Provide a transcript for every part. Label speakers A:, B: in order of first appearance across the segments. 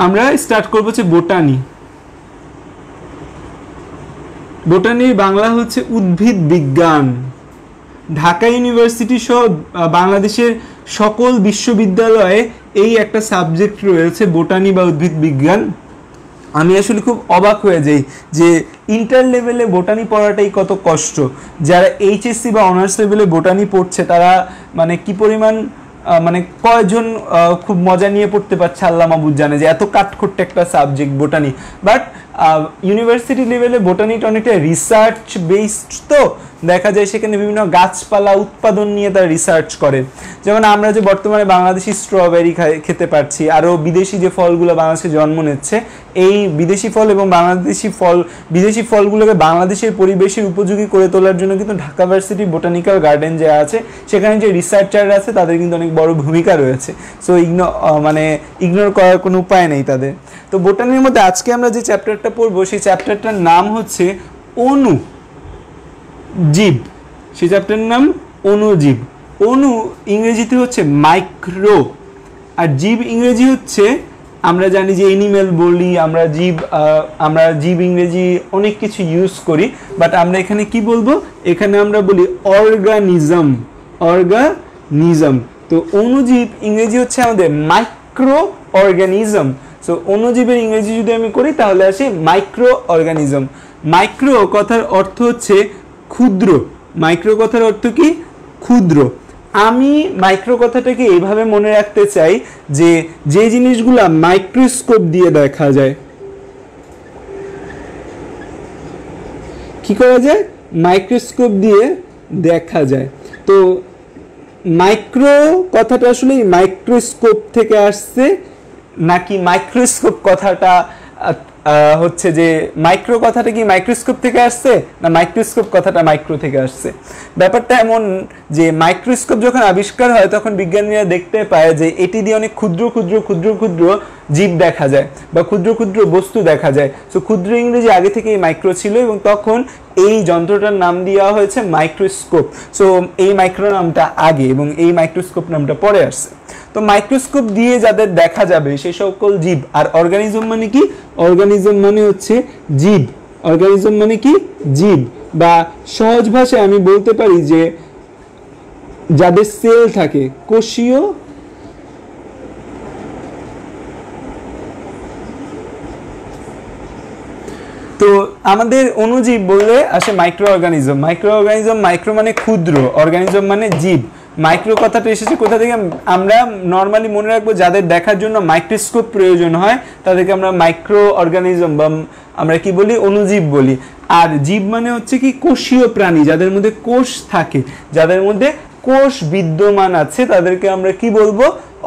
A: আমরা স্টার্ট করব হচ্ছে বোটানি। বোটানির বাংলা হচ্ছে উদ্ভিদ বিজ্ঞান। ঢাকা ইউনিভার্সিটি সহ বাংলাদেশের সকল বিশ্ববিদ্যালয়ে এই একটা সাবজেক্ট রয়েছে বোটানি বা উদ্ভিদ বিজ্ঞান। আমি আসলে খুব অবাক হয়ে যাই যে ইন্টার লেভেলে বোটানি পড়াটাই কত কষ্ট। যারা এইচএসসি বা অনার্স লেভেলে বোটানি পড়ছে তারা মানে কি পরিমাণ মানে কয়জন খুব মজা নিয়ে পড়তে পারছে আল্লাহ মাহবুব জানে, যে এত কাঠখোট্টা একটা সাবজেক্ট বোটানি। বাট ইউনিভার্সিটি লেভেলে বোটানিটা অনেকটা রিসার্চ বেসড, তো দেখা যায় সেখানে বিভিন্ন গাছপালা উৎপাদন নিয়ে তারা রিসার্চ করে। যেমন আমরা যে বর্তমানে বাংলাদেশি স্ট্রবেরি খেতে পারছি, আরও বিদেশি যে ফলগুলো বাংলাদেশে জন্ম নিচ্ছে, এই বিদেশি ফল এবং বিদেশি ফলগুলোকে বাংলাদেশের পরিবেশের উপযোগী করে তোলার জন্য কিন্তু ঢাকা ভার্সিটি বোটানিক্যাল গার্ডেন যে আছে সেখানে যে রিসার্চাররা আছে তাদের কিন্তু অনেক বড় ভূমিকা রয়েছে। সো ইগনোর করার কোনো উপায় নেই তাদের। তো বোটানির মধ্যে আজকে আমরা যে চ্যাপ্টারটা পড়বো সেই চ্যাপ্টারটার নাম হচ্ছে অণুজীব। সেই চ্যাপ্টারের নাম অণুজীব। অণু ইংরেজিতে হচ্ছে মাইক্রো, আর জীব ইংরেজি হচ্ছে আমরা জানি যে এনিম্যাল বলি, আমরা জীব ইংরেজি অনেক কিছু ইউজ করি, বাট আমরা এখানে কি বলবো, এখানে আমরা বলি অর্গানিজম। তো অণুজীব ইংরেজি হচ্ছে আমাদের মাইক্রো অর্গানিজম। সো অণুজীবের ইংরেজি যদি আমি করি তাহলে আসে মাইক্রো অর্গানিজম। মাইক্রো কথার অর্থ হচ্ছে ক্ষুদ্র। মাইক্রো কথার অর্থ কি? ক্ষুদ্র। আমি মাইক্রো কথাটাকে এইভাবে মনে রাখতে চাই যে যে জিনিসগুলো মাইক্রোস্কোপ দিয়ে দেখা যায়, কি করা যায়? মাইক্রোস্কোপ দিয়ে দেখা যায়। তো মাইক্রো কথাটা আসলে মাইক্রোস্কোপ থেকে আসছে নাকি মাইক্রোস্কোপ কথাটা হচ্ছে যে মাইক্রো কথাটা কি মাইক্রোস্কোপ থেকে আসছে না মাইক্রোস্কোপ কথাটা মাইক্রো থেকে আসছে? ব্যাপারটা এমন যে মাইক্রোস্কোপ যখন আবিষ্কার হয় তখন বিজ্ঞানীরা দেখতে পায় যে এটি দিয়ে অনেক ক্ষুদ্র ক্ষুদ্র ক্ষুদ্র ক্ষুদ্র জীব দেখা যায় বা ক্ষুদ্র ক্ষুদ্র বস্তু দেখা যায়। সো ক্ষুদ্র ইংরেজি আগে থেকেই মাইক্রো ছিল এবং তখন এই যন্ত্রটার নাম দেওয়া হয়েছে মাইক্রোস্কোপ। সো এই মাইক্রো নামটা আগে এবং এই মাইক্রোস্কোপ নামটা পরে আসছে। তো মাইক্রোস্কোপ দিয়ে যাদের দেখা যাবে সেই সকল জীব। আর অর্গানিজম মানে কি? অর্গানিজম মানে হচ্ছে জীব। অর্গানিজম মানে কি? জীব। বা সহজ ভাষায় আমি বলতে পারি যে যাদের সেল থাকে, কোষীয় তো আমাদের অণুজীব বললে আসে মাইক্রো অর্গানিজম। মাইক্রো মানে ক্ষুদ্র, অর্গানিজম মানে জীব। মাইক্রো কথাটা এসেছে কোথা থেকে? আমরা নর্মালি মনে রাখবো যাদের দেখার জন্য মাইক্রোস্কোপ প্রয়োজন হয় তাদেরকে আমরা মাইক্রো অর্গানিজম বা আমরা কি বলি? অণুজীব বলি। আর জীব মানে হচ্ছে কি? কোষীয় প্রাণী, যাদের মধ্যে কোষ থাকে, যাদের মধ্যে কোষ বিদ্যমান আছে তাদেরকে আমরা কি বলবো?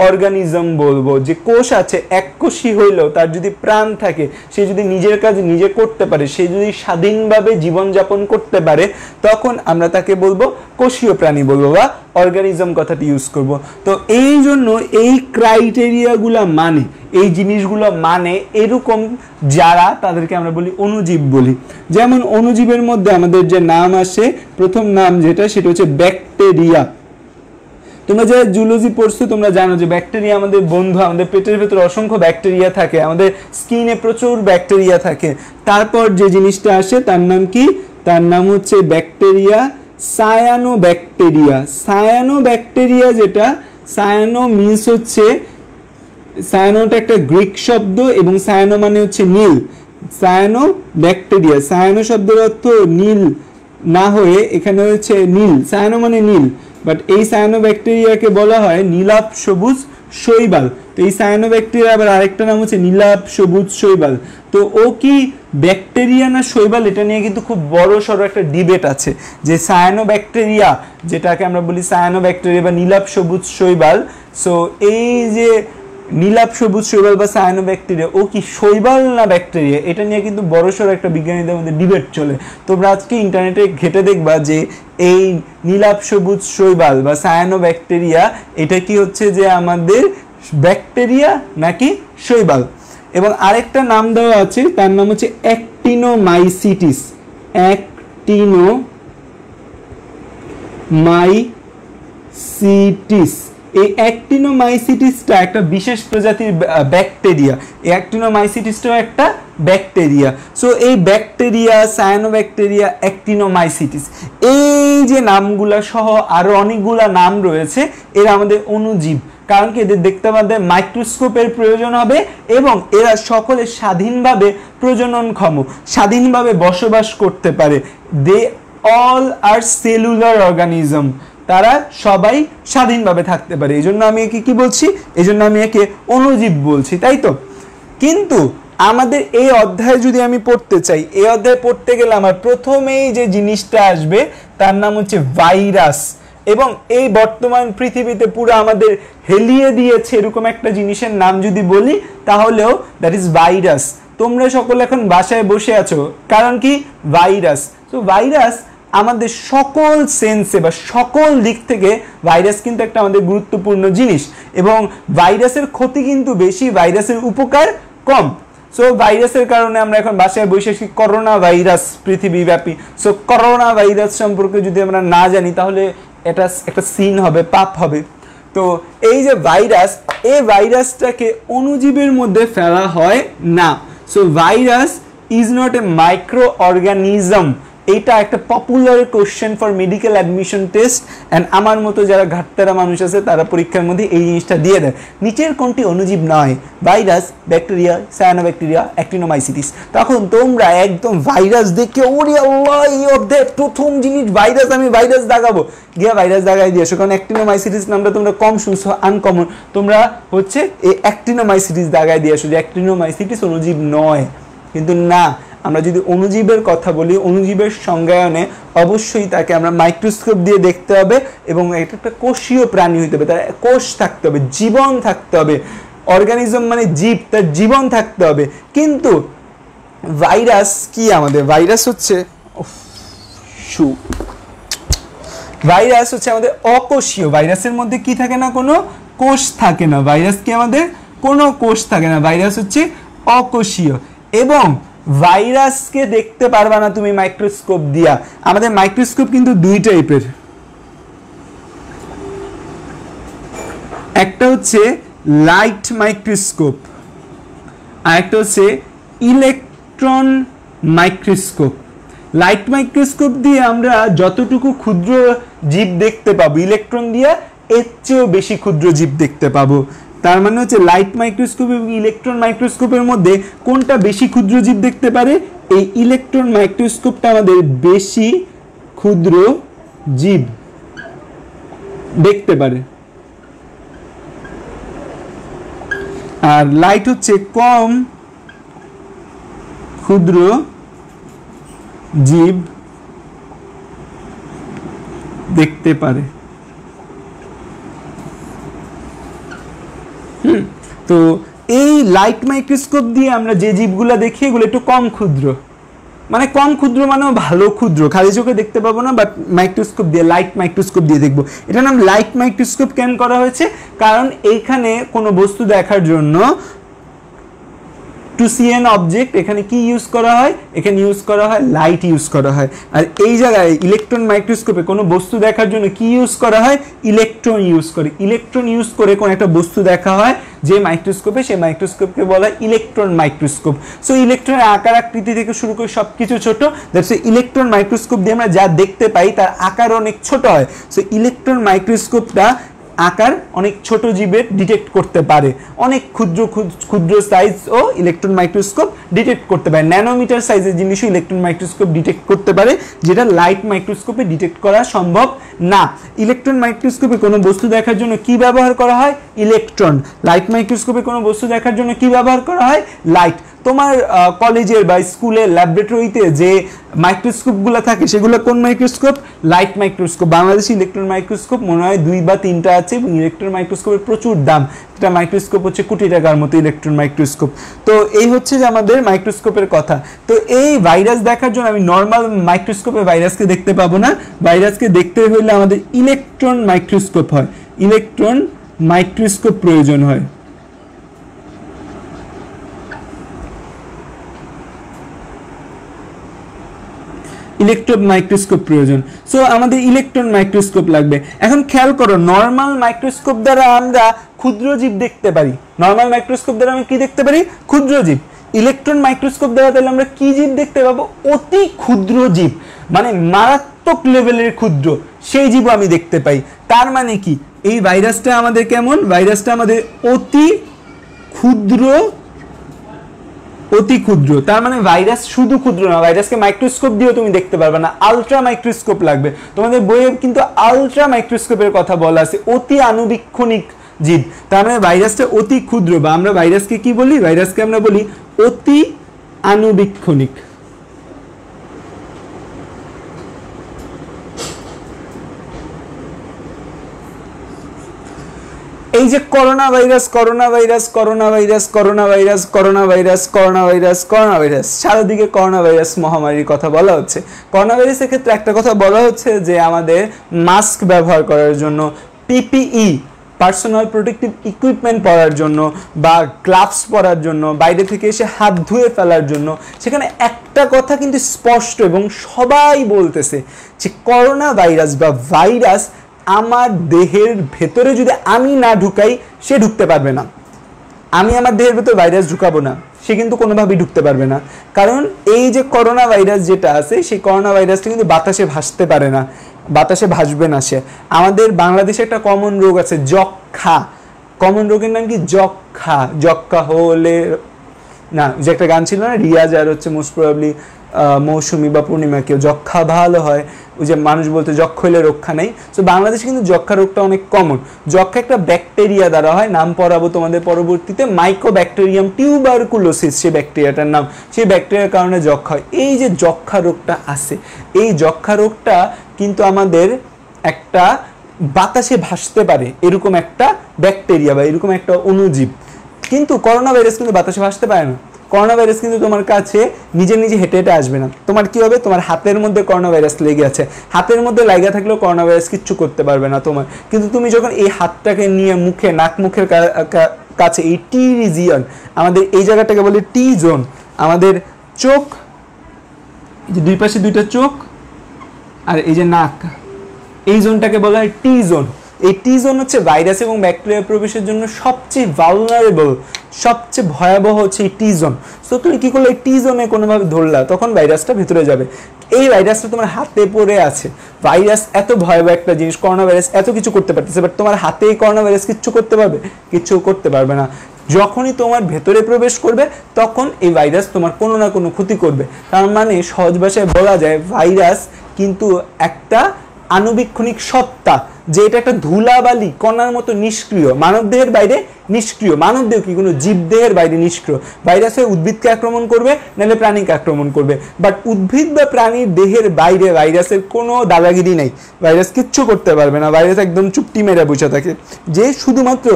A: অর্গানিজম বলবো। যে কোষ আছে, এককোষী হইলেও তার যদি প্রাণ থাকে, সে যদি নিজের কাজ নিজে করতে পারে, সে যদি স্বাধীনভাবে জীবনযাপন করতে পারে, তখন আমরা তাকে বলবো কোষীয় প্রাণী বলবো বা অর্গানিজম কথাটি ইউজ করব। তো এই জন্য এই ক্রাইটেরিয়াগুলো মানে, এই জিনিসগুলো মানে এরকম যারা, তাদেরকে আমরা বলি অণুজীব বলি। যেমন অণুজীবের মধ্যে আমাদের যে নাম আসে, প্রথম নাম যেটা সেটা হচ্ছে ব্যাকটেরিয়া। তোমরা যারা জুলজি পড়ছো তোমরা জানো যে ব্যাকটেরিয়া আমাদের বন্ধু। আমাদের পেটের ভেতরে অসংখ্য ব্যাকটেরিয়া থাকে, আমাদের স্কিনে প্রচুর ব্যাকটেরিয়া থাকে। তারপর যে জিনিসটা আসে তার নাম কি? তার নাম হচ্ছে ব্যাকটেরিয়া সায়ানোব্যাকটেরিয়া। সায়ানোব্যাকটেরিয়া যেটা, সায়ানো মিন্স হচ্ছে, সায়ানোটা একটা গ্রিক শব্দ এবং সায়ানো মানে হচ্ছে নীল। সায়ানোব্যাকটেরিয়া, সায়ানো শব্দের অর্থ নীল না হয়ে এখানে হচ্ছে নীল, সায়ানো মানে নীল। বাট এই সায়ানোব্যাকটেরিয়াকে বলা হয় নীলাভ সবুজ শৈবাল। তো এই সায়ানোব্যাকটেরিয়া আবার আরেকটা নাম হচ্ছে নীলাভ সবুজ শৈবাল। তো ও কি ব্যাকটেরিয়া না শৈবাল, এটা নিয়ে কিন্তু খুব বড় সড়ো একটা ডিবেট আছে যে সায়ানোব্যাকটেরিয়া, যেটাকে আমরা বলি সায়ানোব্যাকটেরিয়া বা নীলাভ সবুজ শৈবাল, সো এই যে নীলাভ সবুজ শৈবাল বা সায়ানোব্যাকটেরিয়া, ও কি শৈবাল না ব্যাকটেরিয়া, এটা নিয়ে কিন্তু বড়সড় একটা বিজ্ঞানীদের মধ্যে ডিবেট চলে। তোমরা আজকে ইন্টারনেটে ঘেটে দেখবা যে এই নীলাভ সবুজ শৈবাল বা সায়ানোব্যাকটেরিয়া এটা কি হচ্ছে যে আমাদের ব্যাকটেরিয়া নাকি শৈবাল। এবং আরেকটা নাম দেওয়া আছে, তার নাম হচ্ছে অ্যাক্টিনোমাইসিটিস। অ্যাক্টিনোমাইসিটিস এই অ্যাক্টিনোমাইসিটিসটা একটা বিশেষ প্রজাতির ব্যাকটেরিয়া। এই অ্যাক্টিনোমাইসিটিসটাও একটা ব্যাকটেরিয়া। সো এই ব্যাকটেরিয়া, সায়ানোব্যাকটেরিয়া, অ্যাক্টিনোমাইসিটিস, এই যে নামগুলা সহ আরও অনেকগুলা নাম রয়েছে, এরা আমাদের অণুজীব। কারণ কি এদের দেখতে আমাদের মাইক্রোস্কোপের প্রয়োজন হবে এবং এরা সকলে স্বাধীনভাবে প্রজননক্ষম, স্বাধীনভাবে বসবাস করতে পারে। They all are cellular organism, তারা সবাই স্বাধীনভাবে থাকতে পারে। এই জন্য আমি একে কি বলছি? এই জন্য আমি একে অণুজীব বলছি, তাই তো? কিন্তু আমাদের এই অধ্যায়ে যদি আমি পড়তে চাই, এই অধ্যায়ে পড়তে গেলে আমার প্রথমেই যে জিনিসটা আসবে তার নাম হচ্ছে ভাইরাস। এবং এই বর্তমান পৃথিবীতে পুরো আমাদের হেলিয়ে দিয়েছে এরকম একটা জিনিসের নাম যদি বলি তাহলেও দ্যাট ইজ ভাইরাস। তোমরা সকলে এখন বাসায় বসে আছো, কারণ কি? ভাইরাস। তো ভাইরাস আমাদের সকল সেন্সে বা সকল দিক থেকে ভাইরাস কিন্তু একটা আমাদের গুরুত্বপূর্ণ জিনিস, এবং ভাইরাসের ক্ষতি কিন্তু বেশি, ভাইরাসের উপকার কম। সো ভাইরাসের কারণে আমরা এখন বাসায় বসে আছি, করোনা ভাইরাস পৃথিবীব্যাপী। সো করোনা ভাইরাস সম্পর্কে যদি আমরা না জানি তাহলে এটা একটা সিন হবে, পাপ হবে। তো এই যে ভাইরাস, এই ভাইরাসটাকে অণুজীবের মধ্যে ফেলা হয় না। So virus is not a micro organism. এইটা একটা popular question for medical admission test, and আমার মতো যারা ঘাটতারা মানুষ আছে তারা পরীক্ষার মধ্যে এই জিনিসটা দিয়ে দেয়। নিচের কোনটি অণুজীব নয়? Virus, bacteria, cyanobacteria, actinomycetes. তখন তোমরা একদম ভাইরাস দেখে ওরে আল্লাহ এই অধ্যায় প্রথম জিনিস ভাইরাস, আমি ভাইরাস দাগাবো, গিয়া ভাইরাস দাগাই দিয়েছো। কারণ অ্যাক্টিনোমাইসিটিস নামটা তোমরা কম শুনছো, আনকমন, তোমরা হচ্ছে এই অ্যাক্টিনোমাইসিটিস দাগাই দিয়েছো যে অ্যাক্টিনোমাইসিটিস অণুজীব নয়। কিন্তু না, আমরা যদি অণুজীবের কথা বলি, অণুজীবের সংজ্ঞায়নে অবশ্যই তাকে আমরা মাইক্রোস্কোপ দিয়ে দেখতে হবে এবং এটা একটা কোষীয় প্রাণী হইতে হবে, তার কোষ থাকতে হবে, জীবন থাকতে হবে। অর্গানিজম মানে জীব, তার জীবন থাকতে হবে। কিন্তু ভাইরাস কি? আমাদের ভাইরাস হচ্ছে ভাইরাস হচ্ছে আমাদের অকোষীয়। ভাইরাসের মধ্যে কি থাকে না? কোনো কোষ থাকে না। ভাইরাস কি? আমাদের কোনো কোষ থাকে না। ভাইরাস হচ্ছে অকোষীয় এবং ভাইরাসকে দেখতে পারবা না তুমি মাইক্রোস্কোপ দিয়া। আমাদের মাইক্রোস্কোপ কিন্তু দুই টাইপের, একটা হচ্ছে লাইট মাইক্রোস্কোপ আর একটা হচ্ছে ইলেকট্রন মাইক্রোস্কোপ। লাইট মাইক্রোস্কোপ দিয়ে আমরা যতটুকু ক্ষুদ্র জীব দেখতে পাবো, ইলেকট্রন দিয়ে এর চেয়েও বেশি ক্ষুদ্র জীব দেখতে পাবো। তার মানে হচ্ছে লাইট মাইক্রোস্কোপ এবং ইলেকট্রন মাইক্রোস্কোপের মধ্যে কোনটা বেশি ক্ষুদ্র জীব দেখতে পারে? এই ইলেকট্রন মাইক্রোস্কোপটা আমাদের বেশি ক্ষুদ্র জীব দেখতে পারে, আর লাইট হচ্ছে কম ক্ষুদ্র জীব দেখতে পারে। তো এই লাইট মাইক্রোস্কোপ দিয়ে আমরা যে জীবগুলো দেখি এগুলো একটু কম ক্ষুদ্র, মানে কম ক্ষুদ্র মানেও ভালো ক্ষুদ্র, খালি চোখে দেখতে পাবো না, বাট মাইক্রোস্কোপ দিয়ে, লাইট মাইক্রোস্কোপ দিয়ে দেখবো। এটার নাম লাইট মাইক্রোস্কোপ কেন করা হয়েছে? কারণ এইখানে কোনো বস্তু দেখার জন্য টু সি এন অবজেক্ট এখানে কি ইউজ করা হয়? এখানে ইউজ করা হয় লাইট ইউজ করা হয়। আর এই জায়গায় ইলেকট্রন মাইক্রোস্কোপে কোনো বস্তু দেখার জন্য কি ইউজ করা হয়? ইলেকট্রন ইউজ করে। ইলেকট্রন ইউজ করে কোনো একটা বস্তু দেখা হয় যে মাইক্রোস্কোপে, সেই মাইক্রোস্কোপকে বলা হয় ইলেকট্রন মাইক্রোস্কোপ। সো ইলেকট্রনের আকার আকৃতি থেকে শুরু করে সব কিছু ছোট, দ্যাটস ইলেকট্রন মাইক্রোস্কোপ দিয়ে আমরা যা দেখতে পাই তার আকার অনেক ছোট হয়। সো ইলেকট্রন মাইক্রোস্কোপটা আকার অনেক ছোট জীবের ডিটেক্ট করতে পারে, অনেক ক্ষুদ্র ক্ষুদ্র সাইজ ও ইলেকট্রন মাইক্রোস্কোপ ডিটেক্ট করতে পারে। ন্যানোমিটার সাইজের জিনিসও ইলেকট্রন মাইক্রোস্কোপ ডিটেক্ট করতে পারে, যেটা লাইট মাইক্রোস্কোপে ডিটেক্ট করা সম্ভব না। ইলেকট্রন মাইক্রোস্কোপে কোনো বস্তু দেখার জন্য কি ব্যবহার করা হয়? ইলেকট্রন। লাইট মাইক্রোস্কোপে কোনো বস্তু দেখার জন্য কি ব্যবহার করা হয়? লাইট। তোমার কলেজের বা স্কুলের ল্যাবরেটরিতে যে মাইক্রোস্কোপগুলো থাকে সেগুলো কোন মাইক্রোস্কোপ? Light microscope. বাংলাদেশে ইলেকট্রন মাইক্রোস্কোপ মনে হয় 2 বা 3টা আছে এবং ইলেকট্রন মাইক্রোস্কোপের প্রচুর দাম। এটা মাইক্রোস্কোপ হচ্ছে কোটি টাকার মতো ইলেকট্রন মাইক্রোস্কোপ। তো এই হচ্ছে যে আমাদের মাইক্রোস্কোপের কথা। তো এই ভাইরাস দেখার জন্য আমি নর্মাল মাইক্রোস্কোপে ভাইরাসকে দেখতে পাবো না, ভাইরাসকে দেখতে হলে আমাদের ইলেকট্রন মাইক্রোস্কোপ হয়, ইলেকট্রন মাইক্রোস্কোপ প্রয়োজন হয়। ইলেকট্রন মাইক্রোস্কোপ প্রয়োজন। সো আমাদের ইলেকট্রন মাইক্রোস্কোপ লাগবে। এখন খেয়াল করো, নর্মাল মাইক্রোস্কোপ দ্বারা আমরা ক্ষুদ্র জীব দেখতে পারি। নর্মাল মাইক্রোস্কোপ দ্বারা আমরা কি দেখতে পারি? ক্ষুদ্র জীব। ইলেকট্রন মাইক্রোস্কোপ দ্বারা তাহলে আমরা কি জীব দেখতে পাবো? অতি ক্ষুদ্র জীব, মানে মারাত্মক লেভেলের ক্ষুদ্র সেই জীব আমি দেখতে পাই। তার মানে কি এই ভাইরাসটা আমাদের কেমন? ভাইরাসটা আমাদের অতি ক্ষুদ্র, অতি ক্ষুদ্র। তার মানে ভাইরাস শুধু ক্ষুদ্র না, ভাইরাসকে মাইক্রোস্কোপ দিয়েও তুমি দেখতে পারবে না, আলট্রা মাইক্রোস্কোপ লাগবে। তোমাদের বইয়ে কিন্তু আলট্রা মাইক্রোস্কোপের কথা বলা আছে, অতি আণুবীক্ষণিক জীব। তার মানে ভাইরাসটা অতি ক্ষুদ্র, বা আমরা ভাইরাসকে কি বলি? ভাইরাসকে আমরা বলি অতি আণুবীক্ষণিক। এই যে corona virus, corona virus, corona virus, corona virus, corona virus, corona virus, corona virus, সারাদিকে করোনা ভাইরাস মহামারীর কথা বলা হচ্ছে। করোনা ভাইরাসের ক্ষেত্রে একটা কথা বলা হচ্ছে যে আমাদের মাস্ক ব্যবহার করার জন্য, পিপিই পার্সোনাল প্রোটেক্টিভ ইকুইপমেন্ট পরার জন্য, বা গ্লাভস পরার জন্য, বাইরে থেকে এসে হাত ধুয়ে ফেলার জন্য। সেখানে একটা কথা কিন্তু স্পষ্ট এবং সবাই বলতেছে যে করোনা ভাইরাস বা ভাইরাস আমার দেহের ভেতরে যদি আমি না ঢুকাই সে ঢুকতে পারবে না। আমি আমার দেহের ভেতর ভাইরাস ঢুকাবো না, সে কিন্তু কোনোভাবেই ঢুকতে পারবে না। কারণ এই যে করোনা ভাইরাস যেটা আছে, সেই করোনা ভাইরাসটা কিন্তু বাতাসে ভাসতে পারে না, বাতাসে ভাসবে না সে। আমাদের বাংলাদেশে একটা কমন রোগ আছে যক্ষা। কমন রোগের নাম কি? যক্ষা। যক্ষা হলে না, যে একটা গান ছিল না, রিয়াজ আর হচ্ছে মোস্ট প্রবাবলি মৌসুমী বা পূর্ণিমা, কেউ যক্ষা ভালো হয়, ওই যে মানুষ বলতে যক্ষ হইলে রক্ষা নেই। সো বাংলাদেশে কিন্তু যক্ষা রোগটা অনেক কমন। যক্ষা একটা ব্যাকটেরিয়া দ্বারা হয়, নাম পড়াবো তোমাদের পরবর্তীতে, মাইকোব্যাকটেরিয়াম টিউবারকুলোসিস সেই ব্যাকটেরিয়াটার নাম। সেই ব্যাকটেরিয়ার কারণে যক্ষা হয়। এই যে যক্ষা রোগটা আছে, এই যক্ষা রোগটা কিন্তু আমাদের একটা বাতাসে ভাসতে পারে এরকম একটা ব্যাকটেরিয়া বা এরকম একটা অণুজীব। কিন্তু করোনা ভাইরাস কিন্তু বাতাসে ভাসতে পারে না। করোনা ভাইরাস কিন্তু তোমার কাছে নিজে নিজে হেঁটে হেঁটে আসবে না। তোমার কি হবে? তোমার হাতের মধ্যে করোনা ভাইরাস লেগে আছে, হাতের মধ্যে লাগা থাকলেও করোনা ভাইরাস কিচ্ছু করতে পারবে না তোমার। কিন্তু তুমি যখন এই হাতটাকে নিয়ে মুখে, নাক মুখের কাছে, এই টি রিজিয়ন, আমাদের এই জায়গাটাকে বলে টি জোন, আমাদের চোখ, এই যে দুই পাশে দুইটা চোখ আর এই যে নাক, এই জোনটাকে বলা হয় টি জোন। এই টি জোন হচ্ছে ভাইরাস এবং ব্যাকটেরিয়া প্রবেশের জন্য সবচেয়ে ভালনারেবল, সবচেয়ে ভয়াবহ হচ্ছে এই টি জোন। সো তুমি কি করলে? এই টি জোনে কোনোভাবে ধরলা, তখন ভাইরাসটা ভিতরে যাবে। এই ভাইরাসটা তোমার হাতে পড়ে আছে। ভাইরাস এত ভয়াবহ একটা জিনিস, করোনা ভাইরাস এত কিছু করতে পারতেছে, বাট তোমার হাতে এই করোনা ভাইরাস কিচ্ছু করতে পারবে? কিচ্ছু করতে পারবে না। যখনই তোমার ভেতরে প্রবেশ করবে তখন এই ভাইরাস তোমার কোনো না কোনো ক্ষতি করবে। তার মানে সহজ ভাষায় বলা যায় ভাইরাস কিন্তু একটা আণুবীক্ষণিক সত্তা, যে এটা একটা ধুলাবালি কণার মতো নিষ্ক্রিয়, মানব দেহের বাইরে নিষ্ক্রিয়। মানব দেহ কি কোনো জীব দেহের বাইরে নিষ্ক্রিয়। ভাইরাসে উদ্ভিদকে আক্রমণ করবে, নাহলে প্রাণীকে আক্রমণ করবে, বাট উদ্ভিদ বা প্রাণীর দেহের বাইরে ভাইরাসের কোনো দাদাগিরি নাই। ভাইরাস কিচ্ছু করতে পারবে না। ভাইরাস একদম চুপটি মেরে বসে থাকে, যে শুধুমাত্র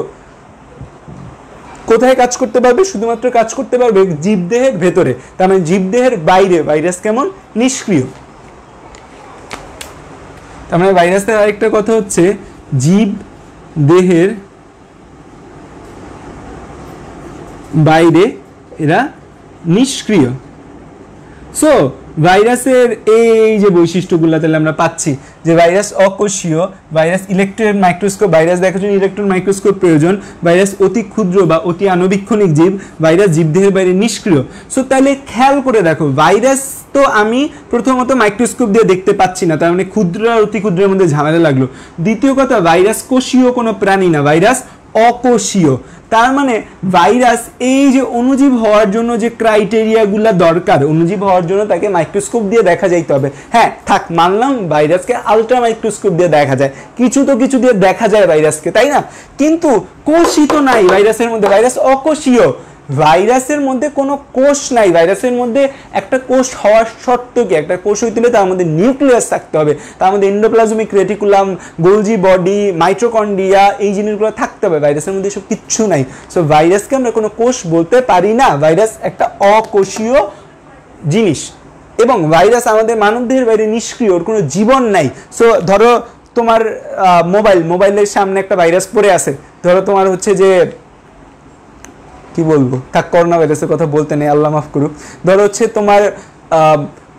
A: কোথায় কাজ করতে পারবে? শুধুমাত্র কাজ করতে পারবে জীবদেহের ভেতরে। তার মানে জীবদেহের বাইরে ভাইরাস কেমন? নিষ্ক্রিয়। তার মানে ভাইরাসের আরেকটা কথা হচ্ছে জীব দেহের বাইরে এরা নিষ্ক্রিয়। সো ভাইরাসের এই যে বৈশিষ্ট্যগুলো তাহলে আমরা পাচ্ছি যে ভাইরাস অকোষীয়, ভাইরাস ইলেকট্রন মাইক্রোস্কোপ, ভাইরাস দেখার জন্য ইলেকট্রন মাইক্রোস্কোপ প্রয়োজন, ভাইরাস অতি ক্ষুদ্র বা অতি আণুবীক্ষণিক জীব, ভাইরাস জীবদেহের বাইরে নিষ্ক্রিয়। সো তাহলে খেয়াল করে দেখো, ভাইরাস তো আমি প্রথমত মাইক্রোস্কোপ দিয়ে দেখতে পাচ্ছি না, তার মানে ক্ষুদ্র আর অতি ক্ষুদ্রের মধ্যে ঝামেলা লাগলো। দ্বিতীয় কথা, ভাইরাস কোষীয় কোনো প্রাণী না, ভাইরাস অকোষীয়। তার মানে ভাইরাস এই যে অণুজীব হওয়ার জন্য যে ক্রাইটেরিয়াগুলো দরকার, অণুজীব হওয়ার জন্য তাকে মাইক্রোস্কোপ দিয়ে দেখা যাইতে হবে। হ্যাঁ থাক, মানলাম ভাইরাসকে আলট্রা মাইক্রোস্কোপ দিয়ে দেখা যায়, কিছু তো কিছু দিয়ে দেখা যায় ভাইরাসকে, তাই না? কিন্তু কোষই তো নাই ভাইরাসের মধ্যে, ভাইরাস অকোষীয়। ভাইরাসের মধ্যে কোনো কোষ নাই। ভাইরাসের মধ্যে একটা কোষ হওয়ার শর্ত কি? একটা কোষ হইতে হলে তার মধ্যে নিউক্লিয়াস থাকতে হবে, তার মধ্যে endoplasmic reticulum, Golgi body, mitochondria, এই জিনিসগুলো থাকতে হবে। ভাইরাসের মধ্যে সব কিচ্ছু নাই। সো ভাইরাসকে আমরা কোনো কোষ বলতে পারি না, ভাইরাস একটা অকোষীয় জিনিস। এবং ভাইরাস আমাদের মানবদেহের বাইরে নিষ্ক্রিয়, ওর কোনো জীবন নাই। সো ধরো তোমার মোবাইলের সামনে একটা ভাইরাস পড়ে আছে, ধরো তোমার হচ্ছে যে কি বলবো, থাক করোনা ভাইরাসের কথা বলতে নেই, আল্লাহ মাফ করুক। ধরো হচ্ছে তোমার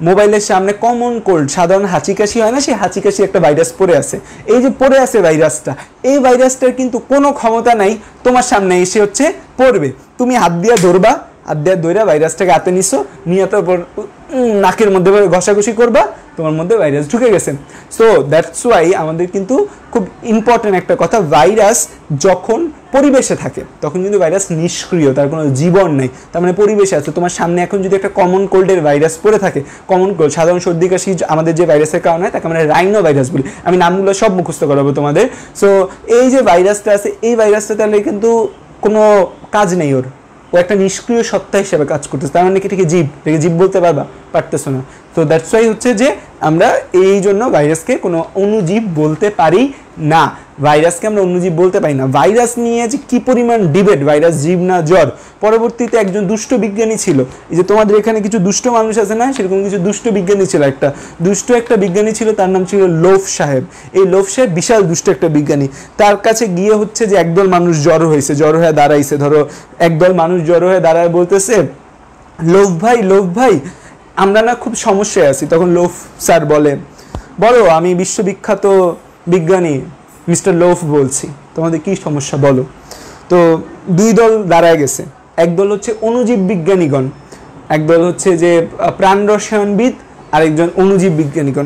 A: মোবাইলের সামনে কমন কোল্ড, সাধারণ হাঁচি কাশি হয় না, সেই হাঁচি কাশি একটা ভাইরাস পড়ে আছে। এই যে পড়ে আছে ভাইরাসটা, এই ভাইরাসটার কিন্তু কোনো ক্ষমতা নাই তোমার সামনে এসে হচ্ছে পড়বে। তুমি হাত দিয়ে ধরবা, হাত দিয়ে ধরে ভাইরাসটাকে হাতে নিছো, নিয়ে তারপর নাকের মধ্যে ঘষাঘষি করবা, তোমার মধ্যে ভাইরাস ঢুকে গেছে। সো দ্যাটস ওয়াই আমাদের কিন্তু খুব ইম্পর্টেন্ট একটা কথা, ভাইরাস যখন পরিবেশে থাকে তখন কিন্তু ভাইরাস নিষ্ক্রিয়, তার কোনো জীবন নেই। তার মানে পরিবেশে আছে। তোমার সামনে এখন যদি একটা কমন কোল্ডের ভাইরাস পড়ে থাকে, কমন কোল্ড সাধারণ সর্দি কাশি আমাদের যে ভাইরাসের কারণে হয় তাকে আমরা রাইনো ভাইরাস বলি। আমি নামগুলো সব মুখস্থ করাবো তোমাদের। সো এই যে ভাইরাসটা আছে, এই ভাইরাসটা তাহলে কিন্তু কোনো কাজ নেই ওর, ও একটা নিষ্ক্রিয় সত্তা হিসেবে কাজ করতেছে। তার মানে কি এটাকে জীব বলতে পারবা? পারতেছো না। তো দ্যাটস ওয়াই হচ্ছে যে আমরা এই জন্য ভাইরাসকে কোনো অণুজীব বলতে পারি না। ভাইরাসকে আমরা অণুজীব বলতে পারি না। ভাইরাস নিয়ে যে কি পরিমাণ ডিবেট, ভাইরাস জীব না জ্বর। পরবর্তীতে একজন দুষ্ট বিজ্ঞানী ছিল, এই যে তোমাদের এখানে কিছু দুষ্ট মানুষ আছে না, সেরকম কিছু দুষ্ট বিজ্ঞানী ছিল। একটা বিজ্ঞানী ছিল, তার নাম ছিল লোভ সাহেব। এই লোভ সাহেব বিশাল দুষ্ট একটা বিজ্ঞানী। তার কাছে গিয়ে হচ্ছে যে একদল মানুষ জড়ো হয়ে দাঁড়াইছে। ধরো একদল মানুষ জড়ো হয়ে দাঁড়ায় বলতেছে, লোভ ভাই আমরা না খুব সমস্যায় আছি। তখন লোভ স্যার বলো আমি বিশ্ববিখ্যাত বিজ্ঞানী মিস্টার লোভ বলছি, তোমাদের কি সমস্যা বলো। তো দুই দল দাঁড়ায় গেছে, একদল হচ্ছে অণুজীব বিজ্ঞানীগণ, একদল হচ্ছে যে প্রাণ রসায়নবিদ, আরেকজন অণুজীব বিজ্ঞানীগণ।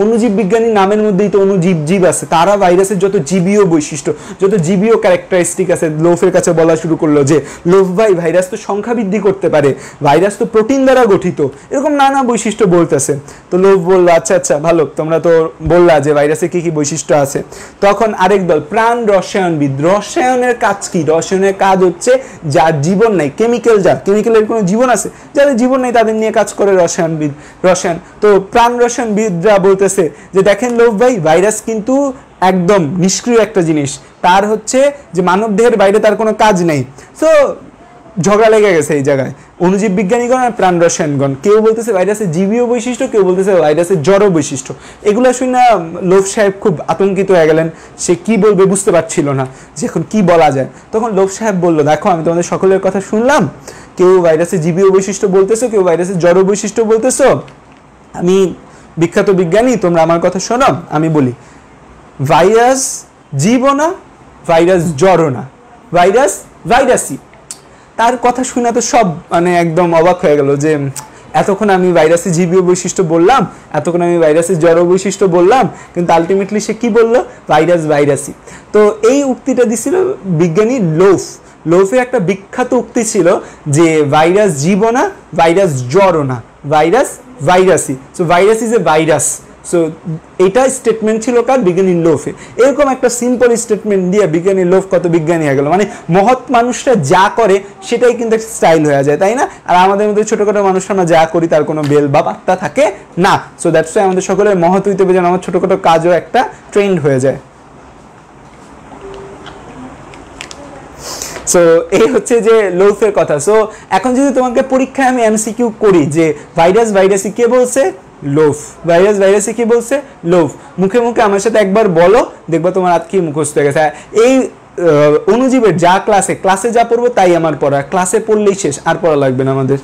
A: অণুজীব বিজ্ঞানী নামের মধ্যেই তো জীব আছে। তারা ভাইরাসের যত জীবীয় বৈশিষ্ট্য, যত জীবীয় ক্যারেক্টারিস্টিক আছে, লোভের কাছে বলা শুরু করলো যে লোভ ভাই ভাইরাস তো সংখ্যা বৃদ্ধি করতে পারে, ভাইরাস তো প্রোটিন দ্বারা গঠিত, এরকম নানা বৈশিষ্ট্য বলতেছে। তো লোভ বললো আচ্ছা ভালো, তোমরা তো বললা যে ভাইরাসের কি কি বৈশিষ্ট্য আছে। তখন আরেক দল প্রাণ রসায়নবিদ, রসায়নের কাজ কি? রসায়নের কাজ হচ্ছে যার জীবন নাই, কেমিক্যালের কোনো জীবন আছে, যাদের জীবন নেই তাদের নিয়ে কাজ করে রসায়ন। তো প্রাণ রসায়নবিদরা বলতে যে দেখেন লোভ ভাই, ভাইরাস কিন্তু একদম নিষ্ক্রিয় একটা জিনিস, তার হচ্ছে যে মানব দেহের বাইরে তার কোনো কাজ নেই। সো ঝগড়া লেগে গেছে এই জায়গায় অণুজীব বিজ্ঞানীগণ আর প্রাণ রসায়নগণ। কেউ বলতেছে ভাইরাসের জীবীয় বৈশিষ্ট্য, কেউ বলতেছে ভাইরাসের জড় বৈশিষ্ট্য। এগুলো শুনে লোভ সাহেব খুব আতঙ্কিত হয়ে গেলেন। সে কি বলবে বুঝতে পারছিল না যে এখন কি বলা যায়। তখন লোভ সাহেব বললো, দেখো আমি তোমাদের সকলের কথা শুনলাম, কেউ ভাইরাসের জীবীয় বৈশিষ্ট্য বলতেছো, কেউ ভাইরাসের জড় বৈশিষ্ট্য বলতেছো। আমি বিখ্যাত বিজ্ঞানী, তোমরা আমার কথা শোনো। আমি বলি ভাইরাস জীবও না, ভাইরাস জড়ও না, ভাইরাসই। তার কথা শুনে তো সব মানে একদম অবাক হয়ে গেল যে এতক্ষণ আমি ভাইরাসের জীবীয় বৈশিষ্ট্য বললাম, এতক্ষণ আমি ভাইরাসের জড় বৈশিষ্ট্য বললাম, কিন্তু আলটিমেটলি সে কি বললো? ভাইরাসই। তো এই উক্তিটা দিছিল বিজ্ঞানী লোভের একটা বিখ্যাত উক্তি ছিল যে ভাইরাস জীবও না, ভাইরাস জড়ও না, ভাইরাসই। So virus is a virus. So এটা স্টেটমেন্ট ছিল কার? বিজ্ঞানী লোভে। এরকম একটা সিম্পল স্টেটমেন্ট দিয়ে বিজ্ঞানী লোভ কত বিজ্ঞানী হয়ে গেল। মানে মহৎ মানুষরা যা করে সেটাই কিন্তু একটা স্টাইল হয়ে যায়, তাই না? আর আমাদের মধ্যে ছোটখাটো মানুষরা আমরা যা করি তার কোনো বেল বা পাত্তা থাকে না। সো দ্যাটস ওয়াই আমাদের সকলের মহৎ হইতে হবে যেন আমার ছোটখাটো কাজও একটা ট্রেন্ড হয়ে যায়। সো এই হচ্ছে যে লোভের কথা। সো এখন যদি তোমাকে পরীক্ষায় আমি এমসিকিউ করি যে ভাইরাসই কে বলছে? লোভ। ভাইরাসই কি বলছে? লোভ। মুখে আমার সাথে একবার বলো, দেখবা তোমার আজকে মুখস্থ হয়ে গেছে। এই অণুজীবের যা ক্লাসে যা পড়বো তাই আমার পড়া, ক্লাসে পড়লেই শেষ, আর পড়া লাগবে না আমাদের।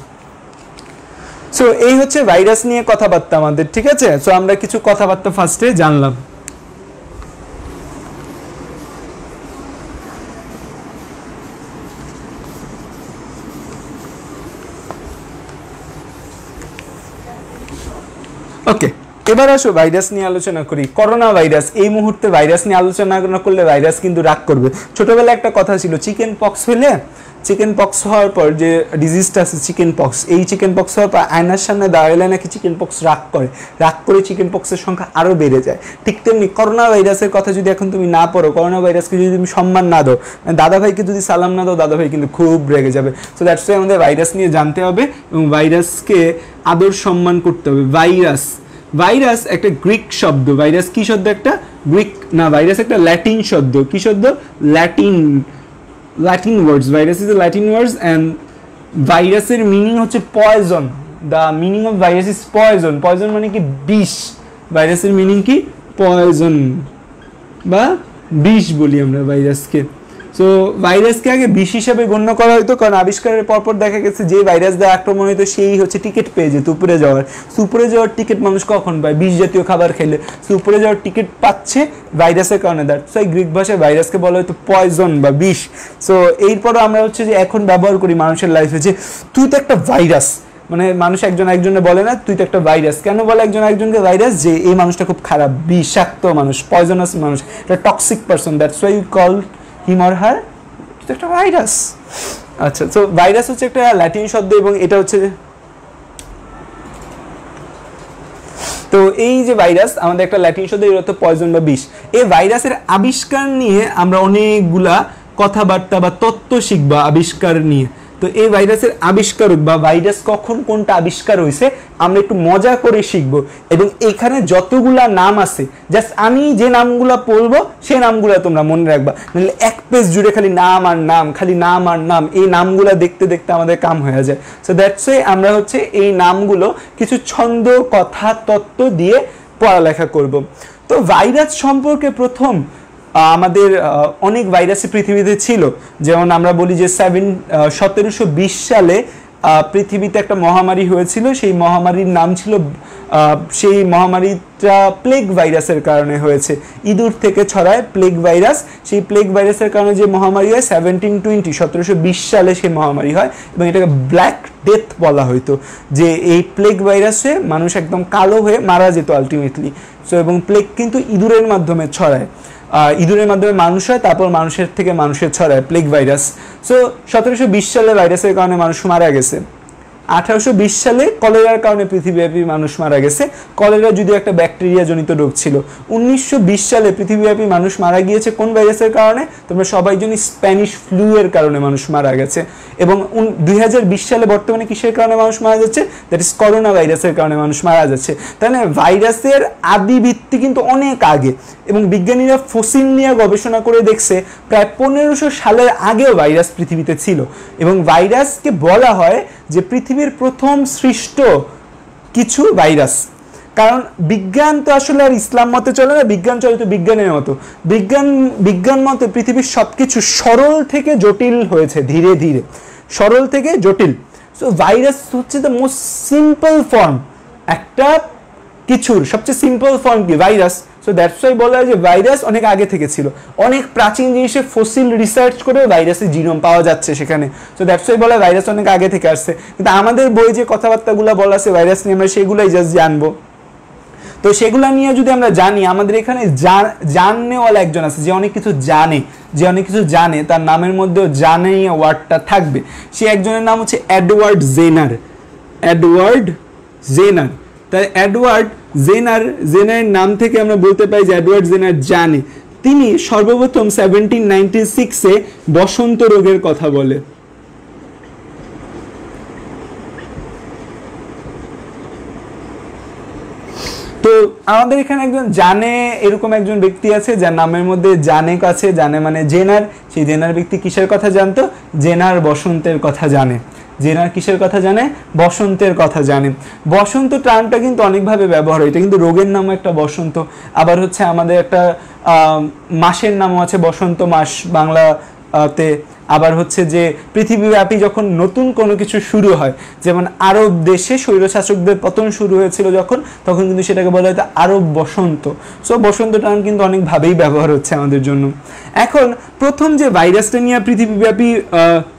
A: সো এই হচ্ছে ভাইরাস নিয়ে কথাবার্তা আমাদের, ঠিক আছে? সো আমরা কিছু কথাবার্তা ফার্স্টে জানলাম। ওকে, এবার আসো ভাইরাস নিয়ে আলোচনা করি। Corona virus. এই মুহূর্তে ভাইরাস নিয়ে আলোচনা না করলে ভাইরাস কিন্তু রাগ করবে। ছোটবেলায় একটা কথা ছিল, চিকেন পক্স হওয়ার পর যে ডিজিজটা আছে চিকেন পক্স, এই চিকেন পক্স হওয়ার পর আয়নার সামনে দাঁড়ালে নাকি চিকেন পক্স রাগ করে চিকেন পক্সের সংখ্যা আরও বেড়ে যায়। ঠিক তেমনি করোনা ভাইরাসের কথা যদি এখন তুমি না পড়ো, করোনা ভাইরাসকে যদি তুমি সম্মান না দাও, দাদা ভাইকে যদি সালাম না দাও, দাদা ভাই কিন্তু খুব রেগে যাবে। সো দ্যাটস ওয়াই আমাদের ভাইরাস নিয়ে জানতে হবে এবং ভাইরাসকে আদর সম্মান করতে হবে। ভাইরাস একটা গ্রিক শব্দ। ভাইরাস কি শব্দ? একটা গ্রিক না, ভাইরাস একটা ল্যাটিন শব্দ। কি শব্দ? Latin words. Virus is A Latin words and ভাইরাসের মিনিং হচ্ছে poison. The meaning of virus is poison. Poison মানে কি? বিষ। ভাইরাসের মিনিং কি? পয়জন বা বিষ বলি আমরা ভাইরাসকে। সো ভাইরাসকে আগে বিষ হিসাবে গণ্য করা হতো, কারণ আবিষ্কারের পরপর দেখা গেছে যে ভাইরাস দ্বারা আক্রমণ হতো সেই হচ্ছে টিকিট পেয়ে যেত উপরে যাওয়ার। উপরে যাওয়ার টিকিট মানুষ কখন পায়? বিষ জাতীয় খাবার খেলে। সো উপরে যাওয়ার টিকিট পাচ্ছে ভাইরাসের কারণে। দ্যাটস ওয়াই গ্রিক ভাষায় ভাইরাসকে বলা হতো পয়জন বা বিষ। সো এরপরও আমরা হচ্ছে যে এখন ব্যবহার করি মানুষের লাইফে যে তুই তো একটা ভাইরাস, মানে মানুষ একজন একজনে বলে না তুই তো একটা ভাইরাস। কেন বলে একজন একজনকে ভাইরাস? যে এই মানুষটা খুব খারাপ, বিষাক্ত মানুষ, পয়জনাস মানুষ, একটা toxic person, that's why you call him or her একটা ভাইরাস। আচ্ছা, তো ভাইরাস হচ্ছে একটা ল্যাটিন শব্দ এবং এটা হচ্ছে, তো এই যে ভাইরাস আমাদের একটা ল্যাটিন শব্দ, এর অর্থ পয়জন বা বিষ। এই ভাইরাসের আবিষ্কার নিয়ে আমরা অনেকগুলা কথাবার্তা বা তত্ত্ব শিখবা আবিষ্কার নিয়ে। তো এই ভাইরাসের আবিষ্কারক বা ভাইরাস কখন কোনটা আবিষ্কার হয়েছে আমরা একটু মজা করে শিখবো। এবং এখানে যতগুলা নাম আছে জাস্ট আমি যে নামগুলা পড়বো সেই নামগুলা তোমরা মনে রাখবা, নাহলে এক পেজ জুড়ে খালি নাম আর নাম, খালি নাম আর নাম, এই নামগুলা দেখতে দেখতে আমাদের কাম হয়ে যায়। সো দ্যাটস ওয়াই আমরা হচ্ছে এই নামগুলো কিছু ছন্দ, কথা, তত্ত্ব দিয়ে পড়ালেখা করব। তো ভাইরাস সম্পর্কে প্রথম আমাদের অনেক ভাইরাসই পৃথিবীতে ছিল। যেমন আমরা বলি যে 1720 সালে পৃথিবীতে একটা মহামারী হয়েছিল, সেই মহামারীর নাম ছিল, সেই মহামারীটা প্লেগ ভাইরাসের কারণে হয়েছে, ইঁদুর থেকে ছড়ায় প্লেগ ভাইরাস। সেই প্লেগ ভাইরাসের কারণে যে মহামারী হয় 1720 সালে সেই মহামারী হয় এবং এটাকে ব্ল্যাক ডেথ বলা হইতো। যে এই প্লেগ ভাইরাসে মানুষ একদম কালো হয়ে মারা যেত আলটিমেটলি। সো এবং প্লেগ কিন্তু ইঁদুরের মাধ্যমে ছড়ায়, ইঁদুরের মাধ্যমে মানুষ হয়, তারপর মানুষের থেকে মানুষের ছড়ায় প্লেগ ভাইরাস। সো 1720 সালে ভাইরাসের কারণে মানুষ মারা গেছে। 1820 সালে কলেরার কারণে পৃথিবীব্যাপী মানুষ মারা গেছে। কলেরা যদিও একটা ব্যাকটেরিয়া জনিত রোগ ছিল। 1920 সালে পৃথিবীব্যাপী মানুষ মারা গিয়েছে কোন ভাইরাসের কারণে? তোমরা সবাই জানি স্প্যানিশ ফ্লু এর কারণে মানুষ মারা গেছে। এবং 2020 সালে বর্তমানে কিসের কারণে মানুষ মারা যাচ্ছে? দ্যাট ইজ করোনা ভাইরাসের কারণে মানুষ মারা যাচ্ছে। তাহলে ভাইরাসের আদি ভিত্তি কিন্তু অনেক আগে, এবং বিজ্ঞানীরা ফসিল নিয়ে গবেষণা করে দেখছে প্রায় 1500 সালের আগেও ভাইরাস পৃথিবীতে ছিল। এবং ভাইরাসকে বলা হয় যে পৃথিবীর প্রথম সৃষ্ট কিছু ভাইরাস। কারণ বিজ্ঞান তো আসলে আর ইসলাম মতে চলে না, বিজ্ঞান চলে তো বিজ্ঞানের মতো। বিজ্ঞান মতে পৃথিবীর সবকিছু সরল থেকে জটিল হয়েছে ধীরে ধীরে, সরল থেকে জটিল। সো ভাইরাস হচ্ছে দ্য মোস্ট সিম্পল ফর্ম, একটা কিছুর সবচেয়ে সিম্পল ফর্ম কি? ভাইরাস। সো দ্যাটস ওয়াই বলা হয় যে ভাইরাস অনেক আগে থেকে ছিল। অনেক প্রাচীন জিনিসের ফসিল রিসার্চ করে ভাইরাসের জিনোম পাওয়া যাচ্ছে সেখানে। সো দ্যাটস ওয়াই বলা হয় ভাইরাস অনেক আগে থেকে আসছে। কিন্তু আমাদের বই যে কথাবার্তাগুলো বলা আছে ভাইরাস নিয়ে আমরা সেগুলাই জাস্ট জানবো। তো সেগুলো নিয়ে যদি আমরা জানি, আমাদের এখানে জাননেওয়ালা একজন আছে যে অনেক কিছু জানে, যে অনেক কিছু জানে, তার নামের মধ্যেও জানে ওয়ার্ডটা থাকবে। সে একজনের নাম হচ্ছে এডওয়ার্ড জেনার। Edward Jenner. তাই এডওয়ার্ড জেনারের নাম থেকে আমরা বলতে পারি যে এডওয়ার্ড জেনার জানে। তিনি সর্বপ্রথম 1796-এ বসন্ত রোগের কথা বলে। তো আমাদের এখানে একজন জানে এরকম একজন ব্যক্তি আছে যার নামের মধ্যে জানে আছে, জানে মানে জেনার। সেই জেনার ব্যক্তি কিসের কথা জানতো? জেনার বসন্তের কথা জানে। জেনার কিসের কথা জানে? বসন্তের কথা জানে। বসন্ত টার্মটা কিন্তু অনেকভাবে ব্যবহার হয়, এটা কিন্তু রোগের নামও একটা বসন্ত। আবার হচ্ছে আমাদের একটা মাসের নামও আছে বসন্ত মাস বাংলাতে। আবার হচ্ছে যে পৃথিবীব্যাপী যখন নতুন কোনো কিছু শুরু হয়, যেমন আরব দেশে স্বৈরশাসকদের পতন শুরু হয়েছিল যখন, তখন কিন্তু সেটাকে বলা হতো আরব বসন্ত। সো বসন্ত টার্ম কিন্তু অনেকভাবেই ব্যবহার হচ্ছে আমাদের জন্য। এখন প্রথম যে ভাইরাসটা নিয়ে পৃথিবীব্যাপী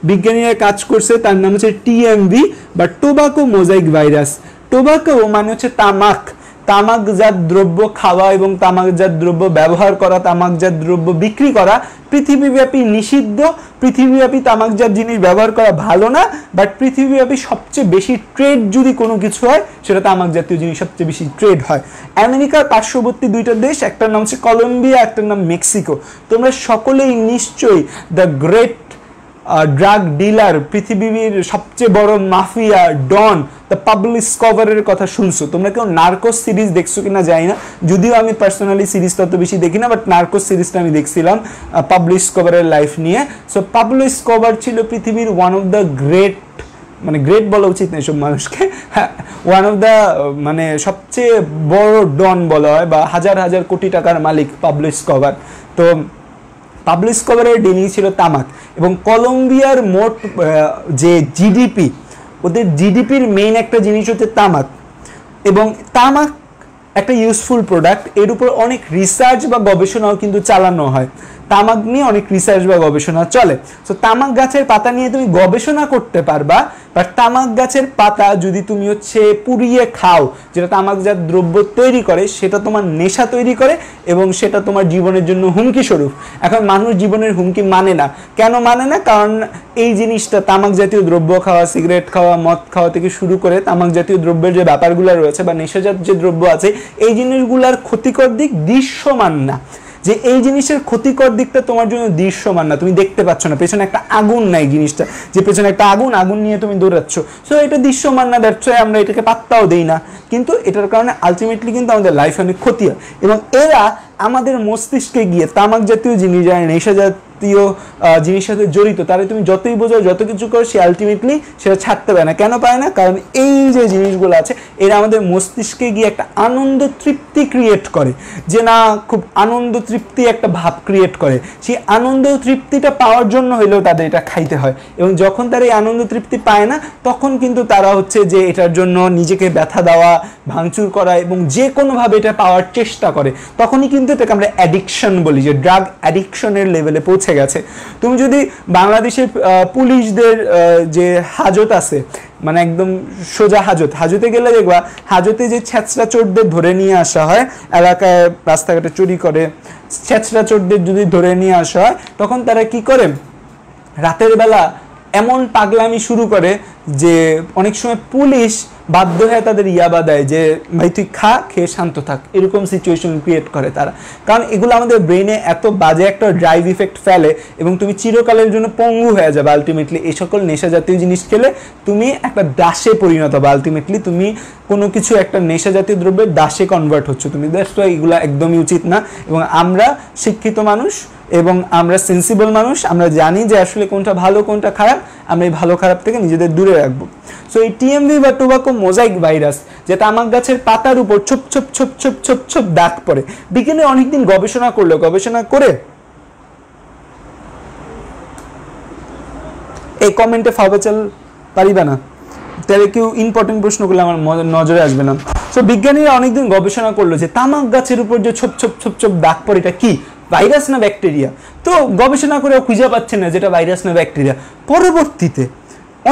A: বিজ্ঞানীরা কাজ করছে তার নাম হচ্ছে টিএমভি বা টোবাকো মোজাইক ভাইরাস। টোবাকো মানে হচ্ছে তামাক, তামাকজাত দ্রব্য খাওয়া এবং তামাকজাত দ্রব্য ব্যবহার করা, তামাকজাত দ্রব্য বিক্রি করা পৃথিবীব্যাপী নিষিদ্ধ। পৃথিবীব্যাপী তামাকজাত জিনিস ব্যবহার করা ভালো না, বাট পৃথিবীব্যাপী সবচেয়ে বেশি ট্রেড যদি কোনো কিছু হয় সেটা তামাক জাতীয় জিনিস সবচেয়ে বেশি ট্রেড হয়। আমেরিকার পার্শ্ববর্তী দুইটা দেশ, একটার নাম হচ্ছে কলম্বিয়া, একটার নাম মেক্সিকো। তোমরা সকলেই নিশ্চয়ই দ্য গ্রেট ড্রাগ ডিলার, পৃথিবীর সবচেয়ে বড় মাফিয়া ডন দ্য পাবলো এসকোবারের কথা শুনছো। তোমরা কেউ নার্কোস সিরিজ দেখছো কিনা জানি না, যদিও আমি পার্সোনালি সিরিজটা অত বেশি দেখি না, বাট নার্কোস সিরিজটা আমি দেখছিলাম পাবলো এসকোবারের লাইফ নিয়ে। সো পাবলো এসকোবার ছিল পৃথিবীর ওয়ান অফ দ্য গ্রেট, মানে গ্রেট বলা উচিত না এসব মানুষকে, ওয়ান অফ দ্য মানে সবচেয়ে বড় ডন বলা হয়, বা হাজার হাজার কোটি টাকার মালিক পাবলো এসকোবার। তো পাবলো এসকোবারের ডিলিং ছিল তামাক, এবং কলম্বিয়ার মোট যে জিডিপি, ওদের জিডিপির মেইন একটা জিনিস হচ্ছে তামাক, এবং তামাক একটা ইউজফুল প্রোডাক্ট, এর উপর অনেক রিসার্চ বা গবেষণাও কিন্তু চালানো হয়, তামাক নিয়ে অনেক রিসার্চ বা গবেষণা চলে। সো তামাক গাছের পাতা নিয়ে তুমি গবেষণা করতে পারবা, বাট তামাক গাছের পাতা যদি তুমি হচ্ছে পুড়িয়ে খাও, যেটা তামাকজাত দ্রব্য তৈরি করে, সেটা তোমার নেশা তৈরি করে এবং সেটা তোমার জীবনের জন্য হুমকি স্বরূপ। এখন মানুষ জীবনের হুমকি মানে না, কেন মানে না? কারণ এই জিনিসটা তামাক জাতীয় দ্রব্য খাওয়া, সিগারেট খাওয়া, মদ খাওয়া থেকে শুরু করে তামাক জাতীয় দ্রব্যের যে ব্যাপারগুলো রয়েছে বা নেশাজাত যে দ্রব্য আছে, এই জিনিসগুলোর ক্ষতিকর দিক দৃশ্যমান না, যে এই জিনিসের ক্ষতিকর দিকটা তোমার জন্য দৃশ্যমান না, তুমি দেখতে পাচ্ছ না, পেছনে একটা আগুন নাই, জিনিসটা যে পেছনে একটা আগুন নিয়ে তুমি দৌড়াচ্ছ, সো এটা দৃশ্যমান না, দ্যাটস ওয়াই আমরা এটাকে পাত্তাও দেই না। কিন্তু এটার কারণে আলটিমেটলি কিন্তু আমাদের লাইফে অনেক ক্ষতি হয়, এবং এরা আমাদের মস্তিষ্কে গিয়ে তামাক জাতীয় জিনিস, যারা নেশা জাতীয় জিনিসের সাথে জড়িত, তাহলে তুমি যতই বোঝাও, যত কিছু করো, সে আলটিমেটলি সেটা ছাড়তে পারে না। কেন পারে না? কারণ এই যে জিনিসগুলো আছে, এরা আমাদের মস্তিষ্কে গিয়ে একটা আনন্দ তৃপ্তি ক্রিয়েট করে, যে না খুব আনন্দ তৃপ্তি একটা ভাব ক্রিয়েট করে, সেই আনন্দ তৃপ্তিটা পাওয়ার জন্য হইলেও তাদের এটা খাইতে হয়, এবং যখন তারা এই আনন্দ তৃপ্তি পায় না, তখন কিন্তু তারা হচ্ছে যে এটার জন্য নিজেকে ব্যথা দেওয়া, ভাঙচুর করা এবং যে কোনোভাবে এটা পাওয়ার চেষ্টা করে, তখনই কিন্তু এটাকে আমরা অ্যাডিকশন বলি, যে ড্রাগ অ্যাডিকশনের লেভেলে পৌঁছে গেছে। তুমি যদি বাংলাদেশের পুলিশদের যে হাজত আছে, মানে একদম সোজা হাজতে গেলে দেখবা, হাজতে যে ছেঁচড়া চোরদের ধরে নিয়ে আসা হয়, এলাকায় রাস্তাঘাটে চুরি করে ছেঁচড়া চোরদের যদি ধরে নিয়ে আসা হয়, তখন তারা কি করে, রাতের বেলা এমন পাগলামি শুরু করে যে অনেক সময় পুলিশ বাধ্য হয়ে তাদের ইয়াবা দেয়, যে ভাই তুই খেয়ে শান্ত থাক, এরকম সিচুয়েশন ক্রিয়েট করে তারা। কারণ এগুলো আমাদের ব্রেনে এত বাজে একটা ড্রাইভ ইফেক্ট ফেলে, এবং তুমি চিরকালের জন্য পঙ্গু হয়ে যাবে আলটিমেটলি। এই সকল নেশা জাতীয় জিনিস খেলে তুমি একটা দাসে পরিণত হবে, আলটিমেটলি তুমি কোনো কিছু একটা নেশা জাতীয় দ্রব্যের দাসে কনভার্ট হচ্ছে তুমি। দ্যাটস ওয়াই এগুলো একদমই উচিত না, এবং আমরা শিক্ষিত মানুষ এবং আমরা সেন্সিবল মানুষ, আমরা জানি যে আসলে কোনটা ভালো কোনটা খারাপ, আমরা এই ভালো খারাপ থেকে নিজেদের দূরে রাখবো। সো এই টিএমভি বা টোবাকো মোজাইক ভাইরাস, যেটা তামাক গাছের পাতার উপর ছোপ ছোপ ছোপ ছোপ ছোপ ছোপ দাগ পড়ে, বিজ্ঞানী অনেকদিন গবেষণা করলো, গবেষণা করে এই কমেন্টে ফাওয়াচাল পারিবা না, তাহলে কেউ ইম্পর্টেন্ট প্রশ্নগুলো আমার নজরে আসবে না। সো বিজ্ঞানীরা অনেকদিন গবেষণা করলো যে তামাক গাছের উপর যে ছোপ ছোপ ছোপ ছোপ দাগ পড়ে, এটা কি ভাইরাস না ব্যাকটেরিয়া? তো গবেষণা করে খুঁজে পাচ্ছে না যেটা ভাইরাস না ব্যাকটেরিয়া। পরবর্তীতে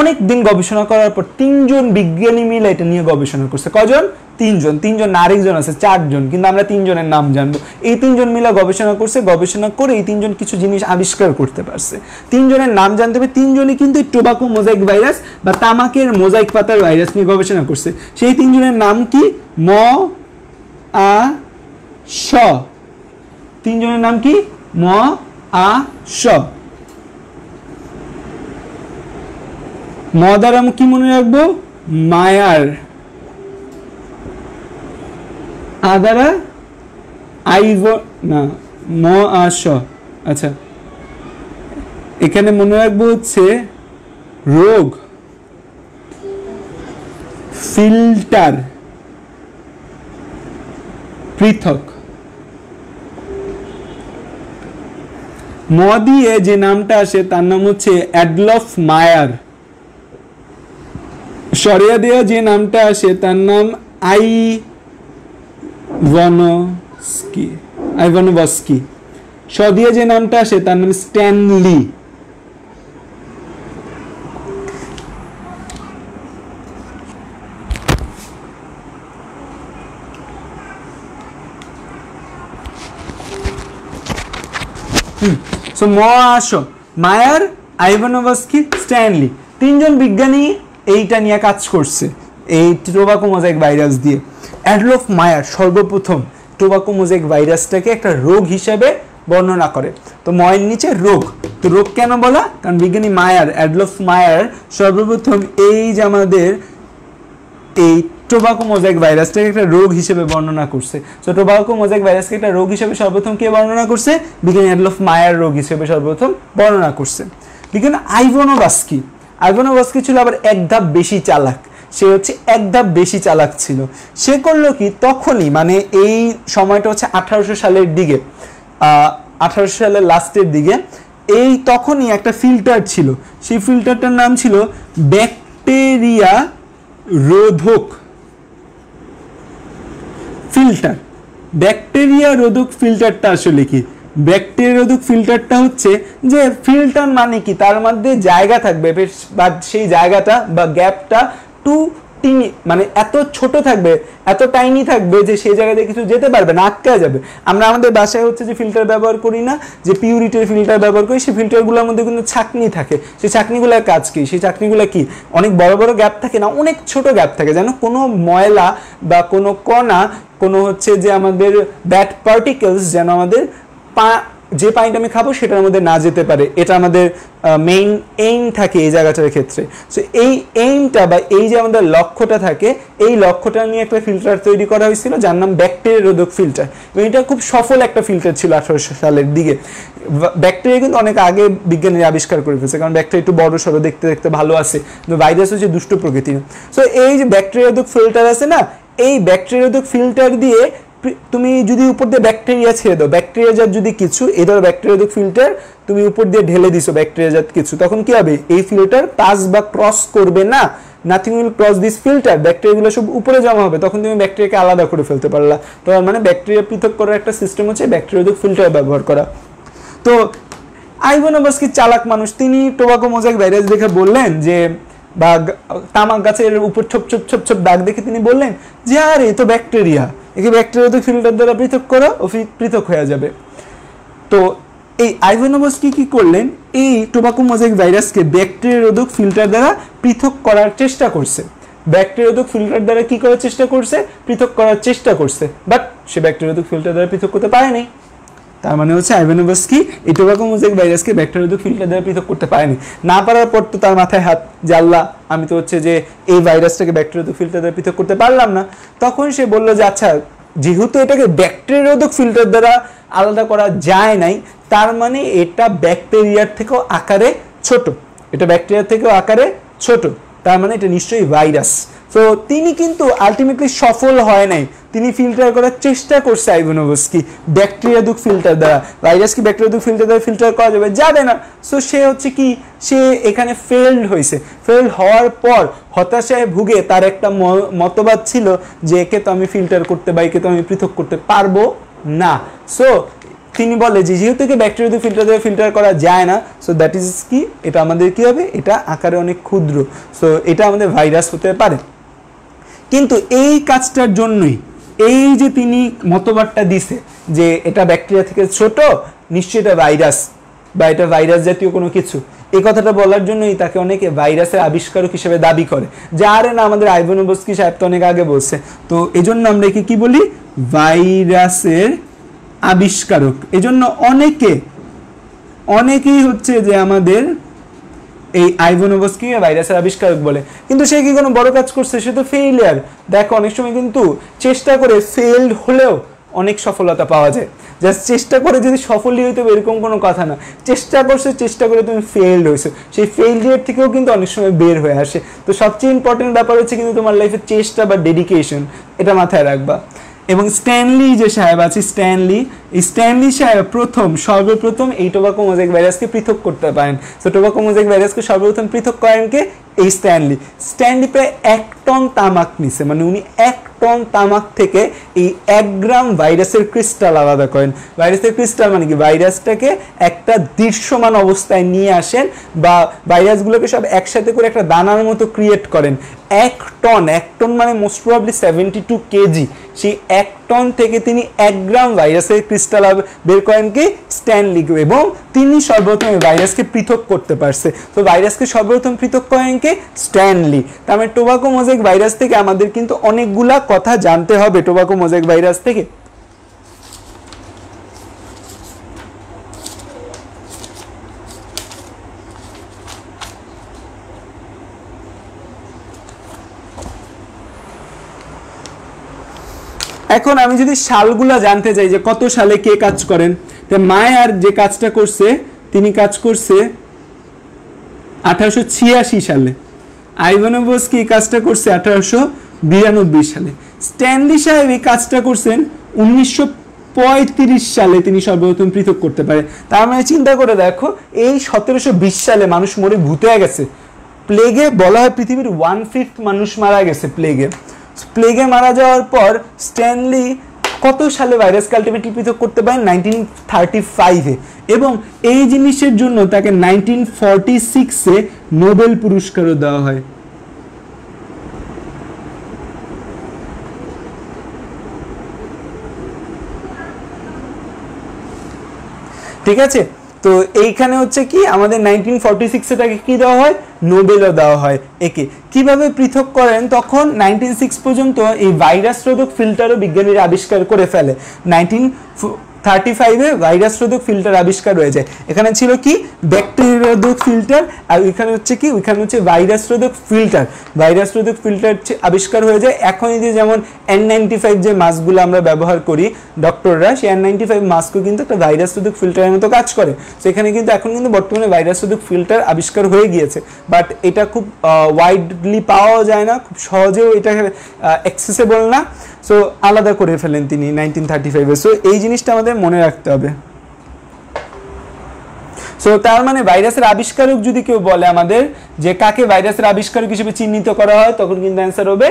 A: অনেক দিন গবেষণা করার পর 3জন বিজ্ঞানী মিলে এটা নিয়ে গবেষণা করছে। কজন? 3জন না, আরেকজন আছে 4জন, কিন্তু আমরা 3জনের নাম জানবো। এই 3জন মিলে গবেষণা করছে, গবেষণা করে এই 3জন কিছু জিনিস আবিষ্কার করতে পারছে। 3জনের নাম জানতে হবে, 3জনই কিন্তু টোবাকো মোজাইক ভাইরাস বা তামাকের মোজাইক পাতার ভাইরাস নিয়ে গবেষণা করছে। সেই 3জনের নাম কি? ম আ শ। 3জনের নাম কি? ম আ শ। ম দ্বারা আমি কি মনে রাখবো? মায়ার। আ দ্বারা না, ম আ শ। আচ্ছা, এখানে মনে রাখবো হচ্ছে রোগ, ফিল্টার, পৃথক। ম দিয়ে যে নামটা আসে তার নাম হচ্ছে অ্যাডলফ মায়ার। সরিয়া দিয়ে যে নামটা আসে তার নাম আইভানোভস্কি। স দিয়ে যে নামটা আসে তার নাম স্ট্যানলি। সো ম আস, মায়ার, আইভানোভস্কি, স্ট্যানলি, 3জন বিজ্ঞানী এইটা নিয়ে কাজ করছে, এই টোবাকো মোজাইক ভাইরাস দিয়ে। অ্যাডলফ মায়ার সর্বপ্রথম টোবাকো মোজাইক ভাইরাসটাকে একটা রোগ হিসেবে বর্ণনা করে। তো ময়ের নিচে রোগ, তো রোগ কেন বলা? কারণ বিজ্ঞানী মায়ার, অ্যাডলফ মায়ার সর্বপ্রথম এই যে আমাদের এই টোবাকো মোজাইক ভাইরাসটাকে একটা রোগ হিসেবে বর্ণনা করছে। তো টোবাকো মোজাইক ভাইরাসকে একটা রোগ হিসেবে সর্বপ্রথম কে বর্ণনা করছে? বিজ্ঞানী অ্যাডলফ মায়ার রোগ হিসেবে সর্বপ্রথম বর্ণনা করছে। বিজ্ঞানী আইভানোভস্কি ছিল আবার এক ধাপ বেশি চালাক। সে হচ্ছে এক ধাপ বেশি চালাক ছিল। সে করলো কি, তখনই মানে এই সময়টা হচ্ছে 1800 সালের দিকে, 1800 সালের লাস্টের দিকে এই তখনই একটা ফিল্টার ছিল, সেই ফিল্টারটার নাম ছিল ব্যাকটেরিয়া রোধক ফিল্টার। ব্যাকটেরিয়া রোধক ফিল্টারটা আসলে কি? ব্যাকটেরিয়া রোধক ফিল্টারটা হচ্ছে যে ফিল্টার মানে কি, তার মধ্যে জায়গা থাকবে বা সেই জায়গাটা বা গ্যাপটা মানে এত ছোট থাকবে, এত টাইনি থাকবে যে সেই জায়গাতে কিছু যেতে পারবে না, আটকে যাবে। আমরা আমাদের বাসায় হচ্ছে যে ফিল্টার ব্যবহার করি না, যে পিউরিটির ফিল্টার ব্যবহার করি, সেই ফিল্টারগুলোর মধ্যে কিন্তু ছাঁকনি থাকে। সেই ছাঁকনিগুলোর কাজ কি? সেই ছাঁকনিগুলো কি অনেক বড় বড় গ্যাপ থাকে না, অনেক ছোট গ্যাপ থাকে, যেন কোনো ময়লা বা কোনো কণা, কোনো হচ্ছে যে আমাদের ব্যাড পার্টিকেলস যেন আমাদের যে পানিটা আমি খাবো সেটার মধ্যে না যেতে পারে। এটা আমাদের মেইন এইম থাকে এই জায়গাটার ক্ষেত্রে। সো এই এইমটা বা এই যে আমাদের লক্ষ্যটা থাকে, এই লক্ষ্যটা নিয়ে একটা ফিল্টার তৈরি করা হয়েছিল যার নাম ব্যাকটেরিয়া রোধক ফিল্টার। এবং এটা খুব সফল একটা ফিল্টার ছিল 1800 সালের দিকে। ব্যাকটেরিয়া কিন্তু অনেক আগে বিজ্ঞানীরা আবিষ্কার করে ফেলছে, কারণ ব্যাকটেরিয়া একটু বড় সড়ো, দেখতে দেখতে ভালো আছে, কিন্তু ভাইরাস হচ্ছে দুষ্ট প্রকৃতির। সো এই যে ব্যাকটেরিয়া রোধক ফিল্টার আছে না, এই ব্যাকটেরিয়া রোধক ফিল্টার দিয়ে তুমি যদি উপর দিয়ে ব্যাকটেরিয়া ছেড়ে দাও, ব্যাকটেরিয়া জাত যদি কিছু, এই ধরো ব্যাকটেরিয়া ফিল্টার তুমি উপর দিয়ে ঢেলে দিছো ব্যাকটেরিয়া জাত কিছু, তখন কি হবে? এই ফিল্টার পাস বা ক্রস করবে না, nothing will cross this filter. ব্যাকটেরিয়াগুলো সব উপরে জমা হবে, তখন তুমি ব্যাকটেরিয়াকে আলাদা করে ফেলতে পারলা। তো মানে ব্যাকটেরিয়া পৃথক করার একটা সিস্টেম হচ্ছে ব্যাকটেরিয়া ফিল্টার ব্যবহার করা। তো আইভানোভস্কি চালাক মানুষ, তিনি টোবাকো মোজাইক ভাইরাস দেখে বললেন যে, বা তামাক গাছের উপর ছোপ ছোপ ছোপ ছোপ দাগ দেখে তিনি বললেন যে আরে এ তো ব্যাকটেরিয়া, একে ব্যাকটেরিয়া তো ফিল্টার দ্বারা পৃথক করো, ও পৃথক হয়ে যাবে। তো এই আইভানোভস্কি কি করলেন? এই টোবাকো মোজাইক ভাইরাসকে ব্যাকটেরিয়া রোধক ফিল্টার দ্বারা পৃথক করার চেষ্টা করছে। ব্যাকটেরিয়া রোধক ফিল্টার দ্বারা কি করার চেষ্টা করছে? পৃথক করার চেষ্টা করছে, বাট সে ব্যাকটেরিয়া রোধক ফিল্টার দ্বারা পৃথক করতে পারেনি। তার মানে হচ্ছে আইভানোভস্কি এই টোবাকো মোজাইক ভাইরাসকে ব্যাকটেরিয়া রোধক ফিল্টার দ্বারা পৃথক করতে পারেনি। না পারার পর তো তার মাথায় হাত, জাল্লা, আমি তো হচ্ছে যে এই ভাইরাসটাকে ব্যাকটেরিয়া রোধক ফিল্টার দ্বারা পৃথক করতে পারলাম না। তখন সে বললো যে আচ্ছা, যেহেতু এটাকে ব্যাকটেরিয়া রোধক ফিল্টার দ্বারা আলাদা করা যায় নাই, তার মানে এটা ব্যাকটেরিয়ার থেকেও আকারে ছোট, এটা ব্যাকটেরিয়ার থেকেও আকারে ছোট, তার মানে এটা নিশ্চয়ই ভাইরাস। তো তিনি কিন্তু আলটিমেটলি সফল হয় নাই, তিনি ফিল্টার করার চেষ্টা করছে আইভানোভস্কি ব্যাকটেরিয়া রোধক ফিল্টার দ্বারা। ভাইরাস কি ব্যাকটেরিয়া রোধক ফিল্টার দ্বারা ফিল্টার করা যাবে? যাবে না। সো সে হচ্ছে কি, সে এখানে ফেলড হয়েছে। ফেল হওয়ার পর হতাশায় ভুগে তার একটা মতবাদ ছিল যে একে তো আমি ফিল্টার করতে বা একে তো আমি পৃথক করতে পারবো না। সো তিনি বলে যে যেহেতু ব্যাকটেরিয়া রোধক ফিল্টার দ্বারা ফিল্টার করা যায় না, সো দ্যাট ইজ কি, এটা আমাদের কি হবে? এটা আকারে অনেক ক্ষুদ্র, সো এটা আমাদের ভাইরাস হতে পারে। কিন্তু এই কাজটার জন্যই এই যে তিনি মতবাদটা দিছে যে এটা ব্যাকটেরিয়া থেকে ছোট, নিশ্চয়ই এটা ভাইরাস বা এটা ভাইরাস জাতীয় কোনো কিছু, এই কথাটা বলার জন্যই তাকে অনেকে ভাইরাসের আবিষ্কারক হিসেবে দাবি করে, যে আরে না, আমাদের আইভানোভস্কি সাহেব তো অনেক আগে বলছে। তো এই জন্য আমরা একে কি বলি? ভাইরাসের আবিষ্কারক। এজন্য অনেকেই হচ্ছে যে আমাদের এই আইভানোভস্কি ভাইরাসের আবিষ্কারক বলে। কিন্তু সে কি কোনো বড় কাজ করছে? সে তো ফেইলিয়ার। দেখো অনেক সময় কিন্তু চেষ্টা করে ফেইলড হলেও অনেক সফলতা পাওয়া যায়। জাস্ট চেষ্টা করে যদি সফলই হইতে হবে এরকম কোনো কথা না, চেষ্টা করছে, চেষ্টা করে তুমি ফেইলড হয়েছো, সেই ফেইলিয়ার থেকেও কিন্তু অনেক সময় বের হয়ে আসে। তো সবচেয়ে ইম্পর্টেন্ট ব্যাপার হচ্ছে কিন্তু তোমার লাইফের চেষ্টা বা ডেডিকেশন, এটা মাথায় রাখবা। এবং স্ট্যানলি যে সাহেব আছে, স্ট্যানলি সাহেব সর্বপ্রথম এই টোবাকো মোজাইক ভাইরাসকে পৃথক করতে পারেন। তো টোবাকো মোজাইক ভাইরাসকে সর্বপ্রথম পৃথক করেন কে? এই স্ট্যানলি প্রায় 1 টন তামাক নিছে, মানে উনি 1 টন তামাক থেকে এই 1 গ্রাম ভাইরাসের ক্রিস্টাল আলাদা করেন। ভাইরাসের ক্রিস্টাল মানে কি? ভাইরাসটাকে একটা দৃশ্যমান অবস্থায় নিয়ে আসেন বা ভাইরাসগুলোকে সব একসাথে করে একটা দানার মতো ক্রিয়েট করেন। 1 টন মানে মোস্ট প্রবাবলি 72 কেজি। সেই 1 টন থেকে তিনি 1 গ্রাম ভাইরাসের ক্রিস্টাল বের করেন কি? স্ট্যানলি, এবং তিনি সর্বপ্রথম ভাইরাসকে পৃথক করতে পারছে। তো ভাইরাসকে সর্বপ্রথম পৃথক করেন কে? স্ট্যানলি। তার মানে টোবাকো মোজাইক ভাইরাস থেকে আমাদের কিন্তু অনেকগুলা কথা জানতে হবে। টোবাকো মোজাইক ভাইরাস থেকে এখন আমি যদি সালগুলা জানতে চাই যে কত সালে কে কাজ করেন, তো মায়ার যে কাজটা করছে, তিনি কাজ করছে 1886 সালে। আইভানোভস্কি এই কাজটা করছে 1892 সালে। স্ট্যানলি সাহেব এই কাজটা করছেন 1735 সালে তিনি সর্বপ্রথম পৃথক করতে পারে। তার মানে চিন্তা করে দেখো, এই 1720 সালে মানুষ মরে ভূত হয়ে গেছে। প্লেগে বলা হয় পৃথিবীর 1/5 মানুষ মারা গেছে প্লেগে মারা যাওয়ার পর স্ট্যানলি কত সালে ভাইরাসকে আলটিমেটলি পৃথক করতে পারেন? 1935-এ। এবং এই জিনিসের জন্য তাকে 1946-এ নোবেল পুরস্কারও দেওয়া হয়। ঠিক আছে, তো এইখানে হচ্ছে কি আমাদের 1946-এ তাকে কি দেওয়া হয়? নোবেলও দেওয়া হয়। একে কিভাবে পৃথক করেন? তখন 1906 পর্যন্ত এই ভাইরাস রোধক ফিল্টারও বিজ্ঞানীরা আবিষ্কার করে ফেলে। 1935-এ ভাইরাস রোধক ফিল্টার আবিষ্কার হয়ে যায়। এখানে ছিল কি ব্যাকটেরিয়া রোধক ফিল্টার, আর ওইখানে হচ্ছে কি, ওইখানে হচ্ছে ভাইরাস রোধক ফিল্টার। ভাইরাস রোধক ফিল্টার আবিষ্কার হয়ে যায়। এখন যে যেমন N95 যে মাস্কগুলো আমরা ব্যবহার করি ডক্টররা, সেই N95 মাস্কও কিন্তু একটা ভাইরাস রোধক ফিল্টারের মতো কাজ করে। সেখানে কিন্তু এখন কিন্তু বর্তমানে ভাইরাস রোধক ফিল্টার আবিষ্কার হয়ে গিয়েছে, বাট এটা খুব ওয়াইডলি পাওয়া যায় না, খুব সহজেও এটা অ্যাক্সেসেবল না। সো আলাদা করে ফেলেন তিনি 1935-এ। সো এই জিনিসটা আমাদের মনে রাখতে হবে। সো তার মানে ভাইরাসের আবিষ্কারক যদি কেউ বলে আমাদের যে কাকে ভাইরাসের আবিষ্কারক হিসেবে চিহ্নিত করা হয়, তখন কিন্তু অ্যান্সার হবে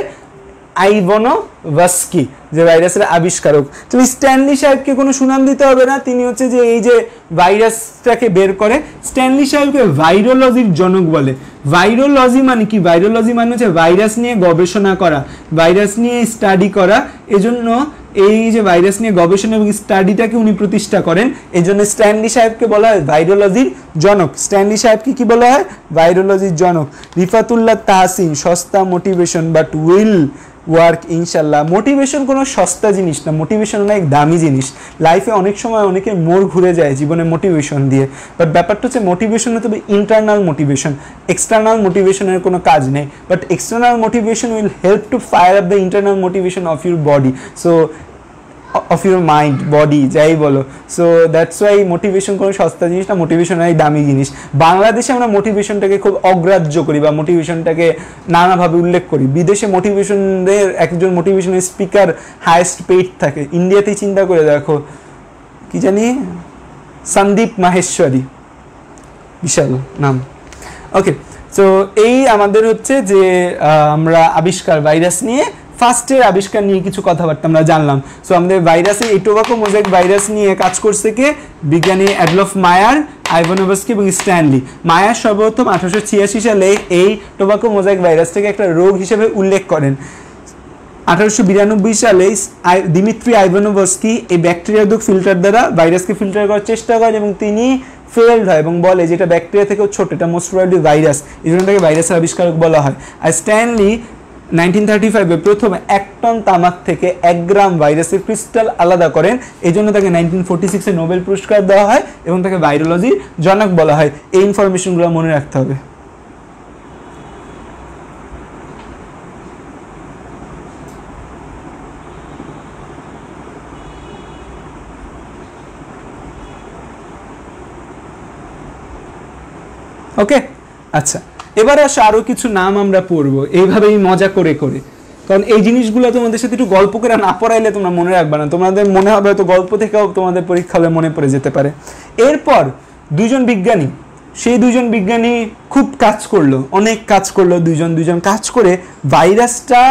A: আইভানোভস্কি, যে ভাইরাসের আবিষ্কারক। তুমি স্ট্যানলি সাহেবকে কোনো সুনাম দিতে হবে না, তিনি হচ্ছে যে এই যে ভাইরাসটাকে বের করে। স্ট্যানলি সাহেবকে ভাইরোলজির জনক বলে। ভাইরোলজি মানে কি? ভাইরোলজি মানে হচ্ছে ভাইরাস নিয়ে গবেষণা করা, ভাইরাস নিয়ে স্টাডি করা। এজন্য এই যে ভাইরাস নিয়ে গবেষণা এবং স্টাডিটাকে উনি প্রতিষ্ঠা করেন, এই জন্য স্ট্যানলি সাহেবকে বলা হয় ভাইরোলজির জনক। স্ট্যানলি সাহেবকে কি বলা হয়? ভাইরোলজির জনক। রিফাতুল্লাহ তাহসিন, সস্তা মোটিভেশন বাট উইল ওয়ার্ক ইনশাল্লাহ। মোটিভেশন কোনো সস্তা জিনিস না, মোটিভেশন অনেক দামি জিনিস। লাইফে অনেক সময় অনেকে মোড় ঘুরে যায় জীবনে মোটিভেশন দিয়ে, বাট ব্যাপারটা হচ্ছে মোটিভেশন হতে হবে ইন্টারনাল মোটিভেশন, এক্সটার্নাল মোটিভেশনের কোনো কাজ নেই। But external motivation will help to fire up the internal motivation of your body, so of your mind, body, যাই বলো। সো দ্যাটস ওয়াই মোটিভেশন কোনো সস্তা জিনিস না, মোটিভেশন অনেক দামি জিনিস। বাংলাদেশে আমরা মোটিভেশনটাকে খুব অগ্রাহ্য করি বা মোটিভেশনটাকে নানাভাবে উল্লেখ করি। বিদেশে মোটিভেশনের একজন মোটিভেশনের স্পিকার হায়েস্ট পেইড থাকে। ইন্ডিয়াতেই চিন্তা করে দেখো, কি জানি সন্দীপ মাহেশ্বরী, বিশাল নাম। ওকে, সো এই আমাদের হচ্ছে যে আমরা আবিষ্কার ভাইরাস নিয়ে ফার্স্টের আবিষ্কার নিয়ে কিছু কথাবার্তা আমরা জানলাম। সো আমাদের ভাইরাসে এই টোবাকো মোজাইক ভাইরাস নিয়ে কাজ করছে কে? বিজ্ঞানী অ্যাডলফ মায়ার, আইভানোভস্কি এবং স্ট্যানলি। মায়ার সর্বপ্রথম 1886 সালে এই টোবাকো মোজাইক ভাইরাসটাকে একটা রোগ হিসেবে উল্লেখ করেন। 1892 সালে দিমিত্রি আইভানোভস্কি এই ব্যাকটেরিয়াদুক ফিল্টার দ্বারা ভাইরাসকে ফিল্টার করার চেষ্টা করেন এবং তিনি ফেলড হয় এবং বলে যে এটা ব্যাকটেরিয়া থেকেও ছোট, এটা মোস্ট প্রবাবলি ভাইরাস, এই জন্য তাকে ভাইরাসের আবিষ্কারক বলা হয়। আর স্ট্যানলি 1935-এ প্রথম 1 টন তামাক থেকে 1 গ্রাম ভাইরাসের ক্রিস্টাল আলাদা করেন, এই জন্য তাকে 1946-এ নোবেল পুরস্কার দেওয়া হয় এবং তাকে ভাইরোলজির জনক বলা হয়। এই ইনফরমেশনগুলো মনে রাখতে হবে। ওকে, আচ্ছা, এবার আসো আরো কিছু নাম আমরা পড়বো এইভাবেই মজা করে করে, কারণ এই জিনিসগুলো তোমাদের সাথে একটু গল্প করে না পড়াইলে তোমরা মনে রাখবে না। তোমাদের মনে হবে হয়তো গল্প থেকেও তোমাদের পরীক্ষা হলে মনে পড়ে যেতে পারে। এরপর দুজন বিজ্ঞানী, সেই দুজন বিজ্ঞানী খুব কাজ করলো, অনেক কাজ করলো, দুজন কাজ করে ভাইরাসটা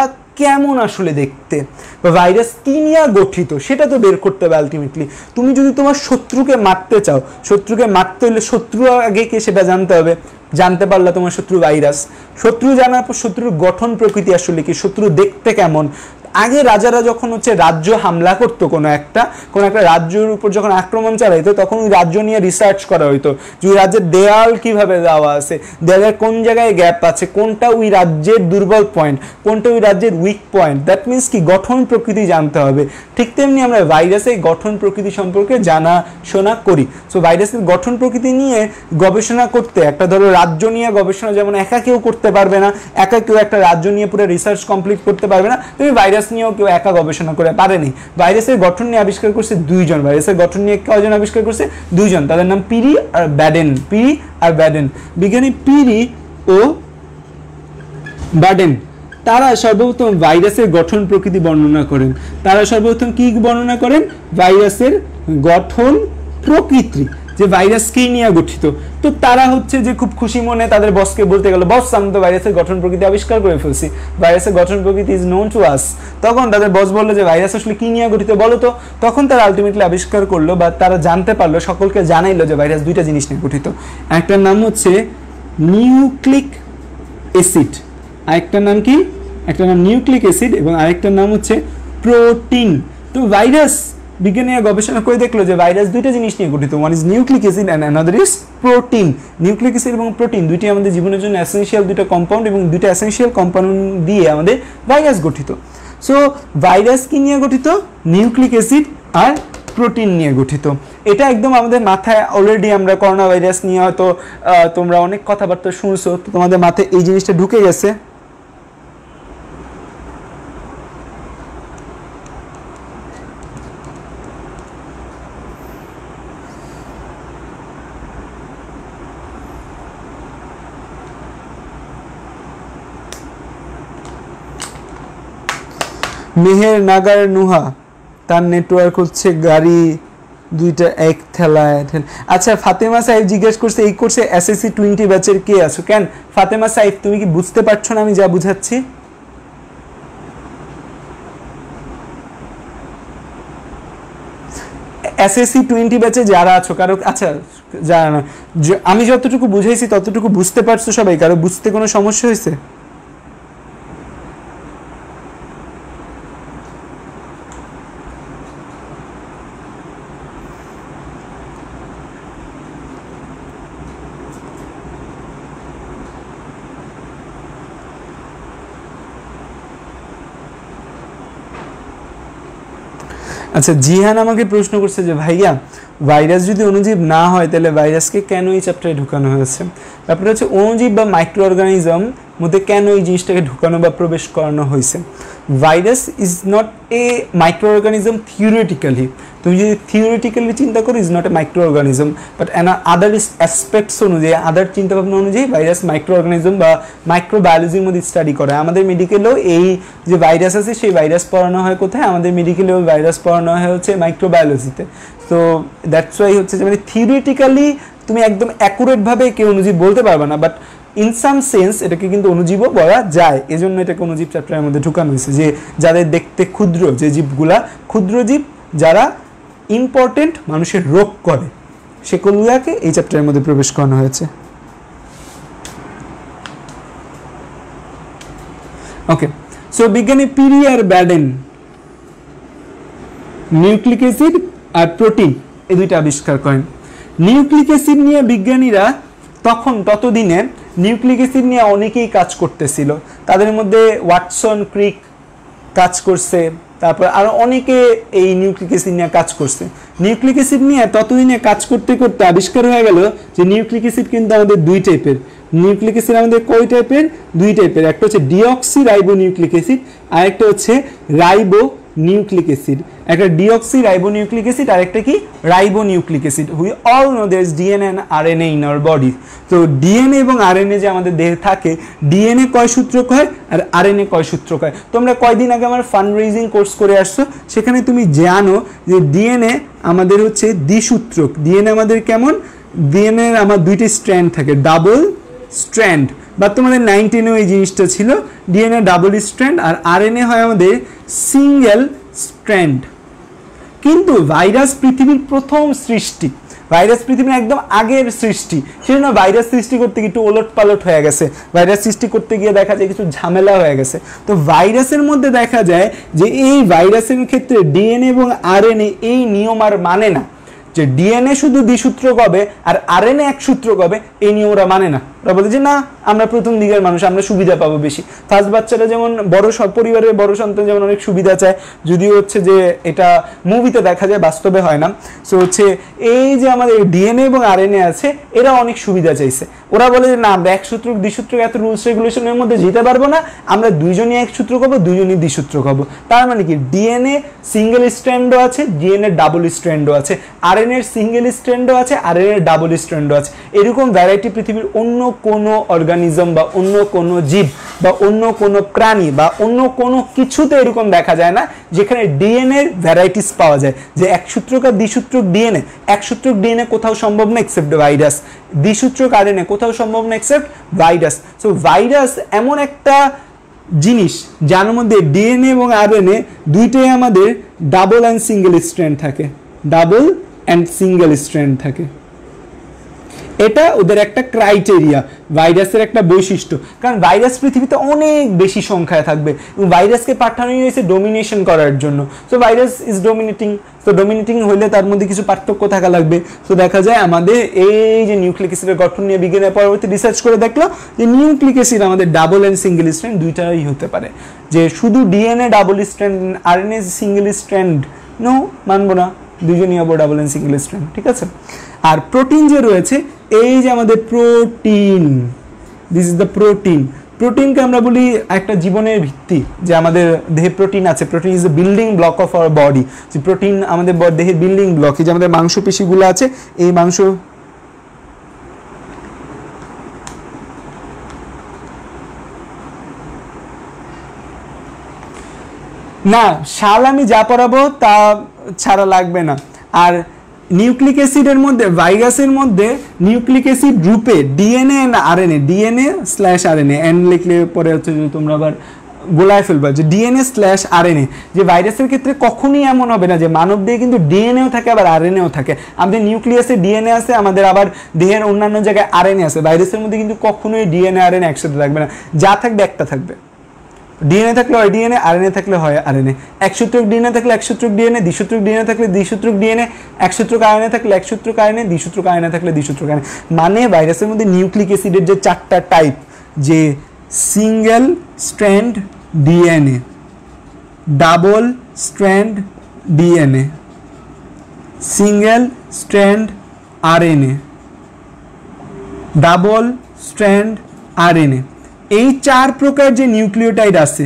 A: কেমন আসলে দেখতে বা ভাইরাস কি নিয়ে গঠিত সেটা তো বের করতে হবে আলটিমেটলি। তুমি যদি তোমার শত্রুকে মারতে চাও, শত্রুকে মারতে হলে শত্রু আগে কে সেটা জানতে হবে। জানতে পারলে তোমার শত্রু ভাইরাস। শত্রু জানার পর শত্রুর গঠন প্রকৃতি আসলে কি, শত্রু দেখতে কেমন। আগে রাজারা যখন হচ্ছে রাজ্য হামলা করতো, কোনো একটা রাজ্যের উপর যখন আক্রমণ চালাইতো, তখন ওই রাজ্য নিয়ে রিসার্চ করা হইতো যে ওই রাজ্যের দেয়াল কিভাবে দেওয়া আছে, দেয়ালের কোন জায়গায় গ্যাপ আছে, কোনটা ওই রাজ্যের দুর্বল পয়েন্ট, কোনটা ওই রাজ্যের উইক পয়েন্ট। দ্যাট মিনস কি গঠন প্রকৃতি জানতে হবে। ঠিক তেমনি আমরা ভাইরাসের গঠন প্রকৃতি সম্পর্কে জানাশোনা করি। সো ভাইরাসের গঠন প্রকৃতি নিয়ে গবেষণা করতে, একটা ধরো রাজ্য নিয়ে গবেষণা যেমন একা কেউ করতে পারবে না, একা কেউ একটা রাজ্য নিয়ে পুরো রিসার্চ কমপ্লিট করতে পারবে না, তুমি ভাইরাস নিয়েও কেউ একা গবেষণা করে পারেনি। ভাইরাসের গঠন নিয়ে আবিষ্কার করছে দুইজন। ভাইরাসের গঠন নিয়ে কয়জন আবিষ্কার করছে? দুইজন। তাদের নাম পিরি আর ব্যাডেন। বিজ্ঞানী পিরি ও বার্ডেন তারা সর্বপ্রথম ভাইরাসের গঠন প্রকৃতি বর্ণনা করেন। তারা সর্বপ্রথম কি বর্ণনা করেন? ভাইরাসের গঠন প্রকৃতি, যে ভাইরাস কি নিয়ে গঠিত। তো তারা হচ্ছে যে খুব খুশি মনে তাদের বসকে বলতে গেল, বস আমি তো ভাইরাসের গঠন প্রকৃতি আবিষ্কার করে ফেলছি, ভাইরাসের গঠন প্রকৃতি ইজ নোন টু আস। তখন তাদের বস বললো যে ভাইরাস আসলে কি নিয়ে গঠিত বলো তো। তখন তারা আলটিমেটলি আবিষ্কার করলো বা তারা জানতে পারলো, সকলকে জানাইলো যে ভাইরাস দুইটা জিনিস নিয়ে গঠিত। একটার নাম হচ্ছে নিউক্লিক অ্যাসিড, আরেকটার নাম কি? একটা নাম নিউক্লিক অ্যাসিড এবং আরেকটার নাম হচ্ছে প্রোটিন। তো ভাইরাস বিজ্ঞানীরা গবেষণা করে দেখলো যে ভাইরাস দুইটা জিনিস নিয়ে গঠিত, one is nucleic acid and another is protein. Nucleic acid এবং প্রোটিন দুইটি আমাদের জীবনের জন্য এসেনশিয়াল দুইটা কম্পাউন্ড, এবং দুইটা এসেনশিয়াল কম্পাউন্ড দিয়ে আমাদের ভাইরাস গঠিত। সো ভাইরাস কি নিয়ে গঠিত? নিউক্লিক অ্যাসিড আর প্রোটিন নিয়ে গঠিত। এটা একদম আমাদের মাথায় অলরেডি, আমরা করোনা ভাইরাস নিয়ে হয়তো তোমরা অনেক কথাবার্তা শুনছো, তো তোমাদের মাথায় এই জিনিসটা ঢুকে গেছে। মেহের নাগার নুহা, তার নেটওয়ার্ক হচ্ছে গাড়ি দুইটা এক ঠেলায়। আচ্ছা, ফাতেমা সাহেব জিজ্ঞেস করছে এই কোর্সে এসএসসি 20 ব্যাচের কে আছো? কেন ফাতেমা সাহেব, তুমি কি বুঝতে পারছো না আমি যা বুঝাচ্ছি? এসএসসি 20 ব্যাচে যারা আছো কারো, আচ্ছা যারা না, আমি যতটুকু বুঝাইছি ততটুকু বুঝতে পারছো সবাই? কারো বুঝতে কোনো সমস্যা হয়েছে? আচ্ছা, জিহান আমাকে প্রশ্ন করছে যে ভাইয়া ভাইরাস যদি অণুজীব না হয় তাহলে ভাইরাসকে কেন এই চ্যাপ্টারে ঢুকানো হয়েছে? ব্যাপারটা হচ্ছে অণুজীব বা মাইক্রো অর্গানিজম মধ্যে কেন এই জিনিসটাকে ঢুকানো বা প্রবেশ করানো হয়েছে। Virus is not a micro organism theoretically, তুমি যদি থিওরিটিক্যালি চিন্তা করো is not a micro organism, but other aspects অনুযায়ী, আদার চিন্তাভাবনা অনুযায়ী ভাইরাস মাইক্রো অর্গানিজম বা মাইক্রো বায়োলজির মধ্যে স্টাডি করে। আমাদের মেডিকেলেও এই যে ভাইরাস আছে সেই ভাইরাস পড়ানো হয় কোথায়? আমাদের মেডিকেলেও ভাইরাস পড়ানো হয় হচ্ছে মাইক্রো বায়োলজিতে। তো দ্যাটস ওয়াই হচ্ছে যে মানে থিওরিটিক্যালি তুমি একদম অ্যাকুরেটভাবে কেউ অনুজীব বলতে পারবে না, বাট ইন সাম সেন্স এটাকে কিন্তু অনুজীবও বলা যায়। এজন্য এটাকে অনুজীব চ্যাপ্টারের মধ্যে ঢুকানো হয়েছে, যে যাদের দেখতে ক্ষুদ্র, যে জীবগুলা ক্ষুদ্র জীব যারা ইম্পর্টেন্ট মানুষের রোগ করে, সেগুলোকে এই চ্যাপ্টারের মধ্যে প্রবেশ করানো হয়েছে। ওকে, সো বিজ্ঞানী পিরি আর ব্যাডেন নিউক্লিক অ্যাসিড আর প্রোটিন এই দুইটা আবিষ্কার করেন। নিউক্লিক অ্যাসিড নিয়ে বিজ্ঞানীরা ততদিনে নিউক্লিক অ্যাসিড নিয়ে অনেকেই কাজ করতেছিল। তাদের মধ্যে ওয়াটসন, ক্রিক কাজ করছে, তারপর আরো অনেকে এই নিউক্লিক অ্যাসিড নিয়ে কাজ করছে। নিউক্লিক অ্যাসিড নিয়ে ততদিনে কাজ করতে করতে আবিষ্কার হয়ে গেল যে নিউক্লিক অ্যাসিড কিন্তু আমাদের দুই টাইপের। নিউক্লিক অ্যাসিড আমাদের কয় টাইপের? দুই টাইপের। একটা হচ্ছে ডিঅক্সি রাইবো নিউক্লিক অ্যাসিড, আর একটা হচ্ছে রাইবো নিউক্লিক অ্যাসিড। একটা ডিঅক্সি রাইবো নিউক্লিক অ্যাসিড আর একটা কি ribo nucleic acid. We all know there is DNA and RNA in our body. তো ডিএনএ এবং আরএনএ যে আমাদের দেহে থাকে, ডিএনএ কয় সূত্রক হয় আর আরএনএ কয় সূত্রক হয়। তোমরা কয়দিন আগে আমার ফান্ড রেজিং কোর্স করে আসছো, সেখানে তুমি জানো যে ডিএনএ আমাদের হচ্ছে দ্বিসূত্রক। ডিএনএ আমাদের কেমন? ডিএনএ আমার দুইটি স্ট্র্যান্ড থাকে, ডাবল স্ট্র্যান্ড, বা তোমাদের 19-এও এই জিনিসটা ছিল, ডিএনএ ডাবল স্ট্র্যান্ড আর আরএনএ হয় আমাদের সিঙ্গেল স্ট্র্যান্ড। কিন্তু ভাইরাস পৃথিবীর প্রথম সৃষ্টি, ভাইরাস পৃথিবীর একদম আগের সৃষ্টি, সেজন্য ভাইরাস সৃষ্টি করতে গিয়ে একটু ওলট পালট হয়ে গেছে। ভাইরাস সৃষ্টি করতে গিয়ে দেখা যায় কিছু ঝামেলা হয়ে গেছে। তো ভাইরাসের মধ্যে দেখা যায় যে এই ভাইরাসের ক্ষেত্রে ডিএনএ এবং আরএনএ এই নিয়ম আর মানে না, যে ডিএনএ শুধু দ্বিসূত্রক হবে আর আরএনএ এক সূত্রক হবে, এই নিয়ম ওরা মানে না। ওরা বলে যে না, আমরা প্রথম দিকের মানুষ, আমরা সুবিধা পাবো বেশি। ফার্স্ট বাচ্চারা যেমন বড় পরিবারের বড় সন্তান যেমন অনেক সুবিধা চায়, যদিও হচ্ছে যে এটা মুভিতে দেখা যায়, বাস্তবে হয় না। সো হচ্ছে এই যে আমাদের ডিএনএ এবং আরএনএ আছে, এরা অনেক সুবিধা চাইছে। ওরা বলে যে না, আমরা এক সূত্রক দ্বিসূত্রক এত রুলস রেগুলেশনের মধ্যে যেতে পারবো না, আমরা দুইজনই এক সূত্রক হবো, দুইজনই দ্বিসূত্রক হবো। তার মানে কি ডিএনএ সিঙ্গেল স্ট্র্যান্ডও আছে, ডিএনএ ডাবল স্ট্র্যান্ডও আছে, আরএনএ আরএনএর সিঙ্গেল স্ট্র্যান্ডও আছে, আরএনএর ডাবল স্ট্র্যান্ডও আছে। এরকম ভ্যারাইটি পৃথিবীর অন্য কোনো অর্গানিজম বা অন্য কোনো জীব বা অন্য কোনো প্রাণী বা অন্য কোনো কিছুতে এরকম দেখা যায় না যেখানে ডিএনএ ভ্যারাইটিস পাওয়া যায়, যে একসূত্রক আর দ্বিসূত্রক ডিএনএ, একসূত্রক ডিএনএ কোথাও সম্ভব না এক্সেপ্ট ভাইরাস, দ্বিসূত্রক আরএনএ কোথাও সম্ভব না এক্সেপ্ট ভাইরাস। সো ভাইরাস এমন একটা জিনিস যার মধ্যে ডিএনএ এবং আরএনএ দুইটাই আমাদের ডাবল অ্যান্ড সিঙ্গেল স্ট্র্যান্ড থাকে, ডাবল অ্যান্ড সিঙ্গেল স্ট্র্যান্ড থাকে। এটা ওদের একটা ক্রাইটেরিয়া, ভাইরাসের একটা বৈশিষ্ট্য, কারণ ভাইরাস পৃথিবীতে অনেক বেশি সংখ্যায় থাকবে এবং ভাইরাসকে পাঠানো হয়েছে ডোমিনেশন করার জন্য। সো ভাইরাস ইজ ডোমিনেটিং, তো ডোমিনেটিং হলে তার মধ্যে কিছু পার্থক্য থাকা লাগবে। তো দেখা যায় আমাদের এই যে নিউক্লিক অ্যাসিডের গঠন নিয়ে বিজ্ঞানের পরবর্তী রিসার্চ করে দেখলো যে নিউক্লিক অ্যাসিড আমাদের ডাবল অ্যান্ড সিঙ্গেল স্ট্র্যান্ড দুইটাই হতে পারে, যে শুধু DNA double strand RNA single strand no, মানবো না, দুজনই হবো ডাবল অ্যান্ড সিঙ্গেল স্ট্র্যান্ড, ঠিক আছে। আর প্রোটিন যে রয়েছে, এই যে আমাদের protein, this is the protein, প্রোটিনকে আমরা বলি একটা জীবনের ভিত্তি, যে আমাদের দেহে প্রোটিন আছে, protein is the building block of our body, যে প্রোটিন আমাদের দেহের বিল্ডিং ব্লক, এই যে আমাদের মাংসপেশিগুলো আছে, এই মাংস না শাল আমি যা পড়াবো তা ছাড়া লাগবে না। আর নিউক্লিক অ্যাসিডের মধ্যে, ভাইরাসের মধ্যে নিউক্লিক অ্যাসিড রূপে ডিএনএ না RNA, DNA slash RNA, N লিখলে পরে হচ্ছে যে তোমরা আবার গোলায় ফেলবা, যে ডিএনএ স্ল্যাশ আরএনএ, যে ভাইরাসের ক্ষেত্রে কখনই এমন হবে না যে মানব দেহে কিন্তু ডিএনএও থাকে আবার আরএনএও থাকে। আমাদের নিউক্লিয়াসে ডিএনএ আছে, আমাদের আবার দেহের অন্যান্য জায়গায় আরএনএ আছে, ভাইরাসের মধ্যে কিন্তু কখনোই ডিএনএ আরএনএ একসাথে থাকবে না, যা থাকবে একটা থাকবে, ডিএনএ থাকলে হয় ডিএনএ, আরএনএ থাকলে হয় আরএনএ, একসূত্রক ডিএনএ থাকলে একসূত্রক ডিএনএ, দ্বিসূত্রক ডিএনএ থাকলে দ্বিসূত্রক ডিএনএ, একসূত্রক আরএনএ থাকলে একসূত্রক আরএনএ, দ্বিসূত্রক আরএনএ থাকলে দ্বিসূত্রক আরএনএ। মানে ভাইরাসের মধ্যে নিউক্লিক অ্যাসিডের যে চারটা টাইপ, যে single strand DNA, double strand DNA, single strand RNA, double strand RNA, এই চার প্রকার যে নিউক্লিওটাইড আছে,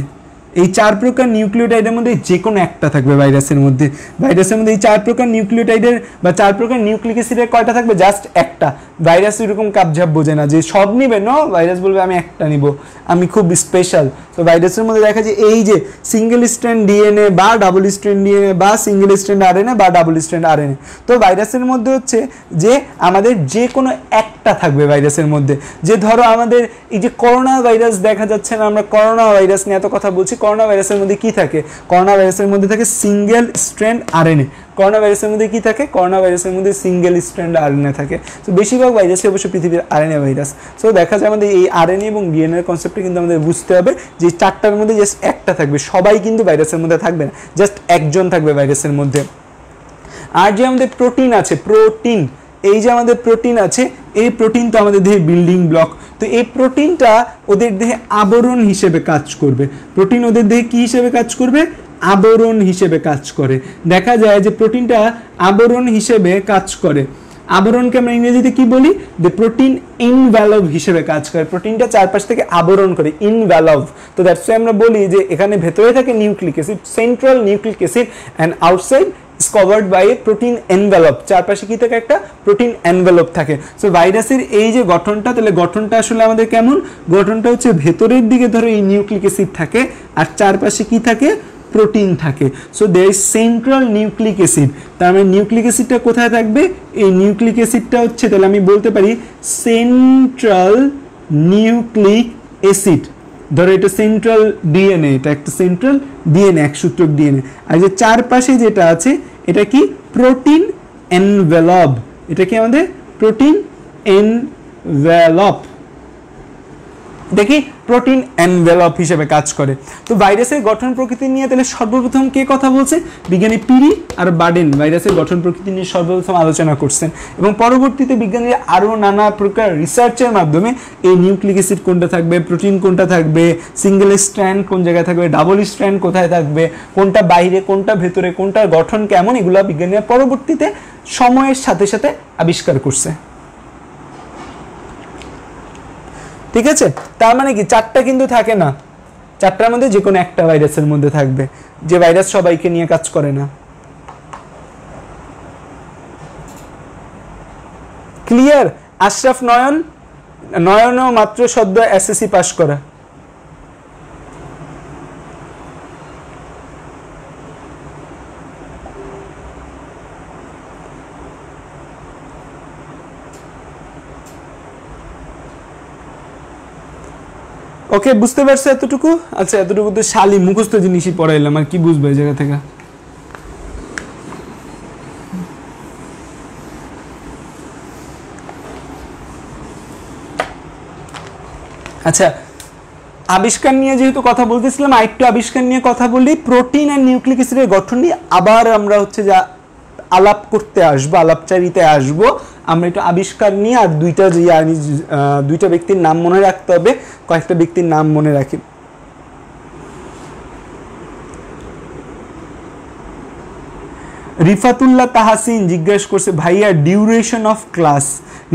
A: এই চার প্রকার নিউক্লিওটাইডের মধ্যে যে কোনো একটা থাকবে ভাইরাসের মধ্যে। ভাইরাসের মধ্যে এই চার প্রকার নিউক্লিওটাইডের বা চার প্রকার নিউক্লিক অ্যাসিডের কয়টা থাকবে? জাস্ট একটা। ভাইরাস এরকম কাপঝাপ বোঝে না যে সব নিবে, নো, ভাইরাস বলবে আমি একটা নিব, আমি খুব স্পেশাল। তো ভাইরাসের মধ্যে দেখা যায় এই যে সিঙ্গেল স্ট্র্যান্ড ডিএনএ বা ডাবল স্ট্র্যান্ড ডিএনএ বা সিঙ্গেল স্ট্র্যান্ড আরএনএ বা ডাবল স্ট্র্যান্ড আরএনএ। তো ভাইরাসের মধ্যে হচ্ছে যে আমাদের যে কোনো একটা থাকবে ভাইরাসের মধ্যে। যে ধরো আমাদের এই যে করোনা ভাইরাস দেখা যাচ্ছে না, আমরা করোনা ভাইরাস নিয়ে এত কথা বলছি, করোনা ভাইরাসের মধ্যে কি থাকে? করোনা ভাইরাসের মধ্যে থাকে সিঙ্গেল স্ট্র্যান্ড আরএনএ। করোনা ভাইরাসের মধ্যে কি থাকে? করোনা ভাইরাসের মধ্যে সিঙ্গেল স্ট্র্যান্ড আরএনএ থাকে। তো বেশিরভাগ ভাইরাসই অবশ্য পৃথিবীর আরএনএ ভাইরাস। সো দেখা যায় আমাদের এই আরএনএ এবং ডিএনএ কনসেপ্টটা কিন্তু আমাদের বুঝতে হবে যে চারটার মধ্যে জাস্ট একটা থাকবে, সবাই কিন্তু ভাইরাসের মধ্যে থাকবে না, জাস্ট একজন থাকবে ভাইরাসের মধ্যে। আর যে আমাদের প্রোটিন আছে, প্রোটিন, এই যে আমাদের প্রোটিন আছে, এই প্রোটিন তো আমাদের দেহে বিল্ডিং ব্লক। তো এই প্রোটিনটা ওদের দেহে আবরণ হিসেবে কাজ করবে। প্রোটিন ওদের দেহে কি হিসেবে কাজ করবে? আবরণ হিসেবে কাজ করে। দেখা যায় যে প্রোটিনটা আবরণ হিসেবে কাজ করে। আবরণকে আমরা ইংরেজিতে কি বলি? দ্য প্রোটিন ইনভ্যালভ হিসেবে কাজ করে। প্রোটিনটা চারপাশ থেকে আবরণ করে, ইনভ্যালভ। তো দ্যাটস ওয়াই আমরা বলি যে এখানে ভেতরে থাকে nucleic acid, central nucleic acid, and outside is covered by a protein envelope। চারপাশে কি থাকে? একটা প্রোটিন এনভেলপ থাকে। সো ভাইরাসের এই যে গঠনটা, তাহলে গঠনটা আসলে আমাদের কেমন? গঠনটা হচ্ছে ভেতরের দিকে ধরো এই নিউক্লিক অ্যাসিড থাকে আর চারপাশে কি থাকে? প্রোটিন থাকে। So there is central nucleic acid. তার মানে নিউক্লিক অ্যাসিডটা কোথায় থাকবে? এই নিউক্লিক অ্যাসিডটা হচ্ছে, তাহলে আমি বলতে পারি সেন্ট্রাল নিউক্লিক অ্যাসিড। ধরো এটা সেন্ট্রাল ডিএনএ, এটা একটা সেন্ট্রাল ডিএনএ, একসূত্রক ডিএনএ। আর যে চারপাশে যেটা আছে এটা কি? Protein envelope. এটা কি আমাদের প্রোটিন এনভেলপ। দেখি প্রোটিন এনভেলপ হিসেবে কাজ করে। তো ভাইরাসের গঠন প্রকৃতি নিয়ে তাহলে সর্বপ্রথম কে কথা বলছে? বিজ্ঞানী পিরি আর বার্ডেন ভাইরাসের গঠন প্রকৃতি নিয়ে সর্বপ্রথম আলোচনা করছেন, এবং পরবর্তীতে বিজ্ঞানীরা আরও নানা প্রকার রিসার্চের মাধ্যমে এই নিউক্লিক অ্যাসিড কোনটা থাকবে, প্রোটিন কোনটা থাকবে, সিঙ্গেল স্ট্র্যান্ড কোন জায়গায় থাকবে, ডাবল স্ট্র্যান্ড কোথায় থাকবে, কোনটা বাইরে কোনটা ভেতরে, কোনটার গঠন কেমন, এগুলো বিজ্ঞানীরা পরবর্তীতে সময়ের সাথে সাথে আবিষ্কার করছে। ঠিক আছে? তার মানে কি চারটা কিন্তু থাকে না, চারটার মধ্যে যে কোনো একটা ভাইরাসের মধ্যে থাকবে, যে ভাইরাস সবাইকে নিয়ে কাজ করে না। আশরাফ নয়ন, নয়নও মাত্র সদ্য এসএসসি পাস করা। ওকে, বুঝতে পারছো এতটুকু? আচ্ছা, এতটুকু তো শালি মুখস্থ জিনিসই পড়াইলাম, আর কি বুঝবে এই জায়গা থেকে? আচ্ছা, আবিষ্কার নিয়ে যেহেতু কথা বলতেছিলাম, আরেকটু আবিষ্কার নিয়ে কথা বলি। প্রোটিন আর নিউক্লিক অ্যাসিডের গঠন নিয়ে আবার আমরা হচ্ছে যা আলাপ করতে আসবো, আলাপচারিতে আসবো। আমরা একটু আবিষ্কার নিয়ে আর দুইটা ব্যক্তির নাম মনে রাখতে হবে, কয়েকটা ব্যক্তির নাম মনে রাখি। রিফাতুল্লাহ তাহাসিন জিজ্ঞেস করছে, ভাইয়া duration of class.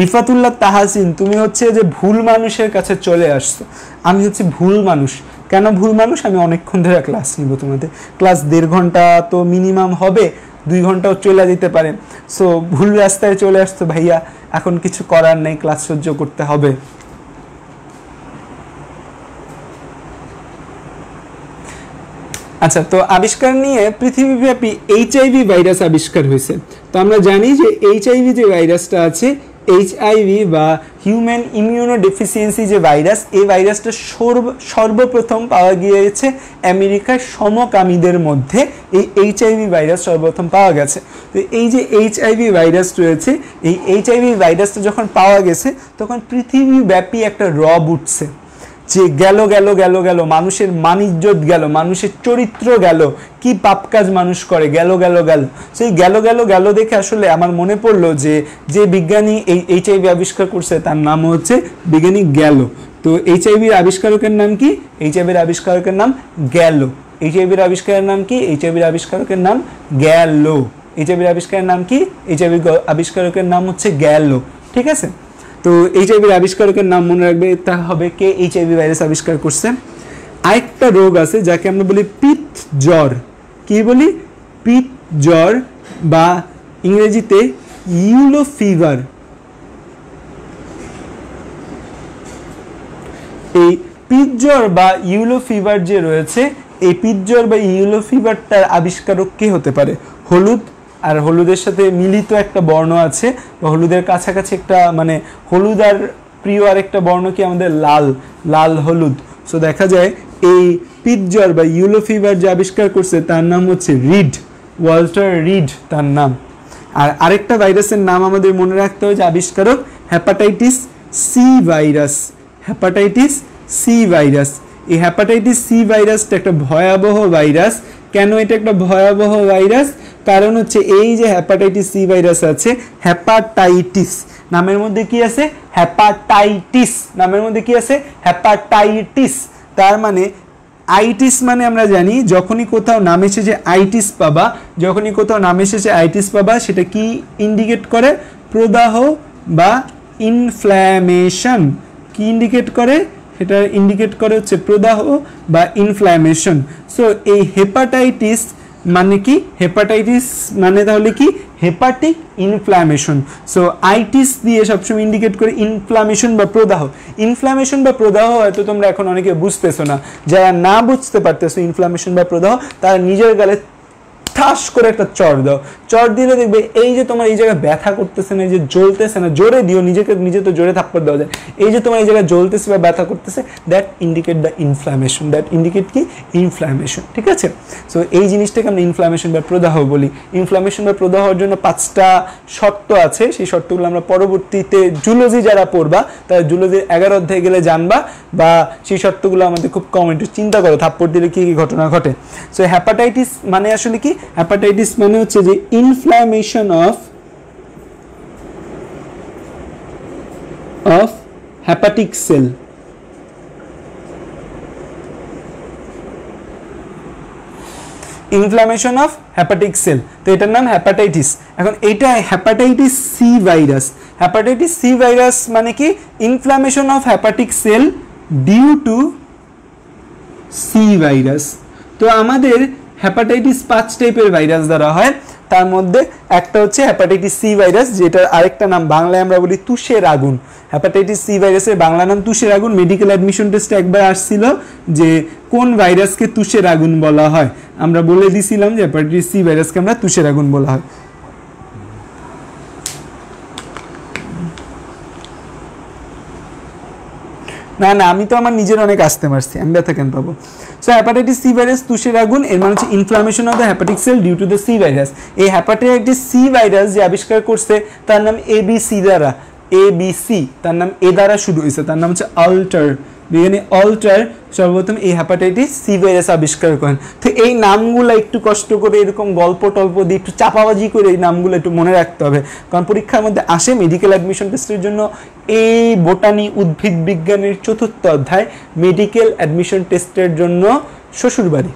A: Rifatullah Tahsin, তুমি হচ্ছে যে ভুল মানুষের কাছে চলে আসছো। আমি হচ্ছে ভুল মানুষ। কেন ভুল মানুষ? আমি অনেকক্ষণ ধরে ক্লাস নিব তোমাদের। ক্লাস 1.5 ঘন্টা তো মিনিমাম হবে, 2 ঘন্টাও চলে যেতে পারে। সো ভুল রাস্তায় চলে আসতো ভাইয়া, এখন কিছু করার নেই, ক্লাস সহ্য করতে হবে। আচ্ছা, তো আবিষ্কার নিয়ে পৃথিবীব্যাপী এইচআইভি ভাইরাস আবিষ্কার হয়েছে। তো আমরা জানি যে এইচআইভি যে ভাইরাসটা আছে, এইচআইভি বা হিউম্যান ইমিউনো ডেফিসিয়েন্সি যে ভাইরাস, এই ভাইরাসটা সর্বপ্রথম পাওয়া গিয়েছে আমেরিকার সমকামীদের মধ্যে। এই এইচআইভি ভাইরাস সর্বপ্রথম পাওয়া গেছে। তো এই যে এইচআইভি ভাইরাস রয়েছে, এই এইচআইভি ভাইরাসটা যখন পাওয়া গেছে তখন পৃথিবীব্যাপী একটা রব উঠছে যে গেল গেল গেল গেল, মানুষের মান ইজ্জত গেল, মানুষের চরিত্র গেল, কি পাপ কাজ মানুষ করে, গেল গেল গেল। সেই গেল গেল গেল দেখে আসলে আমার মনে পড়লো যে বিজ্ঞানী এই এইচআইভি আবিষ্কার করছে তার নাম হচ্ছে বিজ্ঞানী গ্যালো। তো এইচআইভির আবিষ্কারকের নাম কি? এইচআইভির আবিষ্কারকের নাম গ্যালো। এইচআইভির আবিষ্কারের নাম কি? এইচআইভির আবিষ্কারকের নাম গ্যালো। এইচআইভির আবিষ্কারের নাম কি? এইচআইভি আবিষ্কারকের নাম হচ্ছে গ্যালো। ঠিক আছে? তো এইচআইভির আবিষ্কারকের নাম মনে রাখবে, তা হবে কে এইচআইভি ভাইরাস আবিষ্কার করছে। আরেকটা রোগ আছে যাকে আমরা বলি পিত জ্বর। কি বলি? পিত জ্বর বা ইংরেজিতে ইউলো ফিভার। এই পিত জ্বর বা ইউলো ফিভার যে রয়েছে, এই পিত জ্বর বা ইউলো ফিভারটার আবিষ্কারক কে হতে পারে? হলুদ। আর হলুদের সাথে মিলিত একটা বর্ণ আছে, হলুদের কাছাকাছি একটা, মানে হলুদ আর প্রিয় আর একটা বর্ণ কি আমাদের লাল, লাল হলুদ। সো দেখা যায় এই পিত জ্বর বা ইউলো ফিভার যে আবিষ্কার করছে তার নাম হচ্ছে রিড, ওয়াল্টার রিড তার নাম। আর আরেকটা ভাইরাসের নাম আমাদের মনে রাখতে হবে যে আবিষ্কারক hepatitis C virus. Hepatitis C virus. এই হ্যাপাটাইটিস সি ভাইরাসটা একটা ভয়াবহ ভাইরাস। কেন এটা একটা ভয়াবহ ভাইরাস? কারণ হচ্ছে এই যে হ্যাপাটাইটিস সি ভাইরাস আছে, হ্যাপাটাইটিস নামের মধ্যে কি আছে? হ্যাপাটাইটিস নামের মধ্যে কি আছে? হ্যাপাটাইটিস। তার মানে আইটিস মানে আমরা জানি যখনই কোথাও নাম এসেছে আইটিস পাবা, যখনই কোথাও নাম এসেছে আইটিস পাবা, সেটা কি ইন্ডিকেট করে? প্রদাহ বা ইনফ্ল্যামেশন। কি ইন্ডিকেট করে? সেটা ইন্ডিকেট করে হচ্ছে প্রদাহ বা ইনফ্ল্যামেশন। সো এই হেপাটাইটিস মানে কি? হেপাটাইটিস মানে তাহলে কি? Hepatic inflammation. সো আইটিস দিয়ে সবসময় ইন্ডিকেট করে ইনফ্ল্যামেশন বা প্রদাহ। ইনফ্ল্যামেশন বা প্রদাহ হয়তো তোমরা এখন অনেকে বুঝতেছো না। যারা না বুঝতে পারতেছো ইনফ্ল্যামেশন বা প্রদাহ, তারা নিজের গালে ঠাস করে একটা চড় দাও। চড় দিলে দেখবে এই যে তোমার এই জায়গায় ব্যথা করতেছে না, এই যে জ্বলতেছে না, জোরে দিও, নিজে তো জোরে থাপ্পড় দেওয়া যায়। এই যে তোমার এই জায়গায় জ্বলতেছে বা ব্যথা করতেছে, that indicate the inflammation. That indicate কি? ইনফ্ল্যামেশন। ঠিক আছে? সো এই জিনিসটাকে আমরা ইনফ্ল্যামেশন বা প্রদাহ বলি। ইনফ্ল্যামেশন বা প্রদাহর জন্য 5টা শর্ত আছে। সেই শর্তগুলো আমরা পরবর্তীতে জুলজি যারা পড়বা তারা জুলজির 11 অধ্যায়ে গেলে জানবা, বা সেই শর্তগুলো আমাদের খুব কম, একটু চিন্তা করো থাপ্পড় দিলে কি কি ঘটনা ঘটে। সো হ্যাপাটাইটিস মানে আসলে কি? হ্যাপাটাইটিস মানে হচ্ছে যে inflammation of hepatic cell. Inflammation of hepatic cell, তো এটার নাম হ্যাপাটাইটিস। এখন এইটা hepatitis C virus. Hepatitis C virus মানে কি? Inflammation of hepatic cell due to C virus. তো আমাদের হেপাটাইটিস 5 টাইপের ভাইরাস দ্বারা হয়। তার মধ্যে একটা হচ্ছে হ্যাপাটাইটিস সি ভাইরাস, যেটার আরেকটা নাম বাংলায় আমরা বলি তুষের আগুন। হ্যাপাটাইটিস সি ভাইরাসের বাংলা নাম তুষের আগুন। মেডিকেল অ্যাডমিশন টেস্টে একবার আসছিল যে কোন ভাইরাসকে তুষের আগুন বলা হয়, আমরা বলে দিছিলাম যে হ্যাপাটাইটিস সি ভাইরাসকে আমরা তুষের আগুন বলা হয়। না না, আমি তো আমার নিজের অনেক আসতে পারছি, আমি ব্যথা কেন পাবো। সো হ্যাপাটাইটিস সি ভাইরাস তুষের আগুন, এর মানে হচ্ছে inflammation of the hepatic cell due to the C virus. এই হ্যাপাটাইটিস সি ভাইরাস যে আবিষ্কার করছে তার নাম এবিসি দ্বারা, এবিসি তার নাম এ দ্বারা শুরু হয়েছে, তার নাম হচ্ছে আল্টার। বিজ্ঞানী অল্টার সর্বপ্রথম এই হ্যাপাটাইটিস সি ভাইরাস আবিষ্কার করেন। তো এই নামগুলো একটু কষ্ট করে এরকম গল্প টল্প দিয়ে একটু চাপাবাজি করে এই নামগুলো একটু মনে রাখতে হবে, কারণ পরীক্ষার মধ্যে আসে মেডিকেল অ্যাডমিশন টেস্টের জন্য এই বোটানি উদ্ভিদ বিজ্ঞানের 4র্থ অধ্যায় মেডিকেল অ্যাডমিশন টেস্টের জন্য শ্বশুরবাড়ি।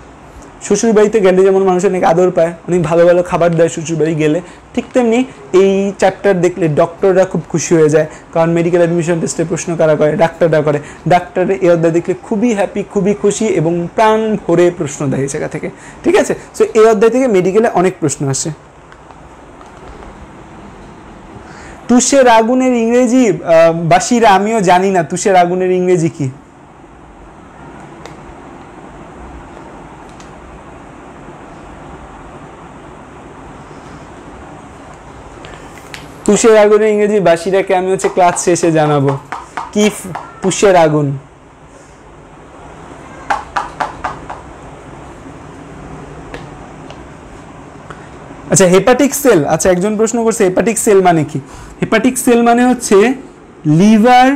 A: শ্বশুরবাড়িতে গেলে যেমন মানুষ অনেক আদর পায়, অনেক ভালো ভালো খাবার দেয় শ্বশুরবাড়ি গেলে, ঠিক তেমনি এই চ্যাপ্টার দেখলে ডক্টররা খুব খুশি হয়ে যায়, কারণ মেডিকেল অ্যাডমিশন টেস্টে প্রশ্ন কারা করে, ডাক্তাররা করে। ডাক্তারের এই অধ্যায় দেখলে খুবই হ্যাপি, খুবই খুশি এবং প্রাণ ভরে প্রশ্ন দেয় এই জায়গা থেকে, ঠিক আছে। সো এই অধ্যায় থেকে মেডিকেলে অনেক প্রশ্ন আসে। তুষের আগুনের ইংরেজি বাসীরা, আমিও জানি না তুষের আগুনের ইংরেজি কি। তুষের আগুনের ইংরেজি বাসীরাকে আমি হচ্ছে ক্লাস শেষে জানাবো কি তুষের আগুন। আচ্ছা হেপাটিক সেল, আচ্ছা একজন প্রশ্ন করছে হেপাটিক সেল মানে কি। হেপাটিক সেল মানে হচ্ছে লিভার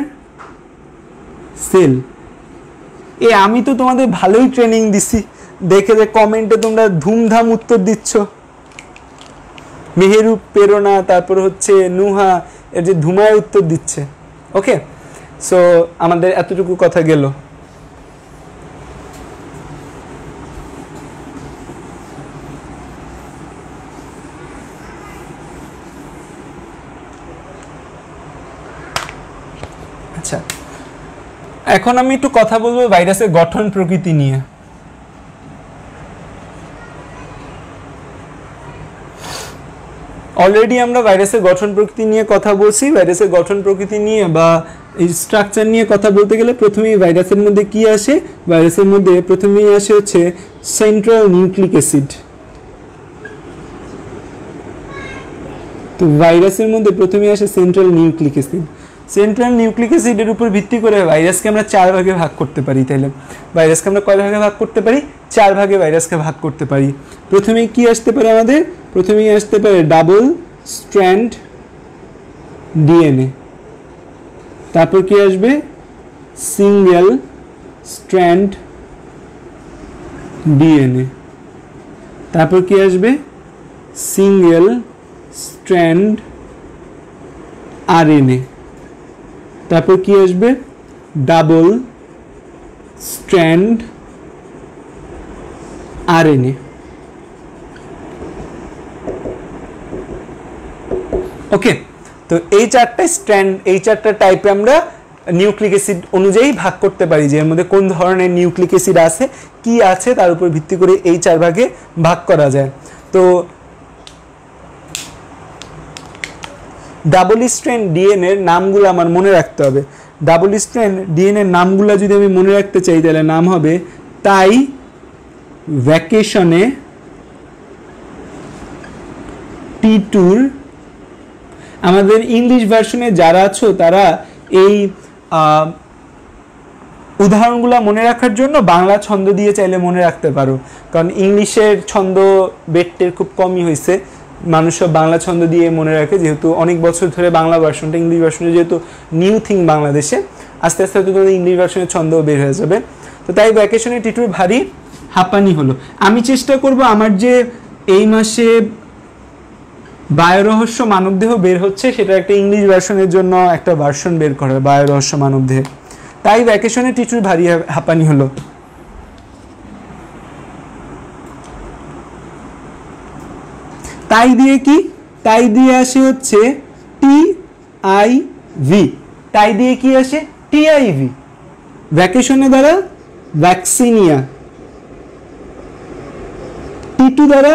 A: সেল। আমি তো তোমাদের ভালোই ট্রেনিং দিছি, দেখে যে কমেন্টে তোমরা ধুমধাম উত্তর দিচ্ছ। মেহেরু প্রেরণা, তারপর হচ্ছে নুহা, এর যে ধুমায় উত্তর দিচ্ছে। ওকে, সো আমাদের এতটুকু কথা গেল। আচ্ছা এখন আমি একটু কথা বলবো ভাইরাসের গঠন প্রকৃতি নিয়ে। অলরেডি আমরা ভাইরাসের গঠন প্রকৃতি নিয়ে কথা বলছি। ভাইরাসের গঠন প্রকৃতি নিয়ে বা এই স্ট্রাকচার নিয়ে কথা বলতে গেলে প্রথমেই ভাইরাসের মধ্যে কি আসে, ভাইরাসের মধ্যে প্রথমেই আসে হচ্ছে সেন্ট্রাল নিউক্লিক অ্যাসিড। তো ভাইরাসের মধ্যে প্রথমেই আসে central nucleic acid. Central nucleic অ্যাসিডের উপর ভিত্তি করে ভাইরাসকে আমরা 4 ভাগে ভাগ করতে পারি। তাইলে ভাইরাসকে আমরা কয় ভাগে ভাগ করতে পারি? 4 ভাগে ভাইরাসকে ভাগ করতে পারি। প্রথমেই কি আসতে পারে আমাদের? প্রথমেই আসতে পারে ডাবল স্ট্র্যান্ড ডিএনএ। তারপর কি আসবে? Single strand DNA. তারপর কি আসবে? Single strand RNA. তারপর কি আসবে? Double strand RNA. ওকে, তো এই 4টা স্ট্র্যান্ড, এই 4টা টাইপে আমরা নিউক্লিক অ্যাসিড অনুযায়ী ভাগ করতে পারি, যে এর মধ্যে কোন ধরনের নিউক্লিক অ্যাসিড আছে, কি আছে, তার উপর ভিত্তি করে এই 4 ভাগে ভাগ করা যায়। তো ডাবল স্ট্র্যান্ড ডিএনএর নামগুলো আমার মনে রাখতে হবে। ডাবল স্ট্র্যান্ড ডিএনএর নামগুলো যদি আমি মনে রাখতে চাই তাহলে নাম হবে তাই ভ্যাকেশনে টি2। আমাদের ইংলিশ ভার্সনে যারা আছো তারা এই উদাহরণগুলো মনে রাখার জন্য বাংলা ছন্দ দিয়ে চাইলে মনে রাখতে পারো, কারণ ইংলিশের ছন্দ বেটটের খুব কমই হয়েছে, মানুষ সব বাংলা ছন্দ দিয়ে মনে রাখে, যেহেতু অনেক বছর ধরে বাংলা ভার্সনটা, ইংলিশ ভার্সনে যেহেতু নিউ থিং বাংলাদেশে, আস্তে আস্তে হয়তো তোমাদের ইংলিশ ভার্সনের ছন্দও বের হয়ে যাবে। তো তাই ভ্যাকেশনে টি2 ভারী হাঁপানি হলো। আমি চেষ্টা করব আমার যে এই মাসে বায়োরহস্য মানবদেহ বের হচ্ছে সেটা একটা ইংলিশ ভার্সনের জন্য একটা ভার্সন বের করা, বায়োরহস্য মানবদেহ। তাই ভ্যাকেশনে টি2 ভারী হাঁপানি হলো। তাই দিয়ে কি? তাই দিয়ে আসে হচ্ছে টিআইভি। তাই দিয়ে কি আসে? টিআইভি। ভ্যাকেশনে দ্বারা ভ্যাকসিনিয়া, টি2 দ্বারা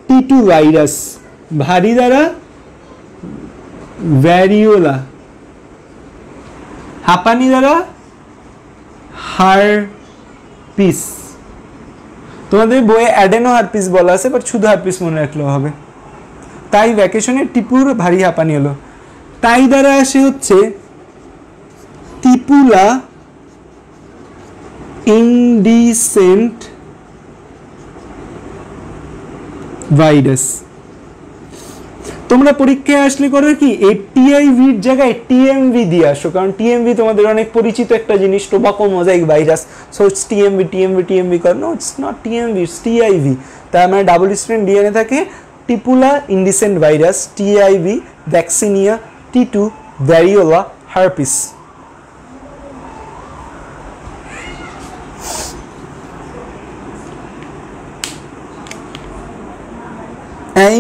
A: T2 ভাইরাস, ভারী দ্বারা ভ্যারিওলা, হাঁপানি দ্বারা হারপিস। তোমাদের বইয়ে অ্যাডেনো হারপিস বলা আছে, বাট শুধু হারপিস মনে রাখলেও হবে। তাই ভ্যাকেশনে টিপুর ভারী হাঁপানি হলো। তাই দ্বারা আসে হচ্ছে টিপুলা ইনডিসেন্ট ভাইরাস। তোমরা পরীক্ষায় আসলে করো কি, এই টিআইভির জায়গায় টিএমভি দিয়ে আসো, কারণ টিএমভি তোমাদের অনেক পরিচিত একটা জিনিস, tobacco mosaic virus. So it's TMV, TMV, TMV কর। No, it's not TMV, it's TIV. তার মানে ডাবল স্ট্র্যান্ড ডিএনএ থাকে, Tipula iridescent virus, TIV vaccinia, T two variola herpes.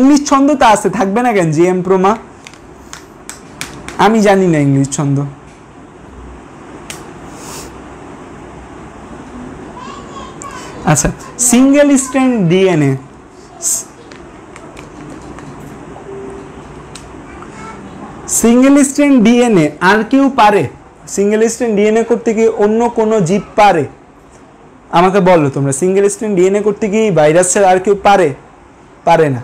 A: English ছন্দ তো আছে, থাকবে না কেন? জিএম প্রমা, আমি জানি না ইংলিশ ছন্দ। আচ্ছা, single strand DNA, single strand DNA আর কেউ পারে? সিঙ্গেল স্ট্র্যান্ড ডিএনএ করতে কি অন্য কোনো জীব পারে? আমাকে বলো তোমরা, সিঙ্গেল স্ট্র্যান্ড ডিএনএ করতে কি ভাইরাস ছাড়া আর কেউ পারে? পারে না।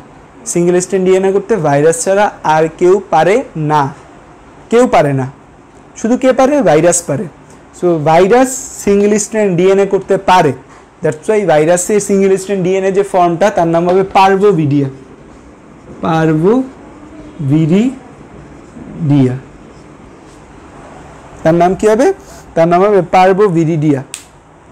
A: সিঙ্গেল স্ট্র্যান্ড ডিএনএ করতে ভাইরাস ছাড়া আর কেউ পারে না, কেউ পারে না। শুধু কে পারে? ভাইরাস পারে। So virus single strand DNA করতে পারে, দ্যাটস ওয়াই ভাইরাসের সিঙ্গেল স্ট্র্যান্ড ডিএনএ যে ফর্মটা, তার নাম হবে পার্ভোভিরিডিয়া। পার্ভোভিরিডিয়া, তার নাম কি হবে? তার নাম হবে পার্ভোভিরিডিয়া।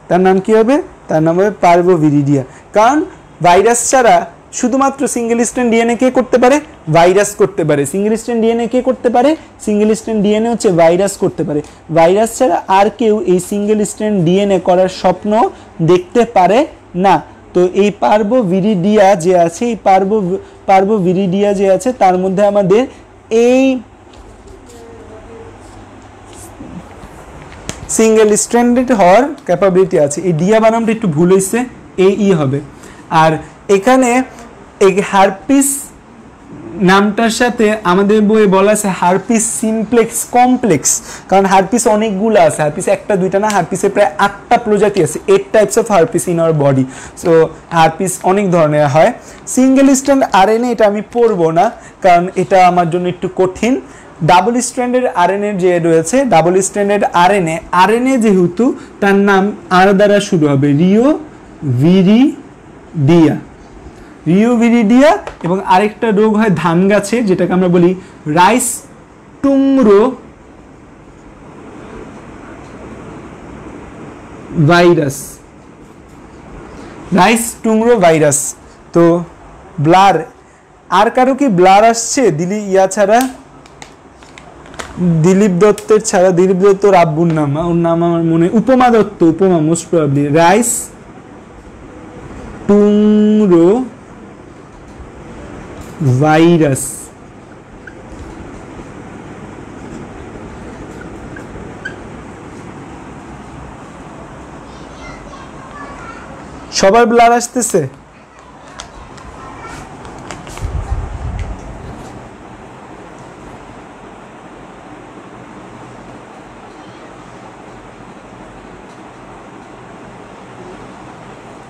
A: তার নাম কি হবে? তার নাম হবে পার্ভোভিরিডিয়া। কারণ ভাইরাস ছাড়া শুধুমাত্র সিঙ্গেল স্ট্র্যান্ড ডিএনএ কে করতে পারে? ভাইরাস করতে পারে। সিঙ্গেল স্ট্র্যান্ড ডিএনএ কে করতে পারে? সিঙ্গেল স্ট্র্যান্ড ডিএনএ হচ্ছে ভাইরাস করতে পারে। ভাইরাস ছাড়া আর কেউ এই সিঙ্গেল স্ট্র্যান্ড ডিএনএ করার স্বপ্ন দেখতে পারে না। তো এই পার্ভোভিরিডিয়া যে আছে, এই পার্ভোভিরিডিয়া যে আছে, তার মধ্যে আমাদের এই সিঙ্গেল স্ট্র্যান্ডেড হওয়ার ক্যাপাবিলিটি আছে। এই ডিয়া বানামটা একটু ভুল হয়েছে, এই ই হবে। আর এখানে এই হারপিস নামটার সাথে আমাদের বইয়ে বলা আছে হারপিস সিমপ্লেক্স কমপ্লেক্স, কারণ হারপিস অনেকগুলো আছে। হারপিস একটা দুইটা না, হারপিসের প্রায় 8টা প্রজাতি আছে, 8 types of herpes in our body. So herpes অনেক ধরনের হয়। সিঙ্গেল স্ট্র্যান্ড আরএনএ এটা আমি পড়বো না, কারণ এটা আমার জন্য একটু কঠিন। ডাবল স্ট্র্যান্ডেড আরএনএ যে রয়েছে, ডাবল স্ট্র্যান্ডেড আরএনএ, আরএনএ যেহেতু তার নাম আর দ্বারা শুরু হবে, রিওভিরিডিয়া, রিওভিরিডিয়া। এবং আরেকটা রোগ হয় ধান গাছে, যেটাকে আমরা বলি rice tungro virus, rice tungro virus. তো ব্লার, আর কারো কি ব্লার আসছে ছাড়া? দিলীপ দত্তের ছাড়া, দিলীপ দত্তর আব্বুর নাম, ওর নাম আমার মনে, Upama Dutta, Upama most probably. Rice tungro virus. সবার ব্লার আসতেছে?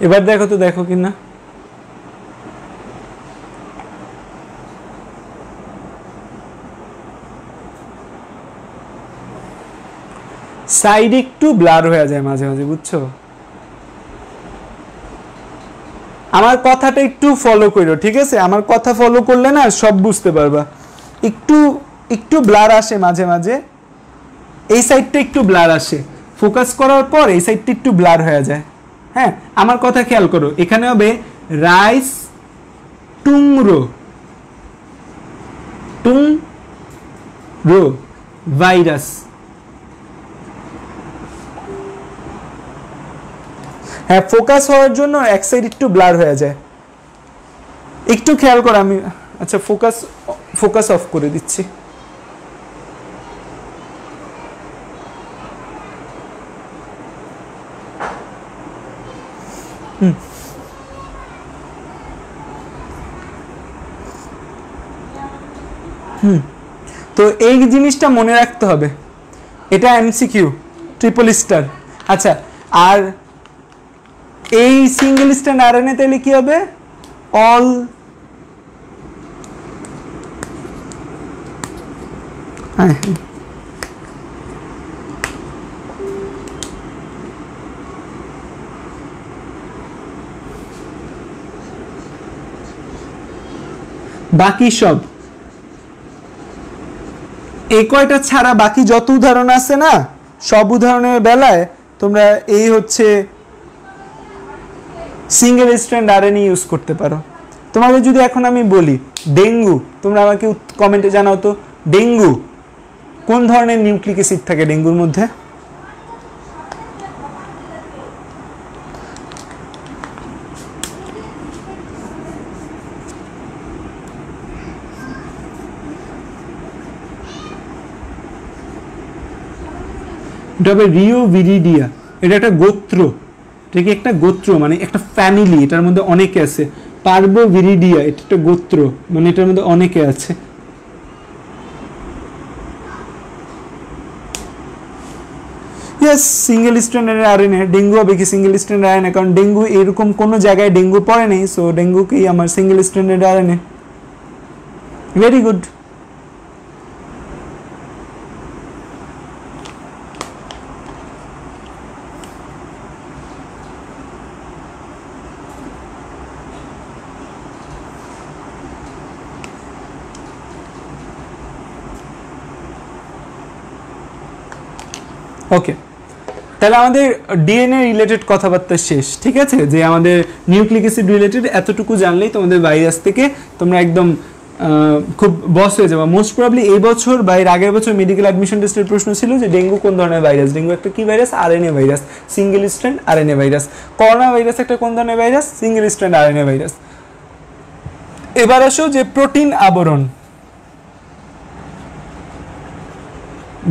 A: এবার দেখো তো, দেখো কিনা। সাইড একটু ব্লার হয়ে যায় মাঝে মাঝে, বুঝছো? আমার কথাটা একটু ফলো করো, ঠিক আছে? আমার কথা ফলো করলে না সব বুঝতে পারবা। একটু একটু ব্লার আসে মাঝে মাঝে, এই সাইডটা একটু ব্লার আসে, ফোকাস করার পর এই সাইডটা একটু ব্লার হয়ে যায়। হ্যাঁ, আমার কথা খেয়াল করো, এখানে হবে রাইস টুংরো, টুংরো ভাইরাস। হ্যাঁ, ফোকাস হওয়ার জন্য এক সাইড একটু ব্লার হয়ে যায়, একটু খেয়াল করো। আমি আচ্ছা ফোকাস অফ করে দিচ্ছি। তো এই জিনিসটা মনে রাখতে হবে, এটা এমসিকিউ ট্রিপল স্টার। আচ্ছা, আর এই সিঙ্গেল স্ট্র্যান্ড আরএনএ তাহলে কি হবে? অল বাকি সব এই কয়টা ছাড়া বাকি যত উদাহরণ আছে না, সব উদাহরণের বেলায় তোমরা এই হচ্ছে সিঙ্গেল স্ট্র্যান্ড আরএনএ ইউজ করতে পারো। তোমাকে যদি এখন আমি বলি ডেঙ্গু, তোমরা আমাকে কমেন্টে জানাও তো ডেঙ্গু কোন ধরনের নিউক্লিক অ্যাসিড থাকে ডেঙ্গুর মধ্যে? এটা হবে রিওভিরিডিয়া। এটা একটা গোত্র, এটা কি একটা গোত্র মানে একটা ফ্যামিলি, এটার মধ্যে অনেকে আছে। পার্বোভিরিডিয়া এটা একটা গোত্র মানে এটার মধ্যে অনেকে আছে। ইয়েস, সিঙ্গেল স্ট্র্যান্ডের আরএনএ। ডেঙ্গু হবে কি সিঙ্গেল স্ট্র্যান্ডের আরএনএ? কারণ ডেঙ্গু এরকম কোনো জায়গায় ডেঙ্গু পড়ে নেই, সো ডেঙ্গুকেই আমার সিঙ্গেল স্ট্র্যান্ডের আরএনএ। Very good. ওকে, তাহলে আমাদের ডিএনএ রিলেটেড কথাবার্তা শেষ, ঠিক আছে? যে আমাদের নিউক্লিক অ্যাসিড রিলেটেড এতটুকু জানলেই তোমাদের ভাইরাস থেকে তোমরা একদম খুব বস হয়ে যাবে। মোস্ট প্রবাবলি এই বছর বা এর আগের বছর মেডিকেল অ্যাডমিশন টেস্টের প্রশ্ন ছিল যে ডেঙ্গু কোন ধরনের ভাইরাস। ডেঙ্গু একটা কি virus? RNA virus, single strand RNA virus. Corona virus একটা কোন ধরনের virus? Single strand RNA virus. এবার আসো যে প্রোটিন আবরণ,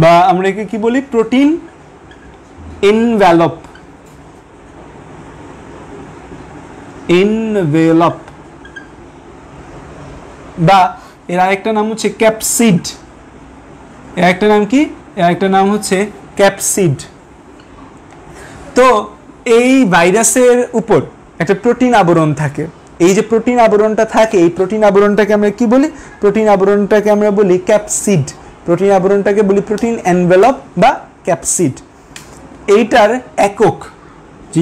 A: বা আমরা একে কি বলি? Protein envelope. এনভেলপ বা এর আরেকটা নাম হচ্ছে ক্যাপসিড। এর একটা নাম কি? এর একটা নাম হচ্ছে ক্যাপসিড। তো এই ভাইরাসের উপর একটা প্রোটিন আবরণ থাকে। এই যে প্রোটিন আবরণটা থাকে, এই প্রোটিন আবরণটাকে আমরা কি বলি? প্রোটিন আবরণটাকে আমরা বলি ক্যাপসিড। প্রোটিন আবরণটাকে বলি প্রোটিন এনভেলপ বা ক্যাপসিড। এইটার একক যে